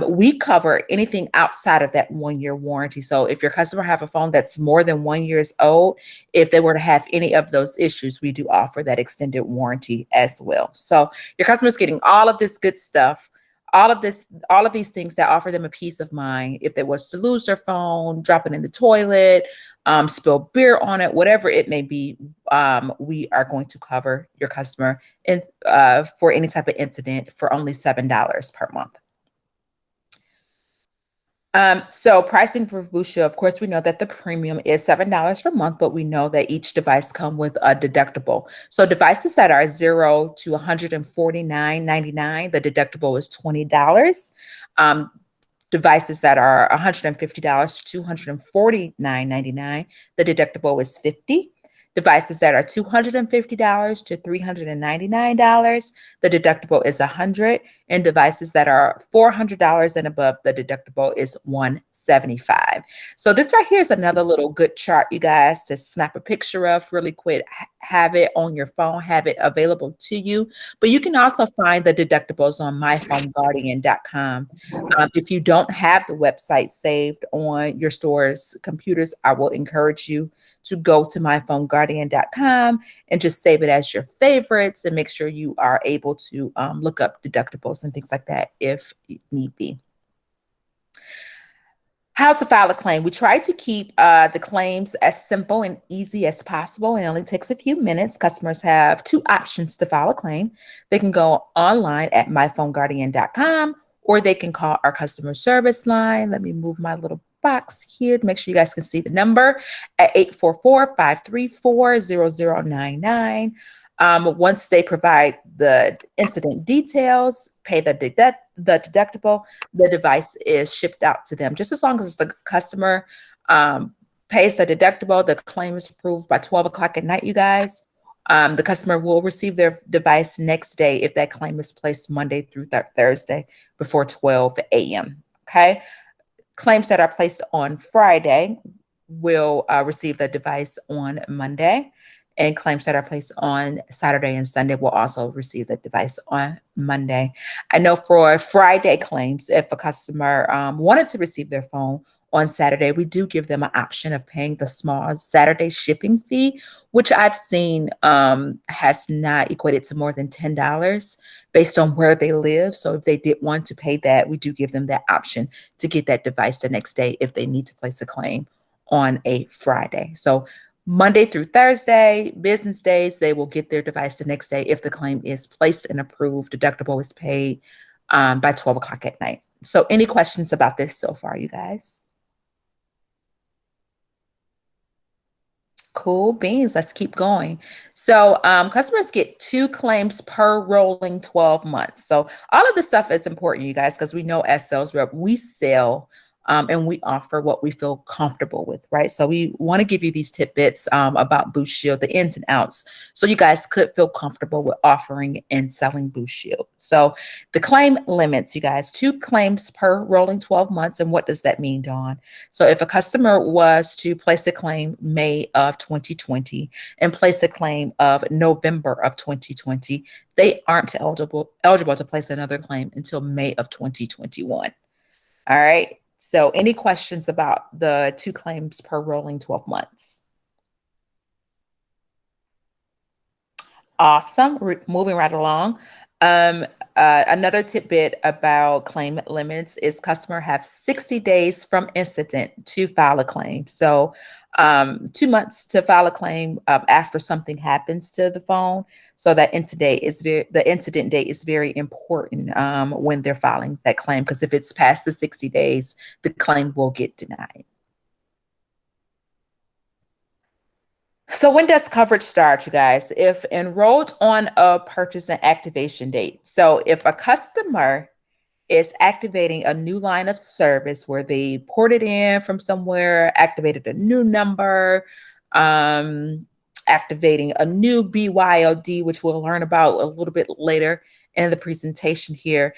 We cover anything outside of that 1 year warranty. So if your customer have a phone that's more than 1 years old, if they were to have any of those issues, we do offer that extended warranty as well. So your customer's getting all of this good stuff, all of these things that offer them a peace of mind. If they was to lose their phone, drop it in the toilet, spill beer on it, whatever it may be, we are going to cover your customer for any type of incident for only $7 per month. So pricing for Boost Shield, of course, we know that the premium is $7 per month, but we know that each device comes with a deductible. So devices that are $0 to $149.99, the deductible is $20. Devices that are $150 to $249.99, the deductible is $50. Devices that are $250 to $399, the deductible is $100. And devices that are $400 and above, the deductible is $175. So this right here is another little good chart, you guys, to snap a picture of really quick, have it on your phone, have it available to you. But you can also find the deductibles on myphoneguardian.com. If you don't have the website saved on your store's computers, I will encourage you to go to myphoneguardian.com and just save it as your favorites and make sure you are able to look up deductibles and things like that if need be. How to file a claim. We try to keep the claims as simple and easy as possible. It only takes a few minutes. Customers have two options to file a claim. They can go online at myphoneguardian.com or they can call our customer service line. Let me move my little box here to make sure you guys can see the number at 844-534-0099. Once they provide the incident details, pay the deductible, the device is shipped out to them. Just as long as the customer pays the deductible, the claim is approved by 12 o'clock at night, you guys. The customer will receive their device next day if that claim is placed Monday through Thursday before 12 a.m. Okay. Claims that are placed on Friday will receive the device on Monday. And claims that are placed on Saturday and Sunday will also receive the device on Monday. I know for Friday claims, if a customer wanted to receive their phone on Saturday, we do give them an option of paying the small Saturday shipping fee, which I've seen has not equated to more than $10 based on where they live. So if they did want to pay that, we do give them that option to get that device the next day if they need to place a claim on a Friday. So Monday through Thursday, business days, they will get their device the next day if the claim is placed and approved. Deductible is paid by 12 o'clock at night. So any questions about this so far, you guys? Cool beans. Let's keep going. So customers get 2 claims per rolling 12 months. So all of this stuff is important, you guys, because we know as sales rep, we sell and we offer what we feel comfortable with, right? So we want to give you these tidbits about Boost Shield, the ins and outs, so you guys could feel comfortable with offering and selling Boost Shield. So the claim limits, you guys, 2 claims per rolling 12 months. And what does that mean, Dawn? So if a customer was to place a claim May of 2020 and place a claim of November of 2020, they aren't eligible to place another claim until May of 2021. All right. So any questions about the 2 claims per rolling 12 months? Awesome. Moving right along. Another tidbit about claim limits is customer have 60 days from incident to file a claim. So 2 months to file a claim after something happens to the phone. So that the incident date is very important when they're filing that claim, because if it's past the 60 days, the claim will get denied. So when does coverage start, you guys? If enrolled on a purchase and activation date. So if a customer is activating a new line of service where they ported in from somewhere, activated a new number, activating a new BYOD, which we'll learn about a little bit later in the presentation here,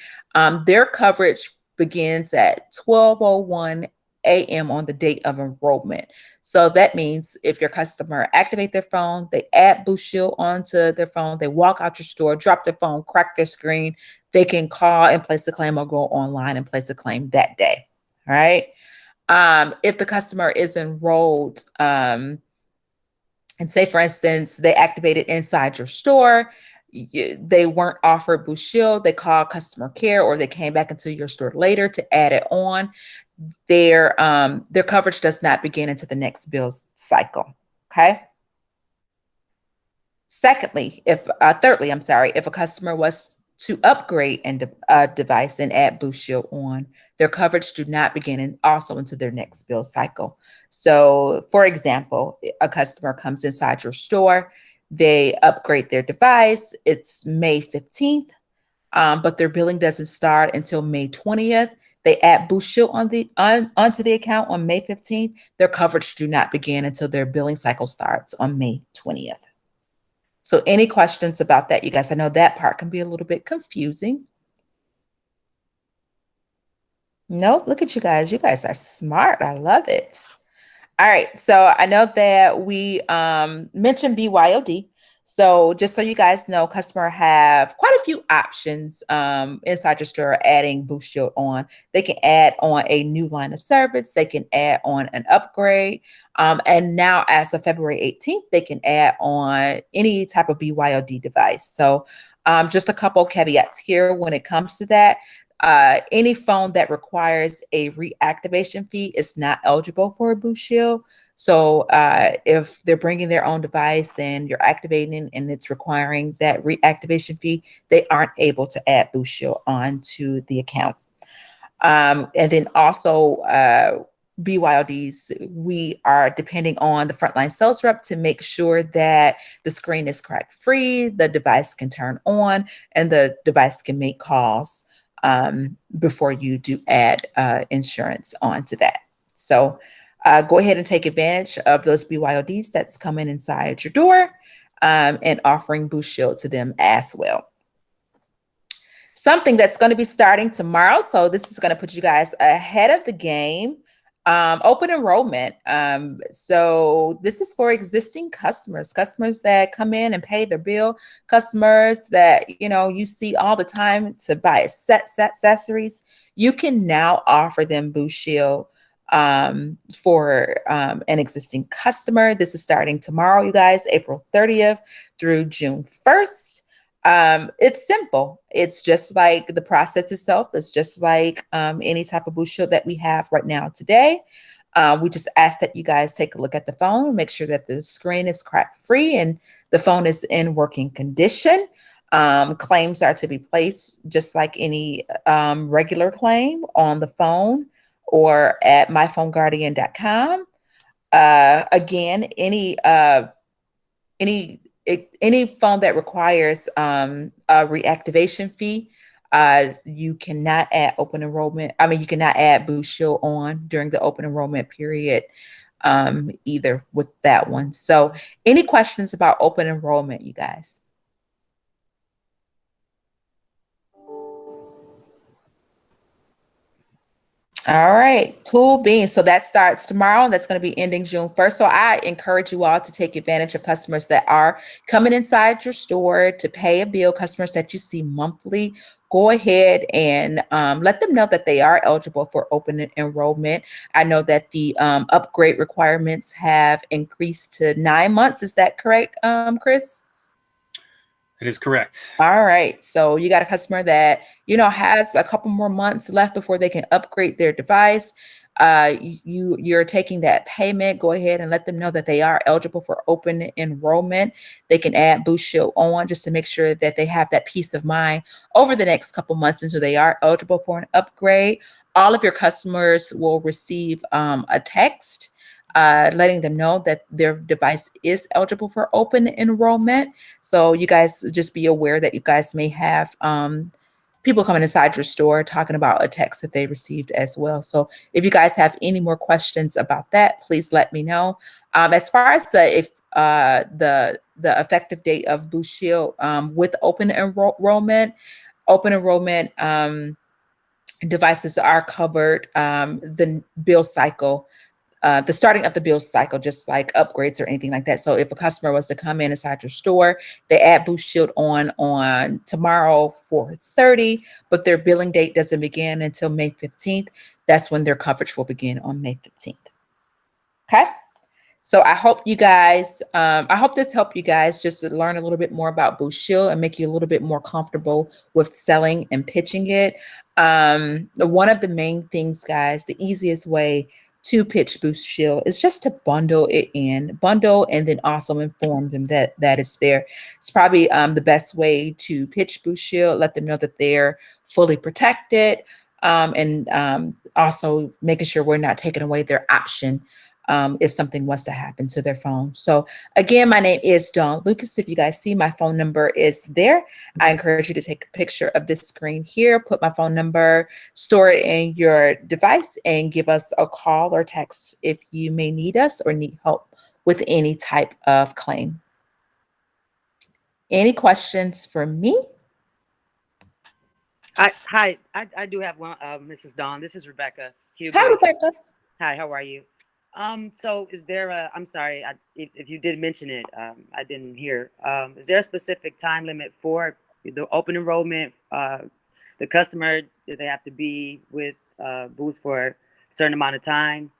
their coverage begins at 12:01 a.m. on the date of enrollment. So that means if your customer activate their phone, they add Boost Shield onto their phone, they walk out your store, drop their phone, crack their screen, they can call and place a claim or go online and place a claim that day. All right. If the customer is enrolled, and say, for instance, they activated inside your store, they weren't offered Boost Shield, they called customer care, or they came back into your store later to add it on, their coverage does not begin into the next bill cycle. Okay. Thirdly, if a customer was to upgrade a device and add Boost Shield on, their coverage do not begin also into their next bill cycle. So, for example, a customer comes inside your store, they upgrade their device, it's May 15th, but their billing doesn't start until May 20th. They add Boost Shield onto the account on May 15th. Their coverage do not begin until their billing cycle starts on May 20th. So any questions about that, you guys? I know that part can be a little bit confusing. Nope, look at you guys. You guys are smart. I love it. All right, so I know that we mentioned BYOD. So just so you guys know, customer have quite a few options inside your store adding Boost Shield on. They can add on a new line of service. They can add on an upgrade. And now as of February 18th, they can add on any type of BYOD device. So just a couple caveats here when it comes to that. Any phone that requires a reactivation fee is not eligible for a Boost Shield. So if they're bringing their own device and you're activating and it's requiring that reactivation fee, they aren't able to add Boost Shield onto the account. And then also BYODs, we are depending on the frontline sales rep to make sure that the screen is crack free, the device can turn on, and the device can make calls before you do add insurance onto that. So go ahead and take advantage of those BYODs that's coming inside your door and offering Boost Shield to them as well. Something that's going to be starting tomorrow. So this is going to put you guys ahead of the game. Open enrollment. So this is for existing customers that come in and pay their bill, customers that, you see all the time to buy accessories. You can now offer them Boost Shield for an existing customer. This is starting tomorrow, you guys, April 30th through June 1st. It's simple. It's just like the process itself. It's just like any type of Boost Shield that we have right now today. We just ask that you guys take a look at the phone, make sure that the screen is crack free and the phone is in working condition. Claims are to be placed just like any regular claim on the phone or at myphoneguardian.com. Again, any phone that requires a reactivation fee, you cannot add open enrollment. You cannot add Boost Shield on during the open enrollment period either with that one. So any questions about open enrollment, you guys? All right, cool beans. So that starts tomorrow. That's going to be ending June 1st. So I encourage you all to take advantage of customers that are coming inside your store to pay a bill, customers that you see monthly. Go ahead and let them know that they are eligible for open enrollment. I know that the upgrade requirements have increased to 9 months. Is that correct, Chris? It is correct. All right. So you got a customer that, has a couple more months left before they can upgrade their device. You're taking that payment. Go ahead and let them know that they are eligible for open enrollment. They can add Boost Shield on just to make sure that they have that peace of mind over the next couple months until they are eligible for an upgrade. All of your customers will receive a text letting them know that their device is eligible for open enrollment. So you guys just be aware that you guys may have people coming inside your store talking about a text that they received as well. So if you guys have any more questions about that, please let me know. As far as the effective date of Boost Shield with open enrollment devices are covered the bill cycle the starting of the bill cycle, just like upgrades or anything like that. So if a customer was to come in inside your store, they add Boost Shield on tomorrow 4/30, but their billing date doesn't begin until May 15th. That's when their coverage will begin on May 15th. Okay. So I hope you guys, I hope this helped you guys just to learn a little bit more about Boost Shield and make you a little bit more comfortable with selling and pitching it. One of the main things, guys, the easiest way to pitch Boost Shield is just to bundle it in, and then also inform them that it's there. It's probably the best way to pitch Boost Shield, let them know that they're fully protected, and also making sure we're not taking away their option if something was to happen to their phone. So again, my name is Dawn Lucas. If you guys see, my phone number is there. I encourage you to take a picture of this screen here, put my phone number, store it in your device, and give us a call or text if you may need us or need help with any type of claim. Any questions for me? Hi, I do have one, Mrs. Dawn. This is Rebecca. Hi, Rebecca. Hi, how are you? So is there a, I'm sorry, if you did mention it, I didn't hear. Is there a specific time limit for the open enrollment? The customer, do they have to be with Boost for a certain amount of time?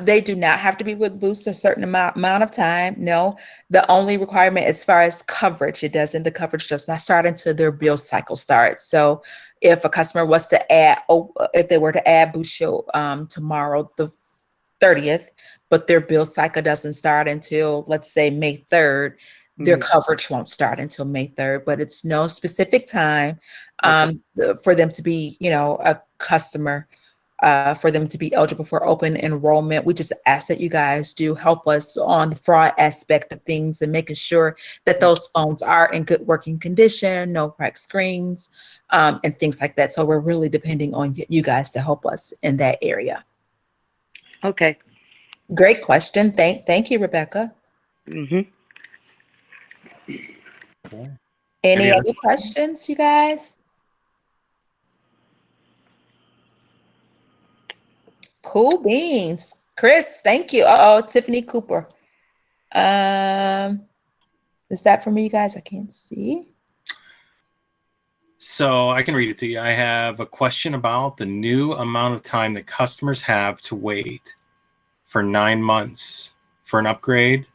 They do not have to be with Boost a certain amount of time. No, the only requirement as far as coverage, the coverage does not start until their bill cycle starts. So if a customer was to add, if they were to add Boost Shield tomorrow, the 30th, but their bill cycle doesn't start until, let's say, May 3rd, their coverage won't start until May 3rd, but it's no specific time for them to be, a customer, for them to be eligible for open enrollment. We just ask that you guys do help us on the fraud aspect of things and making sure that those phones are in good working condition, no cracked screens, and things like that. So we're really depending on you guys to help us in that area. Okay. Great question. Thank you, Rebecca. Any other questions, you guys? Cool beans. Chris, thank you. Tiffany Cooper. Is that for me, you guys? I can't see. So I can read it to you. I have a question about the new amount of time that customers have to wait for 9 months for an upgrade.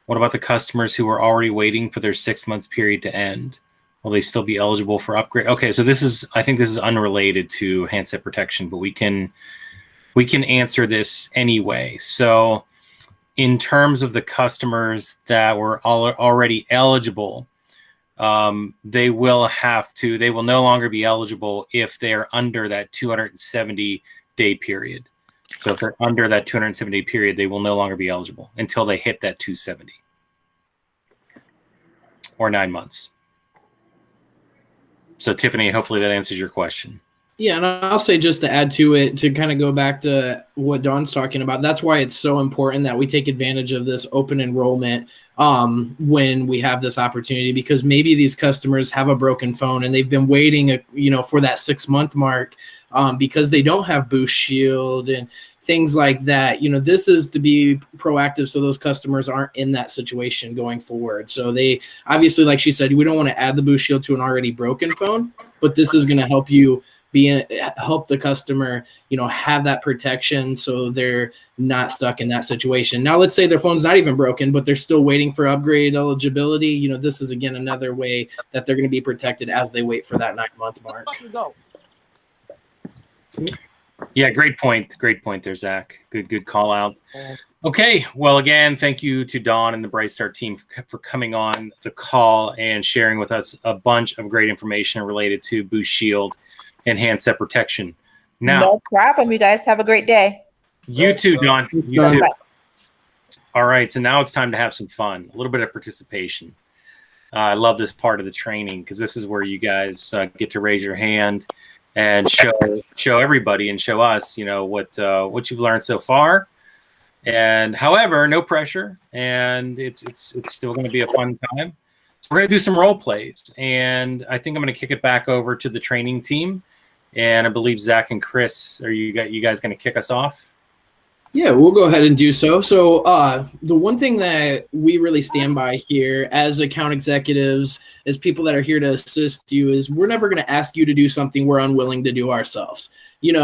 What about the customers who are already waiting for their 6 months period to end? Will they still be eligible for upgrade? Okay, so I think this is unrelated to handset protection, but we can answer this anyway. So in terms of the customers that were already eligible, they will no longer be eligible if they're under that 270-day period. So if they're under that 270-day period, they will no longer be eligible until they hit that 270 or 9 months. So Tiffany, hopefully that answers your question. Yeah, and I'll say, just to add to it, to kind of go back to what Dawn's talking about, that's why it's so important that we take advantage of this open enrollment when we have this opportunity, because maybe these customers have a broken phone and they've been waiting, for that 6 month mark because they don't have Boost Shield and things like that. This is to be proactive so those customers aren't in that situation going forward. So they obviously, like she said, we don't want to add the Boost Shield to an already broken phone, but this is going to help you help the customer, have that protection so they're not stuck in that situation. Now, let's say their phone's not even broken, but they're still waiting for upgrade eligibility. This is, again, another way that they're going to be protected as they wait for that 9 month mark. Yeah, great point. Great point there, Zach. Good call out. Okay, well, again, thank you to Dawn and the BrightStar team for coming on the call and sharing with us a bunch of great information related to Boost Shield and handset protection. Now, no problem. You guys have a great day. You too, Dawn. You too. All right, so now it's time to have some fun, a little bit of participation. I love this part of the training because this is where you guys get to raise your hand and show everybody and show us, what you've learned so far. And however, no pressure, and it's still going to be a fun time. So we're going to do some role plays, and I think I'm going to kick it back over to the training team. And I believe Zach and Chris, are you guys going to kick us off? Yeah, we'll go ahead and do so. So the one thing that we really stand by here as account executives, as people that are here to assist you, is we're never going to ask you to do something we're unwilling to do ourselves.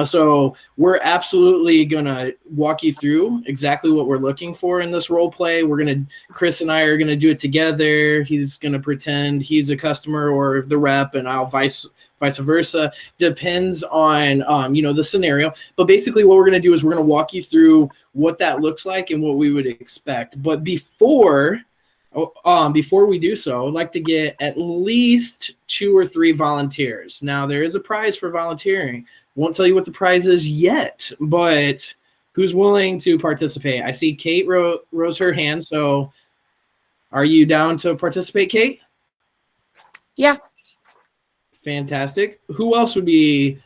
So we're absolutely going to walk you through exactly what we're looking for in this role play. Chris and I are going to do it together. He's going to pretend he's a customer or the rep, and I'll vice versa. Depends on the scenario, but basically what we're going to do is we're going to walk you through what that looks like and what we would expect. But before we do so, I'd like to get at least 2 or 3 volunteers. Now, there is a prize for volunteering. Won't tell you what the prize is yet, but who's willing to participate? I see Kate rose her hand. So are you down to participate, Kate? Yeah. Fantastic. Who else would be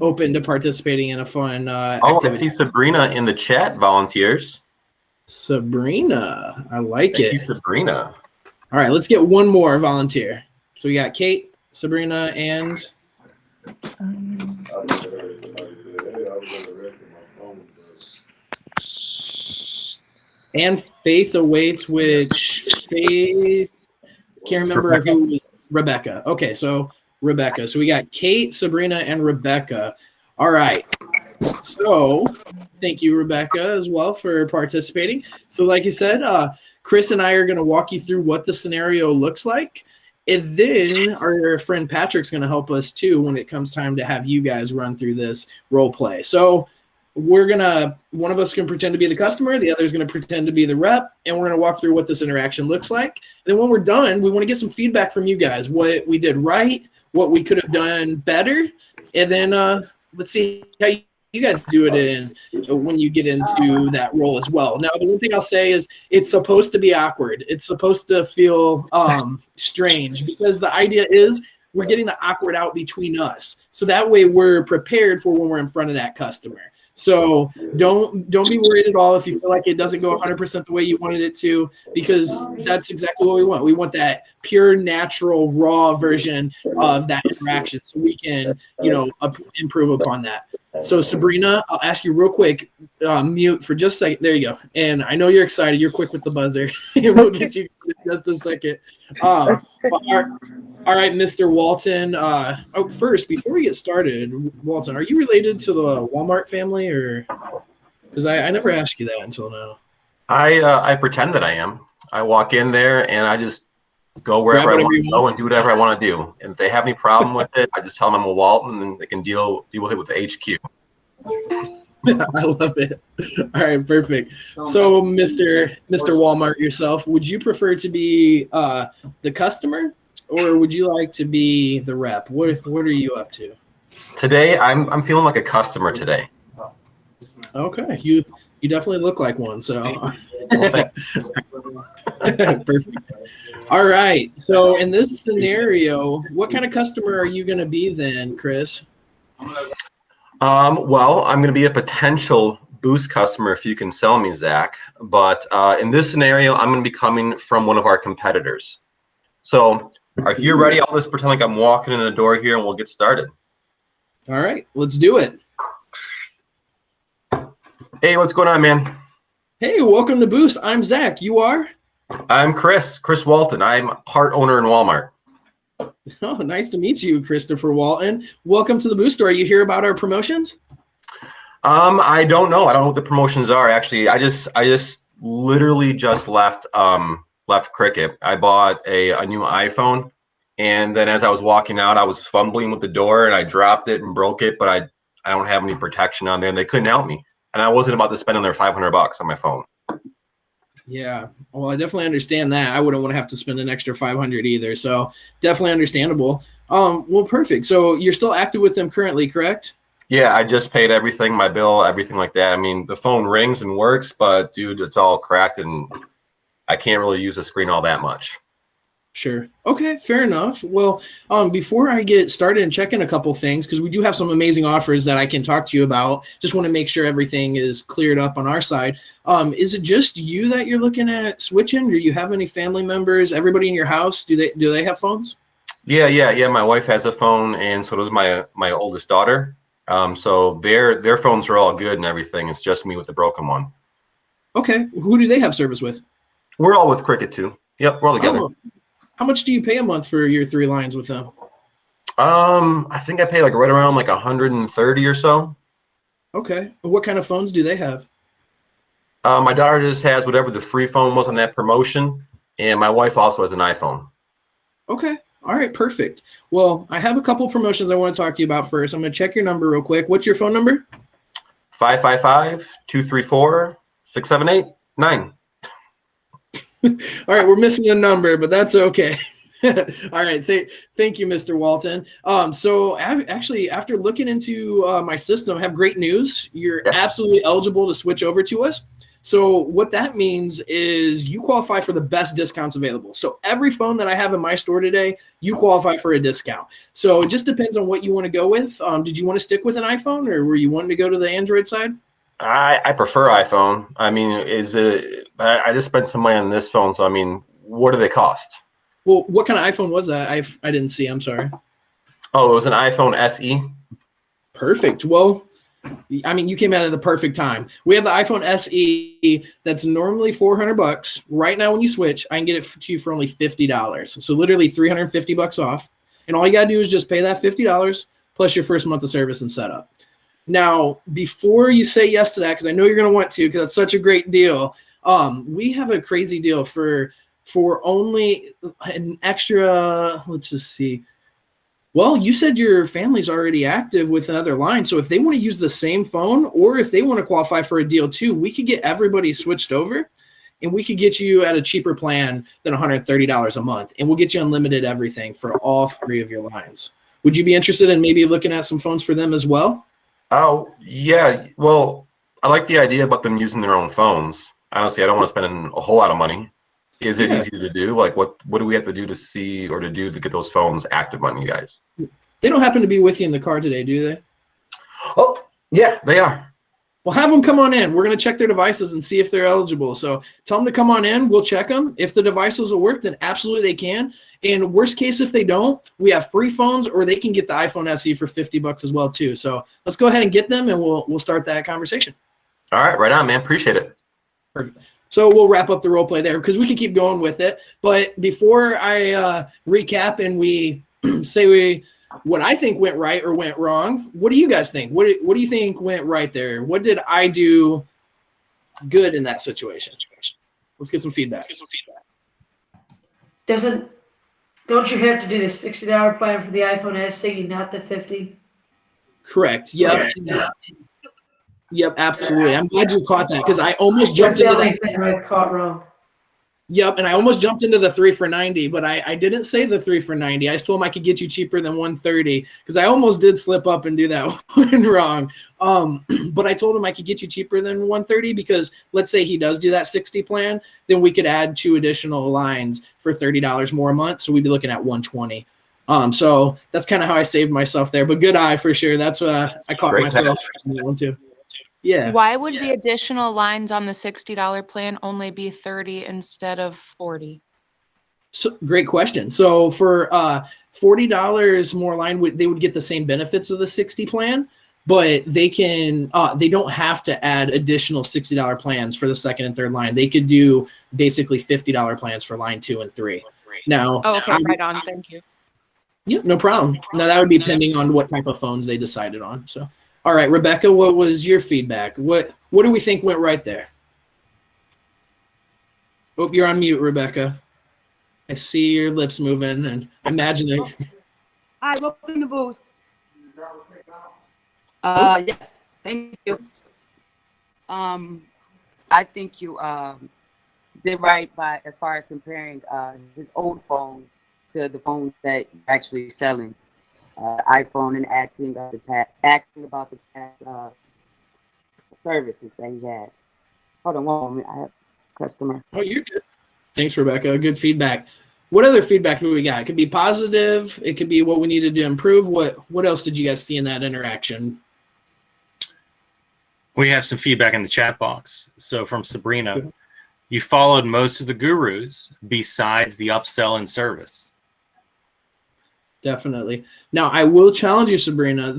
open to participating in a fun I activity? see Sabrina in the chat volunteers. Sabrina. I like Thank it. you, Sabrina. All right, let's get one more volunteer. So we got Kate, Sabrina, and Faith awaits, which Faith can't remember who was Rebecca. Okay, so Rebecca. So we got Kate, Sabrina, and Rebecca. All right. So thank you, Rebecca, as well for participating. So like you said, Chris and I are going to walk you through what the scenario looks like. And then our friend Patrick's going to help us too when it comes time to have you guys run through this role play. So one of us can pretend to be the customer, the other is going to pretend to be the rep, and we're going to walk through what this interaction looks like. And then when we're done, we want to get some feedback from you guys, what we did right, what we could have done better, and then let's see how you guys do it when you get into that role as well. Now, the one thing I'll say is it's supposed to be awkward. It's supposed to feel strange, because the idea is we're getting the awkward out between us. So that way we're prepared for when we're in front of that customer. So don't be worried at all if you feel like it doesn't go 100% the way you wanted it to, because that's exactly what we want. We want that pure, natural, raw version of that interaction, so we can, improve upon that. So Sabrina, I'll ask you real quick, mute for just a second. There you go. And I know you're excited. You're quick with the buzzer. We'll get you in just a second. All right, Mr. Walton. First, before we get started, Walton, are you related to the Walmart family, or because I never asked you that until now? I pretend that I am. I walk in there and I just go wherever I want to go and do whatever I want to do. And if they have any problem with it, I just tell them I'm a Walton and they can deal with it with HQ. I love it. All right, perfect. So, Mr. Walmart yourself, would you prefer to be the customer, or would you like to be the rep? What are you up to? Today, I'm feeling like a customer today. Okay, you definitely look like one. So, perfect. All right. So, in this scenario, what kind of customer are you going to be then, Chris? Well, I'm going to be a potential Boost customer if you can sell me, Zach. But in this scenario, I'm going to be coming from one of our competitors. So if you're ready, I'll just pretend like I'm walking in the door here and we'll get started. All right, let's do it. Hey, what's going on, man? Hey, welcome to Boost. I'm Zach. You are? I'm Chris Walton. I'm part owner in Walmart. Oh, nice to meet you, Christopher Walton. Welcome to the Boost Store. You hear about our promotions? I don't know. I don't know what the promotions are. Actually, I just literally just left Cricket. I bought a new iPhone, and then as I was walking out, I was fumbling with the door and I dropped it and broke it, but I don't have any protection on there and they couldn't help me. And I wasn't about to spend another $500 on my phone. Yeah, well, I definitely understand that. I wouldn't want to have to spend an extra $500 either. So definitely understandable. Well, perfect. So you're still active with them currently, correct? Yeah, I just paid everything, my bill, everything like that. I mean, the phone rings and works, but dude, it's all cracked and I can't really use the screen all that much. Sure. Okay, fair enough. Well, before I get started and check in a couple things, because we do have some amazing offers that I can talk to you about, just want to make sure everything is cleared up on our side. Is it just you that you're looking at switching? Do you have any family members? Everybody in your house, do they have phones? Yeah. My wife has a phone, and so does my oldest daughter. So their phones are all good and everything. It's just me with the broken one. Okay. Who do they have service with? We're all with Cricket too. Yep, we're all together. Oh. How much do you pay a month for your 3 lines with them? I think I pay like right around like 130 or so. Okay. What kind of phones do they have? My daughter just has whatever the free phone was on that promotion, and my wife also has an iPhone. Okay. All right. Perfect. Well, I have a couple promotions I want to talk to you about first. I'm going to check your number real quick. What's your phone number? 555-234-6789. All right. We're missing a number, but that's okay. All right. Thank you, Mr. Walton. So actually, after looking into my system, I have great news. You're absolutely eligible to switch over to us. So what that means is you qualify for the best discounts available. So every phone that I have in my store today, you qualify for a discount. So it just depends on what you want to go with. Did you want to stick with an iPhone, or were you wanting to go to the Android side? I prefer iPhone. I mean, I just spent some money on this phone. So, I mean, what do they cost? Well, what kind of iPhone was that? I didn't see. I'm sorry. Oh, it was an iPhone SE. Perfect. Well, I mean, you came out at the perfect time. We have the iPhone SE that's normally $400. Right now, when you switch, I can get it to you for only $50. So literally $350 off. And all you got to do is just pay that $50 plus your first month of service and setup. Now, before you say yes to that, because I know you're going to want to, because that's such a great deal, we have a crazy deal for only an extra, let's just see. Well, you said your family's already active with another line. So if they want to use the same phone, or if they want to qualify for a deal too, we could get everybody switched over, and we could get you at a cheaper plan than $130 a month. And we'll get you unlimited everything for all 3 of your lines. Would you be interested in maybe looking at some phones for them as well? Oh, yeah. Well, I like the idea about them using their own phones. Honestly, I don't want to spend a whole lot of money. Is it easy to do? Like, what do we have to do to see or to do to get those phones active on you guys? They don't happen to be with you in the car today, do they? Oh, yeah, they are. Well, have them come on in. We're going to check their devices and see if they're eligible. So tell them to come on in. We'll check them. If the devices will work, then absolutely they can. And worst case, if they don't, we have free phones, or they can get the iPhone SE for $50 as well too. So let's go ahead and get them, and we'll start that conversation. All right, right on, man. Appreciate it. Perfect. So we'll wrap up the role play there, because we can keep going with it. But before I recap and we say what I think went right or went wrong, what do you guys think? What do you think went right there? What did I do good in that situation? Let's get some feedback. Don't you have to do the $60 plan for the iPhone SE, not the $50? Correct. Yep. Yep, absolutely. I'm glad you caught that, because I almost jumped into that. Thing I caught wrong. Yep, and I almost jumped into the 3 for $90, but I didn't say the 3 for $90. I just told him I could get you cheaper than $130, because I almost did slip up and do that one wrong. But I told him I could get you cheaper than $130, because let's say he does do that 60 plan, then we could add 2 additional lines for $30 more a month, so we'd be looking at $120. So that's kind of how I saved myself there. But good eye for sure. That's I caught Great myself catch. on that one too. Yeah. Why would the additional lines on the $60 plan only be 30 instead of 40? So, great question. So for $40 more line, they would get the same benefits of the 60 plan, but they can they don't have to add additional $60 plans for the second and third line. They could do basically $50 plans for line 2 and 3. Now, Oh, okay, right on. Thank you. Yeah, no problem. Now that would be depending on what type of phones they decided on. So, all right, Rebecca, what was your feedback? What do we think went right there? Oh, you're on mute, Rebecca. I see your lips moving and imagining. Hi, welcome to Boost. Yes, thank you. I think you did right by as far as comparing his old phone to the phones that you're actually selling. iPhone, and asking about the past services that he had. Hold on one moment. I have a customer. Oh, you're good. Thanks, Rebecca. Good feedback. What other feedback do we got? It could be positive. It could be what we needed to improve. What else did you guys see in that interaction? We have some feedback in the chat box. So from Sabrina, you followed most of the gurus besides the upsell and service. Definitely. Now I will challenge you, Sabrina.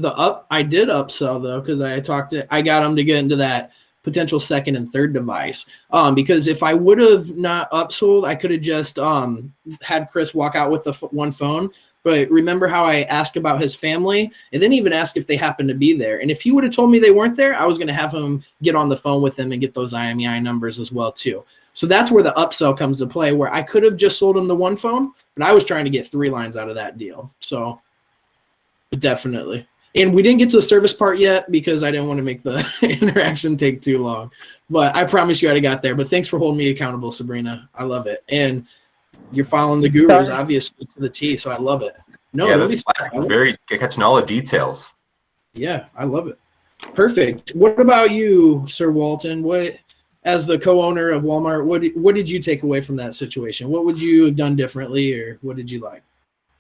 I did upsell though, because I got them to get into that potential second and third device. Because if I would have not upsold, I could have just had Chris walk out with the one phone. But remember how I asked about his family and then even ask if they happened to be there. And if he would have told me they weren't there, I was going to have him get on the phone with them and get those IMEI numbers as well too. So that's where the upsell comes to play, where I could have just sold him the one phone, but I was trying to get 3 lines out of that deal. So definitely. And we didn't get to the service part yet because I didn't want to make the interaction take too long. But I promise you I'd have got there. But thanks for holding me accountable, Sabrina. I love it. And you're following the gurus, obviously, to the T, so I love it. No, yeah, really, this class is very catching all the details. Yeah, I love it. Perfect. What about you, Sir Walton? What, as the co-owner of Walmart, what did you take away from that situation? What would you have done differently, or what did you like?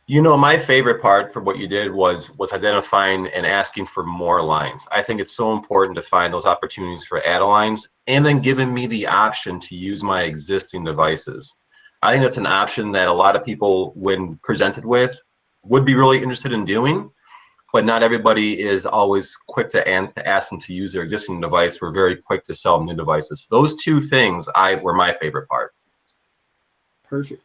You know, my favorite part for what you did was identifying and asking for more lines. I think it's so important to find those opportunities for add-lines and then giving me the option to use my existing devices. I think that's an option that a lot of people, when presented with, would be really interested in doing, but not everybody is always quick to ask them to use their existing device. We're very quick to sell them new devices. Those two things were my favorite part. Perfect.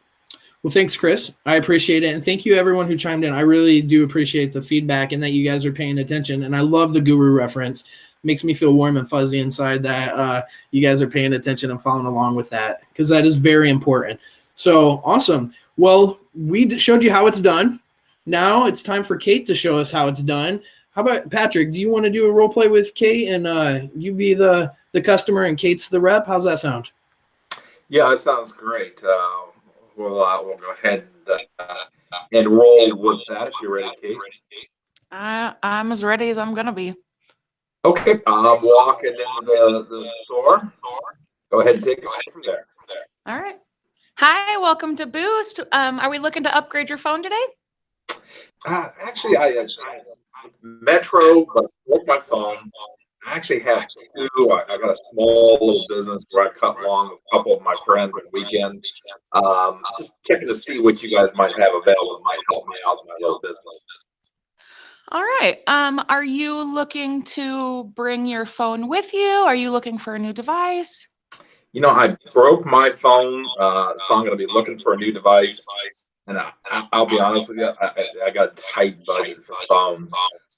Well, thanks, Chris. I appreciate it. And thank you, everyone who chimed in. I really do appreciate the feedback and that you guys are paying attention. And I love the guru reference. Makes me feel warm and fuzzy inside that you guys are paying attention and following along with that, because that is very important. So awesome. Well, we showed you how it's done. Now it's time for Kate to show us how it's done. How about Patrick? Do you want to do a role play with Kate and you be the customer and Kate's the rep? How's that sound? Yeah, that sounds great. We'll go ahead and roll with that if you're ready, Kate. I'm as ready as I'm gonna be. Okay, I'm walking into the store. Go ahead and take it from there. All right. Hi, welcome to Boost. Are we looking to upgrade your phone today? Actually, I Metro, but with my phone, I actually have 2. I got a small little business where I cut along with a couple of my friends on weekends. Just checking to see what you guys might have available that might help me out in my little business. All right. Are you looking to bring your phone with you? Are you looking for a new device? You know, I broke my phone, so I'm going to be looking for a new device. And I'll be honest with you, I got a tight budget for phones,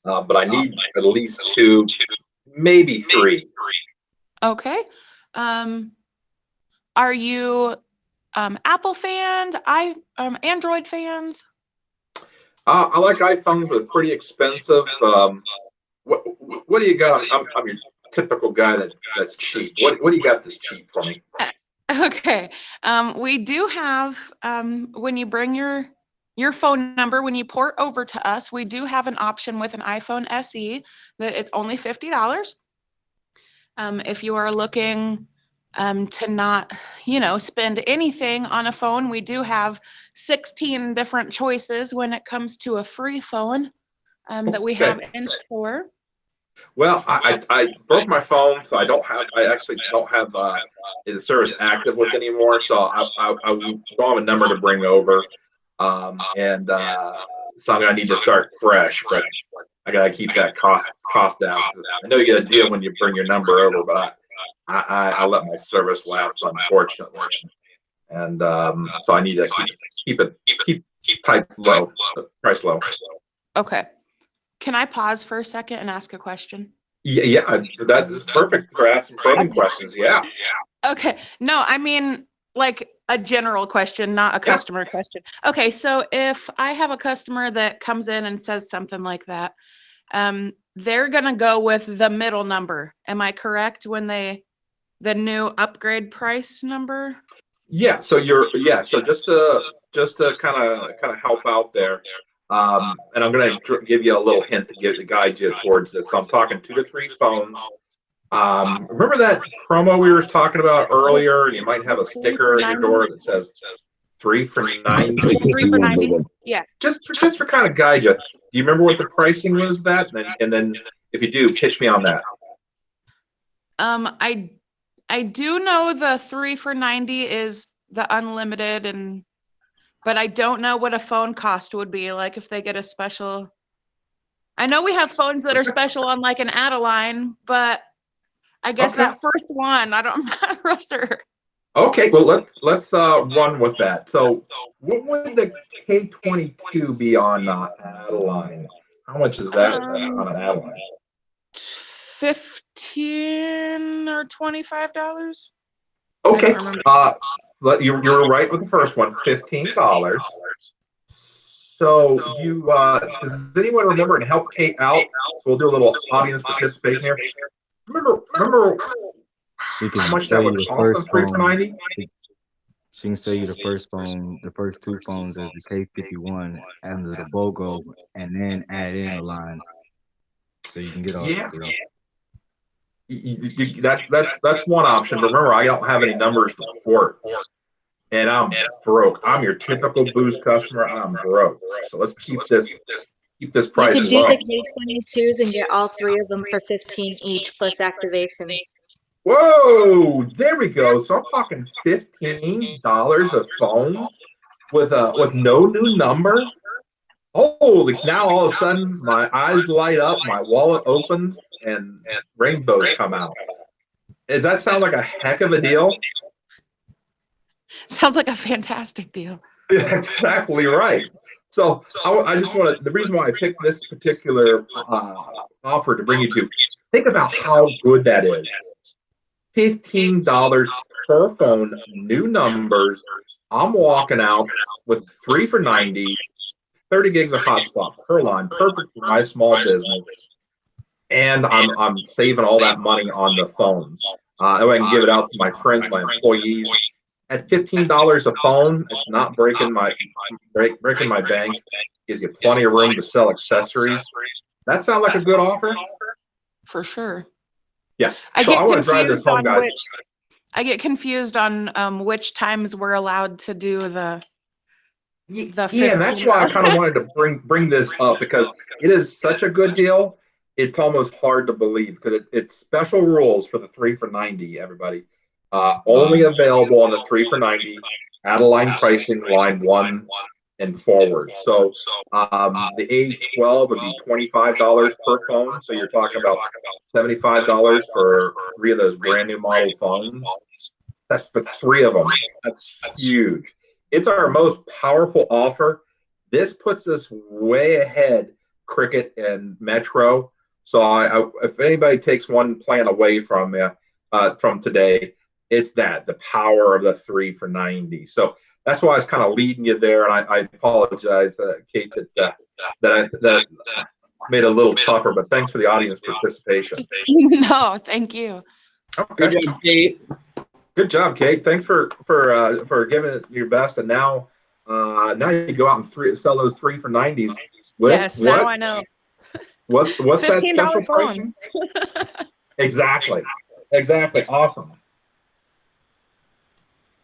but I need at least 2, maybe 3. Okay. Are you Apple fans? Android fans? I like iPhones, but pretty expensive. What do you got? I'm your typical guy that's cheap. What do you got that's cheap for me? Okay. We do have, when you bring your phone number, when you port over to us, we do have an option with an iPhone SE that it's only $50. If you are looking to not, spend anything on a phone, we do have 16 different choices when it comes to a free phone that we have in store. Well, I broke my phone, so I actually don't have the service active with anymore. So I don't have a number to bring over, and so I'm gonna need to start fresh. But I gotta keep that cost down. I know you get a deal when you bring your number over, but I let my service lapse, unfortunately, and so I need to keep type low, price low. Okay. Can I pause for a second and ask a question? Yeah, that is perfect for asking probing questions. Yeah. Okay. No, I mean like a general question, not a customer question. Okay, so if I have a customer that comes in and says something like that, they're gonna go with the middle number. Am I correct when the new upgrade price number? Yeah. So So just to kind of help out there. And I'm going to give you a little hint to guide you towards this. So I'm talking 2 to 3 phones. Remember that promo we were talking about earlier? You might have a sticker at your door that says 3 for $90. 3 for $90. Yeah. Just for kind of guide you. Do you remember what the pricing was that? And then if you do, pitch me on that. I do know the 3 for $90 is the unlimited and but I don't know what a phone cost would be like if they get a special. I know we have phones that are special on like an Adeline, but I guess Okay. that first one, I'm not real sure. Okay, well let's run with that. So, what would the K22 be on Adeline? How much is that on an Adeline? $15 or $25. Okay, remember. you're right with the first one, $15. So does anyone remember and help Kate out? So we'll do a little audience participation here. Remember She can how much sell that you would the cost first on 3 for phone. 90? She can sell you the first phone, the first two phones as the K51 under the BOGO, and then add in a line so you can get all Yeah. the That's one option. But remember, I don't have any numbers to report, and I'm broke. I'm your typical Boost customer. I'm broke. So let's keep this You price could do low. the K22s and get all three of them for 15 each plus activation. Whoa, there we go. So I'm talking $15 a phone with no new number. Holy! Now all of a sudden my eyes light up, my wallet opens, and rainbows come out. Does that sound like a heck of a deal? Sounds like a fantastic deal. Exactly right. So I just want to. The reason why I picked this particular offer to bring you to, think about how good that is. $15 per phone, new numbers. I'm walking out with 3 for 90, 30 gigs of hotspot per line, perfect for my small business. And I'm saving all that money on the phones. That way I can give it out to my friends, my employees. At $15 a phone, it's not breaking my bank. Gives you plenty of room to sell accessories. That sound like a good offer? For sure. Yeah. I So get I want to drive this confused home, on guys. I get confused on which times we're allowed to do the Yeah, and that's why I kind of wanted to bring this up, because it is such a good deal. It's almost hard to believe, because it's special rules for the 3 for 90, everybody. Only available on the 3 for 90, Adeline pricing, line 1 and forward. So the A12 would be $25 per phone. So you're talking about $75 for 3 of those brand new model phones. That's for 3 of them. That's huge. It's our most powerful offer. This puts us way ahead, Cricket and Metro. So if anybody takes one plan away from today, it's the power of the 3 for 90. So that's why I was kind of leading you there, and I apologize, Kate, that I made it a little tougher. But thanks for the audience participation. No, thank you. Okay. Good job, Kate. Good job, Kate. Thanks for giving it your best. And now you go out and sell those 3 for 90s. Yes, now I know. What's that special $15 pricing? phones. Exactly. Awesome.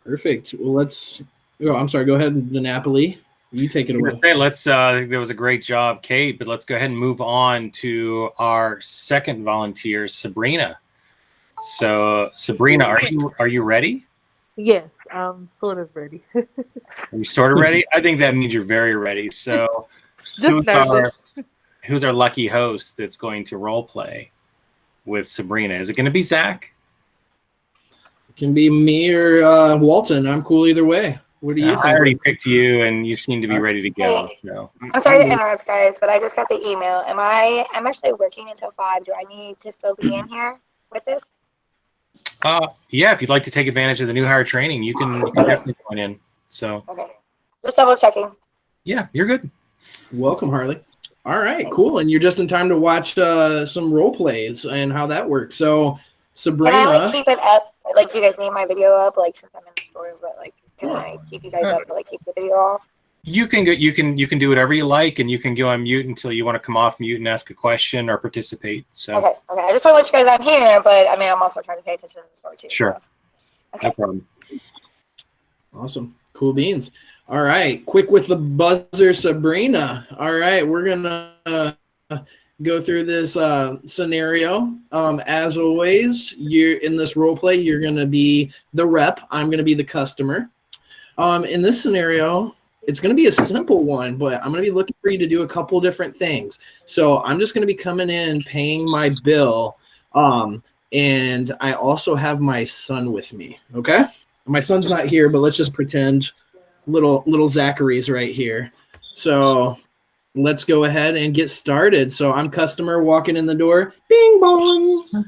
Perfect. Well, let's. Oh, I'm sorry. Go ahead, Napoli. You take it away. That was a great job, Kate. But let's go ahead and move on to our second volunteer, Sabrina. So, Sabrina, are you ready? Yes, I'm sort of ready. Are you sort of ready? I think that means you're very ready. So, Just nervous. who's our lucky host that's going to role play with Sabrina? Is it going to be Zach? It can be me or Walton. I'm cool either way. What do you think? I already picked you, and you seem to be ready to go. So. I'm sorry to interrupt, guys, but I just got the email. I'm actually working until 5. Do I need to still be in here with this? Yeah, if you'd like to take advantage of the new hire training, you can definitely join in. So. Okay. Just double checking. Yeah, you're good. Welcome, Harley. All right, cool. And you're just in time to watch some role plays and how that works. So, Sabrina. Can I keep it up? Like, do you guys need my video up? Like, since I'm in the store, but like, can I keep you guys up? But like, keep the video off? You can go. You can do whatever you like, and you can go on mute until you want to come off mute and ask a question or participate. So. Okay. I just want to let you guys know I'm here, but I mean, I'm also trying to pay attention to the store too. Sure. So. Okay. No problem. Awesome. Cool beans. All right. Quick with the buzzer, Sabrina. All right. We're going to go through this scenario. As always, you're in this role play, you're going to be the rep. I'm going to be the customer. In this scenario, it's going to be a simple one, but I'm going to be looking for you to do a couple different things. So I'm just going to be coming in, paying my bill. And I also have my son with me. Okay. My son's not here, but let's just pretend little Zachary's right here. So let's go ahead and get started. So I'm customer walking in the door. Bing bong.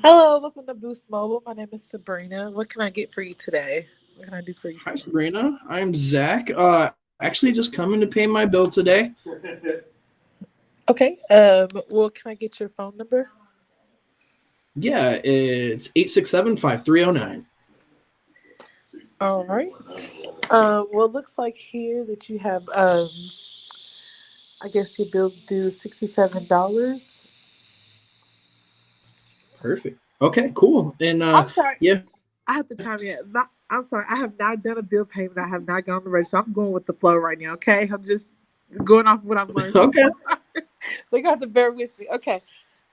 Hello, welcome to Boost Mobile. My name is Sabrina. What can I get for you today? What can I do for you? Hi, Sabrina. I'm Zach. Actually just coming to pay my bill today. Okay. Well, can I get your phone number? Yeah, it's 867-5309. All right. Well, it looks like here that you have, I guess your bill's due $67. Perfect. Okay, cool. And I'm sorry. yeah. I have to chime in. I'm sorry. I have not done a bill payment. I have not gone on the register. So I'm going with the flow right now. Okay. I'm just going off what I've learned. Okay. So you have to bear with me. Okay.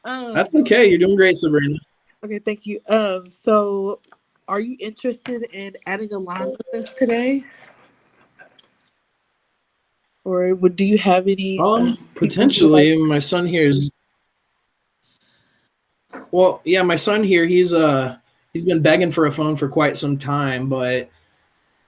That's okay. You're doing great, Sabrina. Okay. Thank you. So are you interested in adding a line with us today? Or do you have any? Potentially. My son here is. Well, yeah, my son here, he's been begging for a phone for quite some time, but to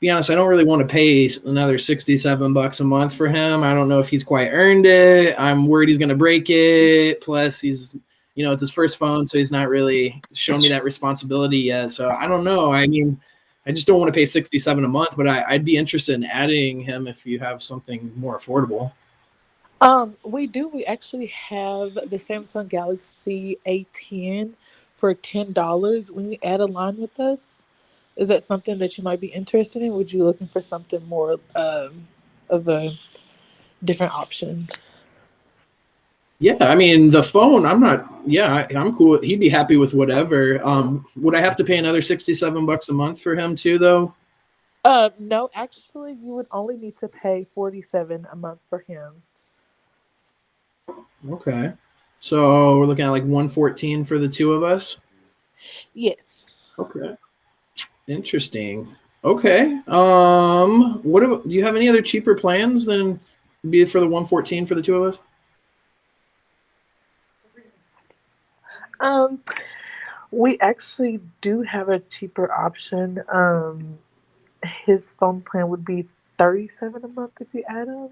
be honest, I don't really want to pay another $67 a month for him. I don't know if he's quite earned it. I'm worried he's going to break it. Plus he's, it's his first phone, so he's not really shown me that responsibility yet. So I don't know. I mean, I just don't want to pay $67 a month, but I'd be interested in adding him if you have something more affordable. We do. We actually have the Samsung Galaxy A10 for $10 when you add a line with us. Is that something that you might be interested in? Would you looking for something more of a different option? Yeah, I mean the phone. I'm cool. He'd be happy with whatever. Would I have to pay another $67 a month for him too, though? No, actually, you would only need to pay $47 a month for him. Okay. So we're looking at like $114 for the two of us? Yes. Okay. Interesting. Okay. What about, do you have any other cheaper plans than be for the $114 for the two of us? We actually do have a cheaper option. His phone plan would be $37 a month if you add him.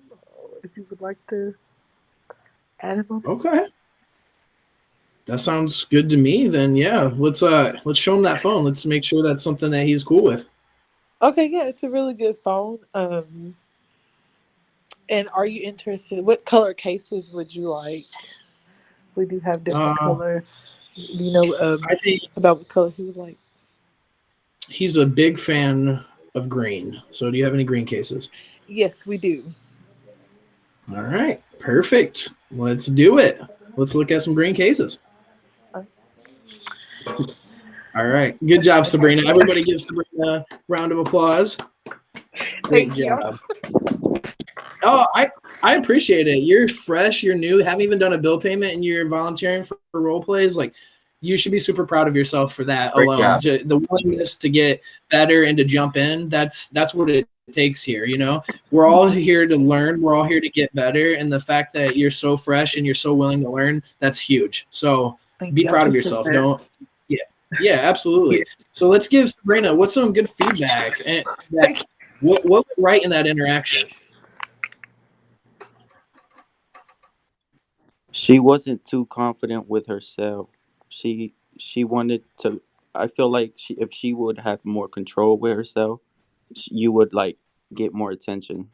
If you would like to add him up. Okay. That sounds good to me. Then yeah, let's show him that phone. Let's make sure that's something that he's cool with. Okay, yeah, it's a really good phone. And are you interested? What color cases would you like? We do have different color. Do you know I think about what color he would like? He's a big fan of green. So do you have any green cases? Yes, we do. All right, perfect. Let's do it. Let's look at some green cases. All right, good job, Sabrina. Everybody give Sabrina a round of applause. Great job. Oh, I appreciate it. You're fresh, you're new, haven't even done a bill payment, and you're volunteering for role plays. Like, you should be super proud of yourself for that Great alone. job. The willingness to get better and to jump in, that's what it takes here. We're all here to learn, we're all here to get better, and the fact that you're so fresh and you're so willing to learn, that's huge. So be proud of yourself. Yeah, absolutely. So let's give Sabrina, what's some good feedback and what went right in that interaction? She wasn't too confident with herself. She wanted to. I feel like if she would have more control with herself, you would like get more attention.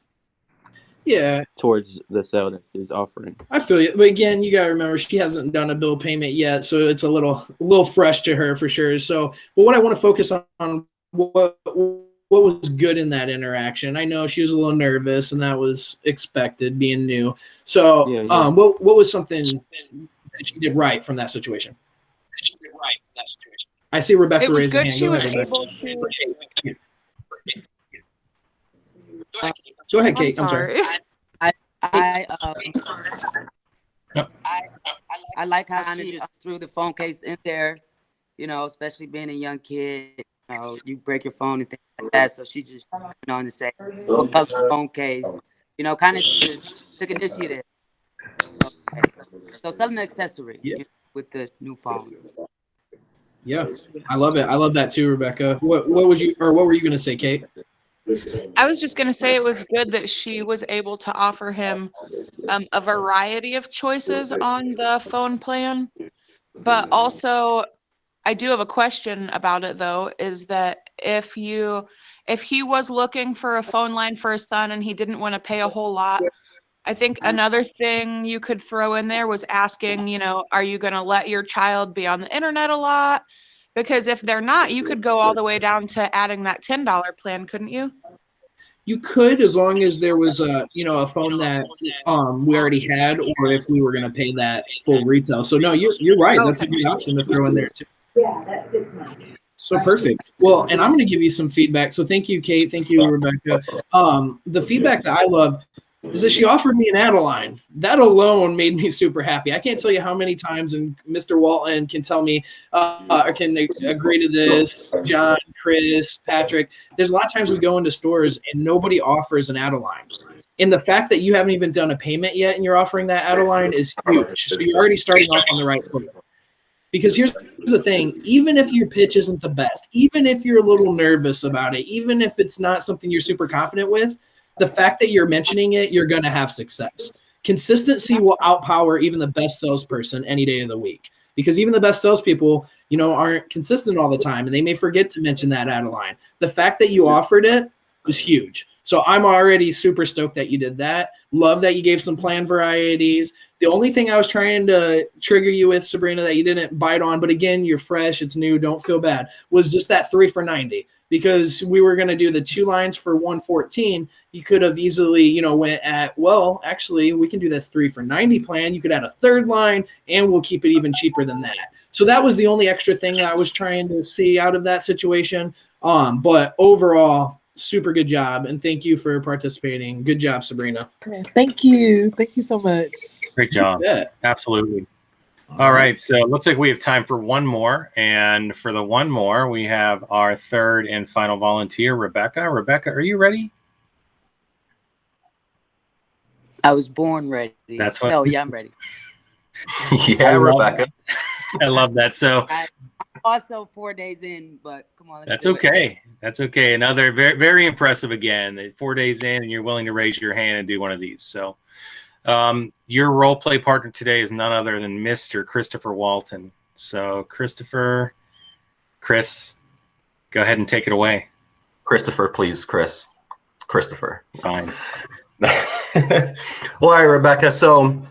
Yeah, towards the sale that she's offering. I feel you, but again, you gotta remember she hasn't done a bill payment yet, so it's a little fresh to her for sure. So, but what I want to focus on what was good in that interaction. I know she was a little nervous, and that was expected, being new. So, what was something that she did right from that situation? I see Rebecca It was raised her good hand. she Go was ahead, able Rebecca. to. Go ahead, Kate. I'm sorry. I like how she just threw the phone case in there, especially being a young kid. You break your phone and things like that. So she just went on to say, well, love the phone case, kind of just took initiative. Okay. So selling an accessory with the new phone. Yeah, I love it. I love that too, Rebecca. What was you, or what were you going to say, Kate? I was just going to say it was good that she was able to offer him a variety of choices on the phone plan. But also, I do have a question about it though, is that if he was looking for a phone line for his son and he didn't want to pay a whole lot, I think another thing you could throw in there was asking, are you going to let your child be on the internet a lot? Because if they're not, you could go all the way down to adding that $10 plan, couldn't you? You could, as long as there was a phone that we already had, or if we were going to pay that full retail. So no, you're right. That's a good option to throw in there too. Yeah, that's 6 months. So perfect. Well, and I'm going to give you some feedback. So thank you, Kate. Thank you, Rebecca. The feedback that I love is that she offered me an Adeline. That alone made me super happy. I can't tell you how many times, and Mr. Walton can tell me, or can agree to this, John, Chris, Patrick. There's a lot of times we go into stores and nobody offers an Adeline. And the fact that you haven't even done a payment yet and you're offering that Adeline is huge. So you're already starting off on the right foot. Because here's the thing, even if your pitch isn't the best, even if you're a little nervous about it, even if it's not something you're super confident with, the fact that you're mentioning it, you're going to have success. Consistency will outpower even the best salesperson any day of the week, because even the best salespeople, aren't consistent all the time, and they may forget to mention that Adeline. The fact that you offered it was huge. So I'm already super stoked that you did that. Love that you gave some plan varieties. The only thing I was trying to trigger you with, Sabrina, that you didn't bite on, but again, you're fresh, it's new, don't feel bad, was just that 3 for $90. Because we were going to do the 2 lines for $114, you could have easily, went at, well, actually, we can do this 3 for $90 plan. You could add a 3rd line, and we'll keep it even cheaper than that. So that was the only extra thing that I was trying to see out of that situation. But overall, super good job, and thank you for participating. Good job, Sabrina. Thank you. Thank you so much. Great job. Yeah. Absolutely. All right, so it looks like we have time for one more, and for the one more, we have our 3rd and final volunteer, Rebecca. Rebecca, are you ready? I was born ready. That's what. No, yeah, I'm ready. Yeah, Rebecca. I love that. So I'm also 4 days in, but come on. That's okay. That's okay. Another very, very impressive again. 4 days in, and you're willing to raise your hand and do one of these. So your role play partner today is none other than Mr. Christopher Walton. So Chris, go ahead and take it away. Christopher, please, Chris. Christopher. Fine. Well, all right, Rebecca. So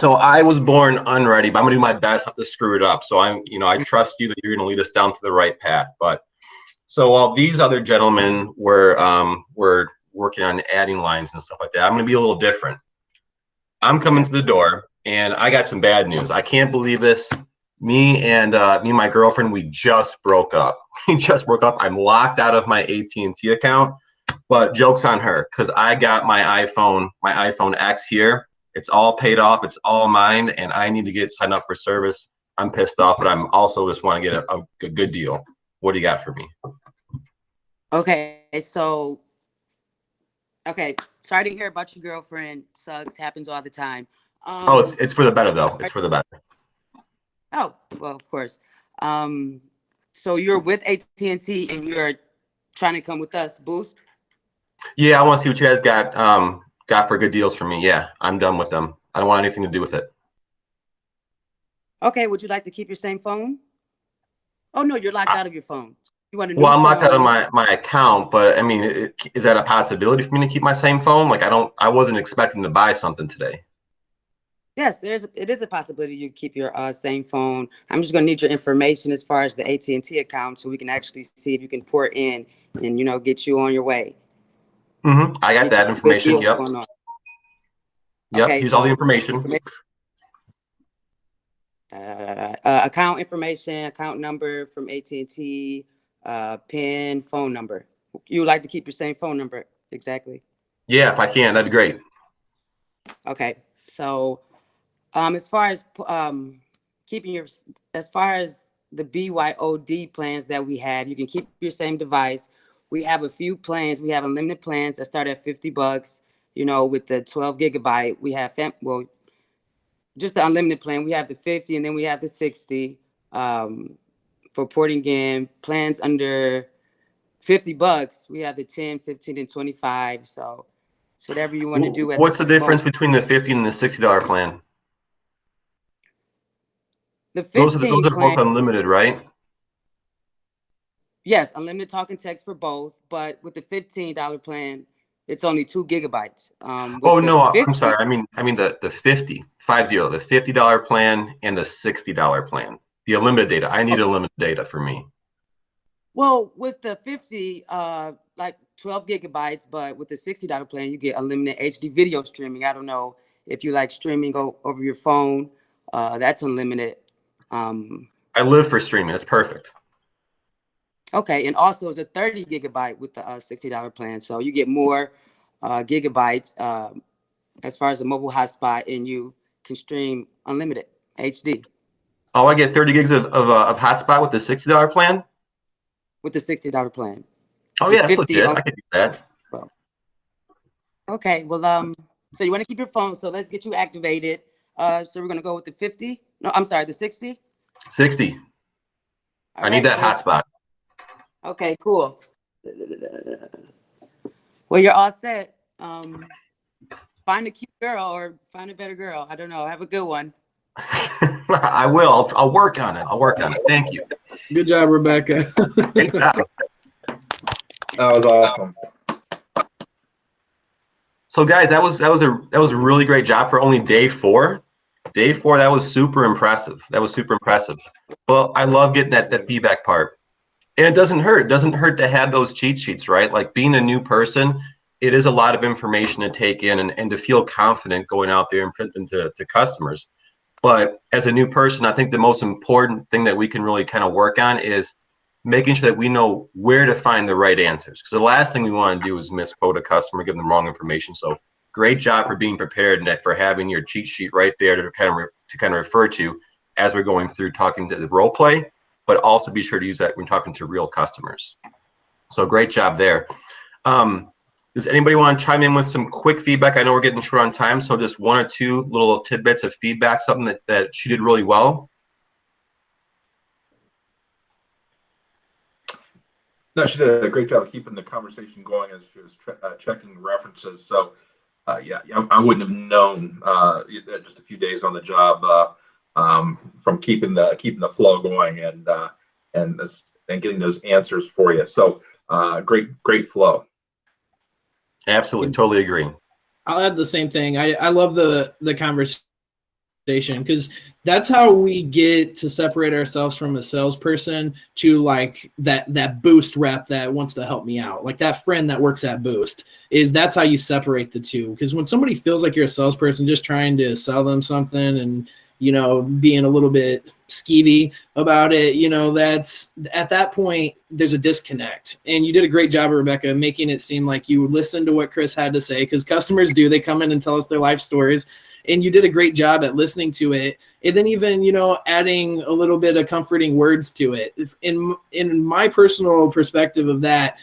I was born unready, but I'm gonna do my best not to screw it up. So I trust you that you're gonna lead us down to the right path. But so while these other gentlemen were working on adding lines and stuff like that, I'm gonna be a little different. I'm coming to the door, and I got some bad news. I can't believe this. Me and my girlfriend, we just broke up. We just broke up. I'm locked out of my AT&T account, but joke's on her, because I got my iPhone X here. It's all paid off. It's all mine, and I need to get signed up for service. I'm pissed off, but I'm also just want to get a good deal. What do you got for me? Okay, so sorry to hear about your girlfriend. Sucks, happens all the time. It's for the better though. It's for the better. Oh, well, of course. So you're with AT&T and you're trying to come with us, Boost? Yeah, I want to see what you guys got for good deals for me. Yeah, I'm done with them. I don't want anything to do with it. Okay, would you like to keep your same phone? Oh no, you're locked out of your phone. You want to? Well, I'm locked out of my account, but I mean, is that a possibility for me to keep my same phone? Like, I wasn't expecting to buy something today. Yes, it is a possibility you keep your same phone. I'm just going to need your information as far as the AT&T account, so we can actually see if you can port in and get you on your way. Mm-hmm. I got that information. Yep. Yep. Okay, here's all the information. Account information, account number from AT&T, PIN, phone number. You would like to keep your same phone number? Exactly. Yeah, if I can, that'd be great. Okay, so as far as as far as the BYOD plans that we have, you can keep your same device, we have a few plans. We have unlimited plans that start at $50. You know, with the 12 gigabyte, we have just the unlimited plan. We have the 50, and then we have the 60 for porting in. Plans under $50, we have the 10, 15, and 25. So it's whatever you want to do. What's the difference between the $50 and the $60 plan? The 15 those are plan, both unlimited, right? yes, unlimited talk and text for both. But with the $15 plan, it's only 2 gigabytes. Oh no, I'm sorry. I mean the $50, the $50 plan and the $60 plan. The unlimited data. I need unlimited data for me. Well, with the 50, like 12 gigabytes, but with the $60 plan, you get unlimited HD video streaming. I don't know if you like streaming over your phone. That's unlimited. I live for streaming. That's perfect. Okay, and also it's a 30 gigabyte with the $60 plan, so you get more gigabytes as far as a mobile hotspot, and you can stream unlimited HD. Oh, I get 30 gigs of hotspot with the $60 plan? With the $60 plan. Oh yeah, that's legit. I could do that. Well, okay, well, so you want to keep your phone, so let's get you activated. So we're gonna go with the 50. No, I'm sorry, the 60. 60. I need that hotspot. Okay, cool. Well, you're all set. Find a cute girl or find a better girl. I don't know. Have a good one. I will. I'll work on it. Thank you. Good job, Rebecca. Good job. That was awesome. So guys, that was a really great job for only day 4. Day 4, that was super impressive. Well, I love getting that feedback part. And it doesn't hurt. It doesn't hurt to have those cheat sheets, right? Like being a new person, it is a lot of information to take in and to feel confident going out there and printing to customers. But as a new person, I think the most important thing that we can really kind of work on is making sure that we know where to find the right answers. Because the last thing we want to do is misquote a customer, give them wrong information. So great job for being prepared and for having your cheat sheet right there to kind of refer to as we're going through talking to the role play, but also be sure to use that when talking to real customers. So great job there. Does anybody want to chime in with some quick feedback? I know we're getting short on time, so just 1 or 2 little tidbits of feedback, something that she did really well. No, she did a great job of keeping the conversation going as she was checking references. So, yeah, I wouldn't have known just a few days on the job from keeping the flow going and getting those answers for you. So, great flow. Absolutely, totally agree. I'll add the same thing. I love the conversation because that's how we get to separate ourselves from a salesperson to like that Boost rep that wants to help me out. Like that friend that works at Boost that's how you separate the two. Because when somebody feels like you're a salesperson just trying to sell them something and being a little bit skeevy about it, that's at that point, there's a disconnect. And you did a great job, Rebecca, making it seem like you listened to what Chris had to say, because customers do. They come in and tell us their life stories. And you did a great job at listening to it. And then even, adding a little bit of comforting words to it. In my personal perspective of that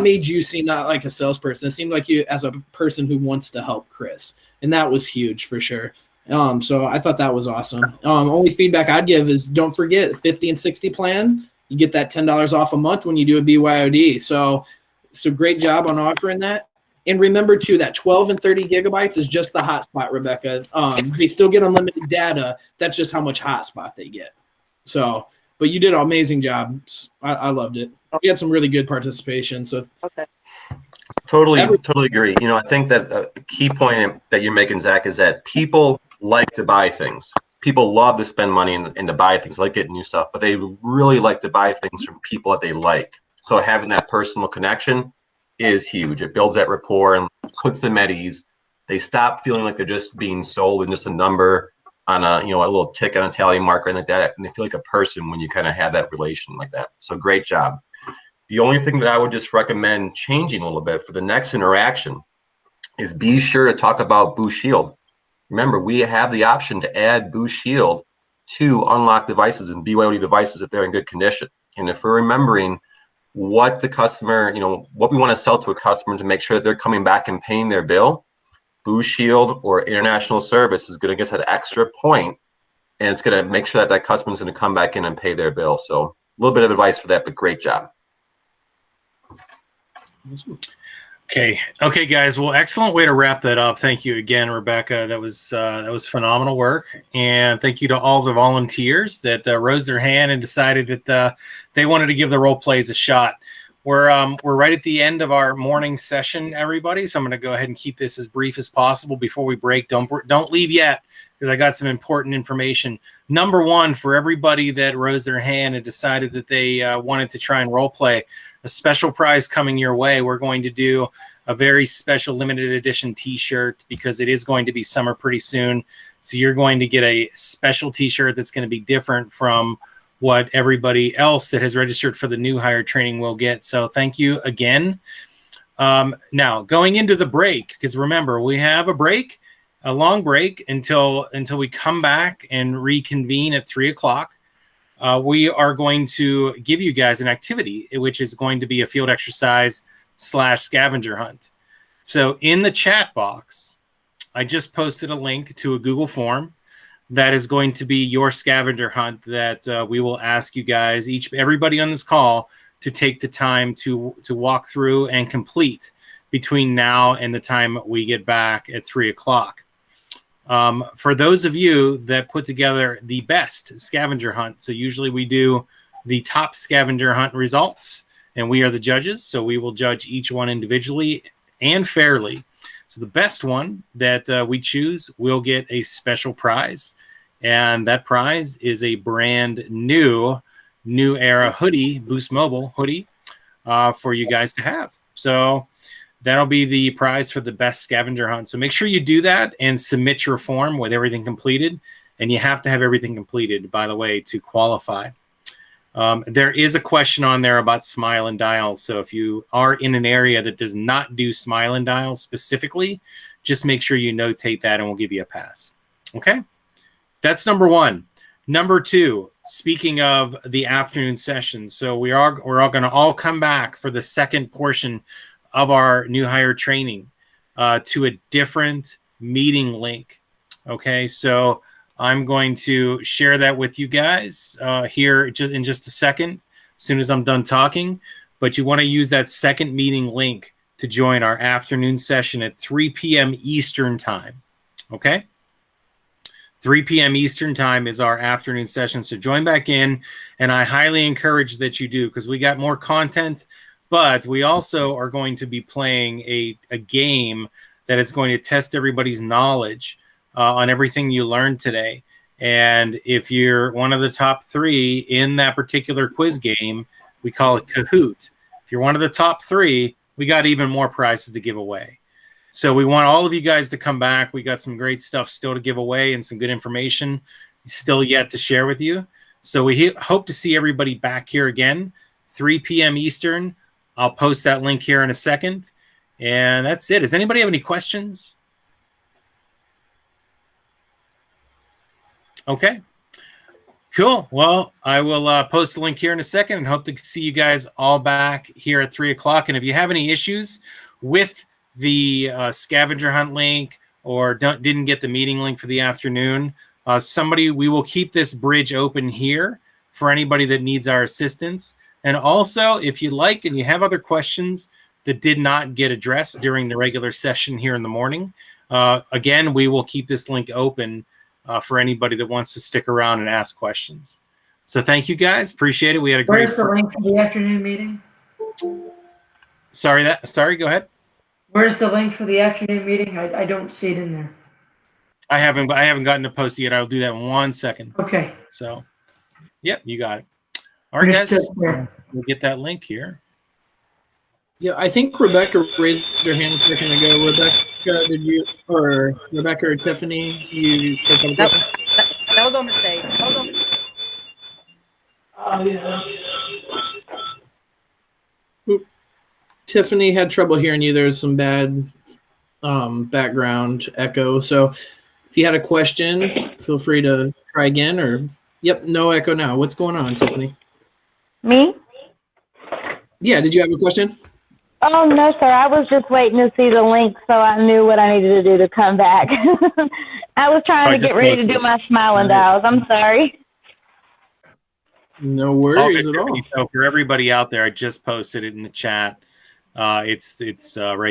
made you seem not like a salesperson. It seemed like you as a person who wants to help Chris. And that was huge for sure. So I thought that was awesome. Only feedback I'd give is don't forget 50 and 60 plan. You get that $10 off a month when you do a BYOD. So great job on offering that. And remember too, that 12 and 30 gigabytes is just the hotspot, Rebecca. They still get unlimited data. That's just how much hotspot they get. So, but you did an amazing job. I loved it. You had some really good participation. So okay. Totally agree. I think that a key point that you're making, Zach, is that people like to buy things. People love to spend money and to buy things, like getting new stuff, but they really like to buy things from people that they like. So having that personal connection is huge. It builds that rapport and puts them at ease. They stop feeling like they're just being sold and just a number on a little tick on a tally marker and like that. And they feel like a person when you kind of have that relation like that. So great job. The only thing that I would just recommend changing a little bit for the next interaction is be sure to talk about Boost Shield. Remember, we have the option to add Boost Shield to unlocked devices and BYOD devices if they're in good condition. And if we're remembering, what the customer, what we want to sell to a customer to make sure that they're coming back and paying their bill, Boost Shield or International Service is going to get that extra point, and it's going to make sure that that customer is going to come back in and pay their bill. So a little bit of advice for that, but great job. Okay, guys. Well, excellent way to wrap that up. Thank you again, Rebecca. That was phenomenal work, and thank you to all the volunteers that rose their hand and decided that they wanted to give the role plays a shot. We're right at the end of our morning session, everybody. So I'm going to go ahead and keep this as brief as possible before we break. Don't leave yet, because I got some important information. Number one, for everybody that rose their hand and decided that they wanted to try and role play, a special prize coming your way. We're going to do a very special limited edition t-shirt because it is going to be summer pretty soon. So you're going to get a special t-shirt that's going to be different from what everybody else that has registered for the new hire training will get. So thank you again. Now going into the break, because remember, we have a long break until we come back and reconvene at 3 o'clock. We are going to give you guys an activity, which is going to be a field exercise / scavenger hunt. So in the chat box, I just posted a link to a Google form that is going to be your scavenger hunt that we will ask you guys, everybody on this call, to take the time to walk through and complete between now and the time we get back at 3 o'clock. For those of you that put together the best scavenger hunt, so usually we do the top scavenger hunt results, and we are the judges, so we will judge each one individually and fairly. So the best one that we choose will get a special prize, and that prize is a brand new era hoodie, Boost Mobile hoodie, for you guys to have. So that'll be the prize for the best scavenger hunt. So make sure you do that and submit your form with everything completed. And you have to have everything completed, by the way, to qualify. There is a question on there about Smile and Dial. So if you are in an area that does not do Smile and Dial specifically, just make sure you notate that and we'll give you a pass. Okay? That's number one. Number two, speaking of the afternoon session, so we're all going to all come back for the second portion of our new hire training to a different meeting link. Okay, so I'm going to share that with you guys here in just a second, as soon as I'm done talking. But you want to use that second meeting link to join our afternoon session at 3 p.m. Eastern time. Okay? 3 p.m. Eastern time is our afternoon session. So join back in, and I highly encourage that you do, because we got more content, but we also are going to be playing a game that is going to test everybody's knowledge on everything you learned today. And if you're one of the top 3 in that particular quiz game, we call it Kahoot. If you're one of the top 3, we got even more prizes to give away. So we want all of you guys to come back. We got some great stuff still to give away and some good information still yet to share with you. So we hope to see everybody back here again, 3 p.m. Eastern. I'll post that link here in a second. And that's it. Does anybody have any questions? Okay, cool. Well, I will post the link here in a second and hope to see you guys all back here at 3 o'clock. And if you have any issues with the scavenger hunt link or didn't get the meeting link for the afternoon, we will keep this bridge open here for anybody that needs our assistance. And also, if you like and you have other questions that did not get addressed during the regular session here in the morning, again, we will keep this link open for anybody that wants to stick around and ask questions. So thank you guys. Appreciate it. We had a great... Where's the link for the afternoon meeting? Sorry, go ahead. Where's the link for the afternoon meeting? I don't see it in there. I haven't gotten to post it yet. I'll do that in 1 second. Okay. So, yep, you got it. All right, guys. We'll get that link here. Yeah, I think Rebecca raised her hand a second ago. Rebecca or Tiffany, you guys have a question? That was on mistake. Oh, yeah. Oop. Tiffany had trouble hearing you. There's some bad background echo. So if you had a question, feel free to try again. Yep, no echo now. What's going on, Tiffany? Me? Yeah, did you have a question? Oh, no, sir. I was just waiting to see the link so I knew what I needed to do to come back. I was trying to get ready to do my smiling dials. I'm sorry. No All worries good, at all. Tiffany. So for everybody out there, I just posted it in the chat. It's right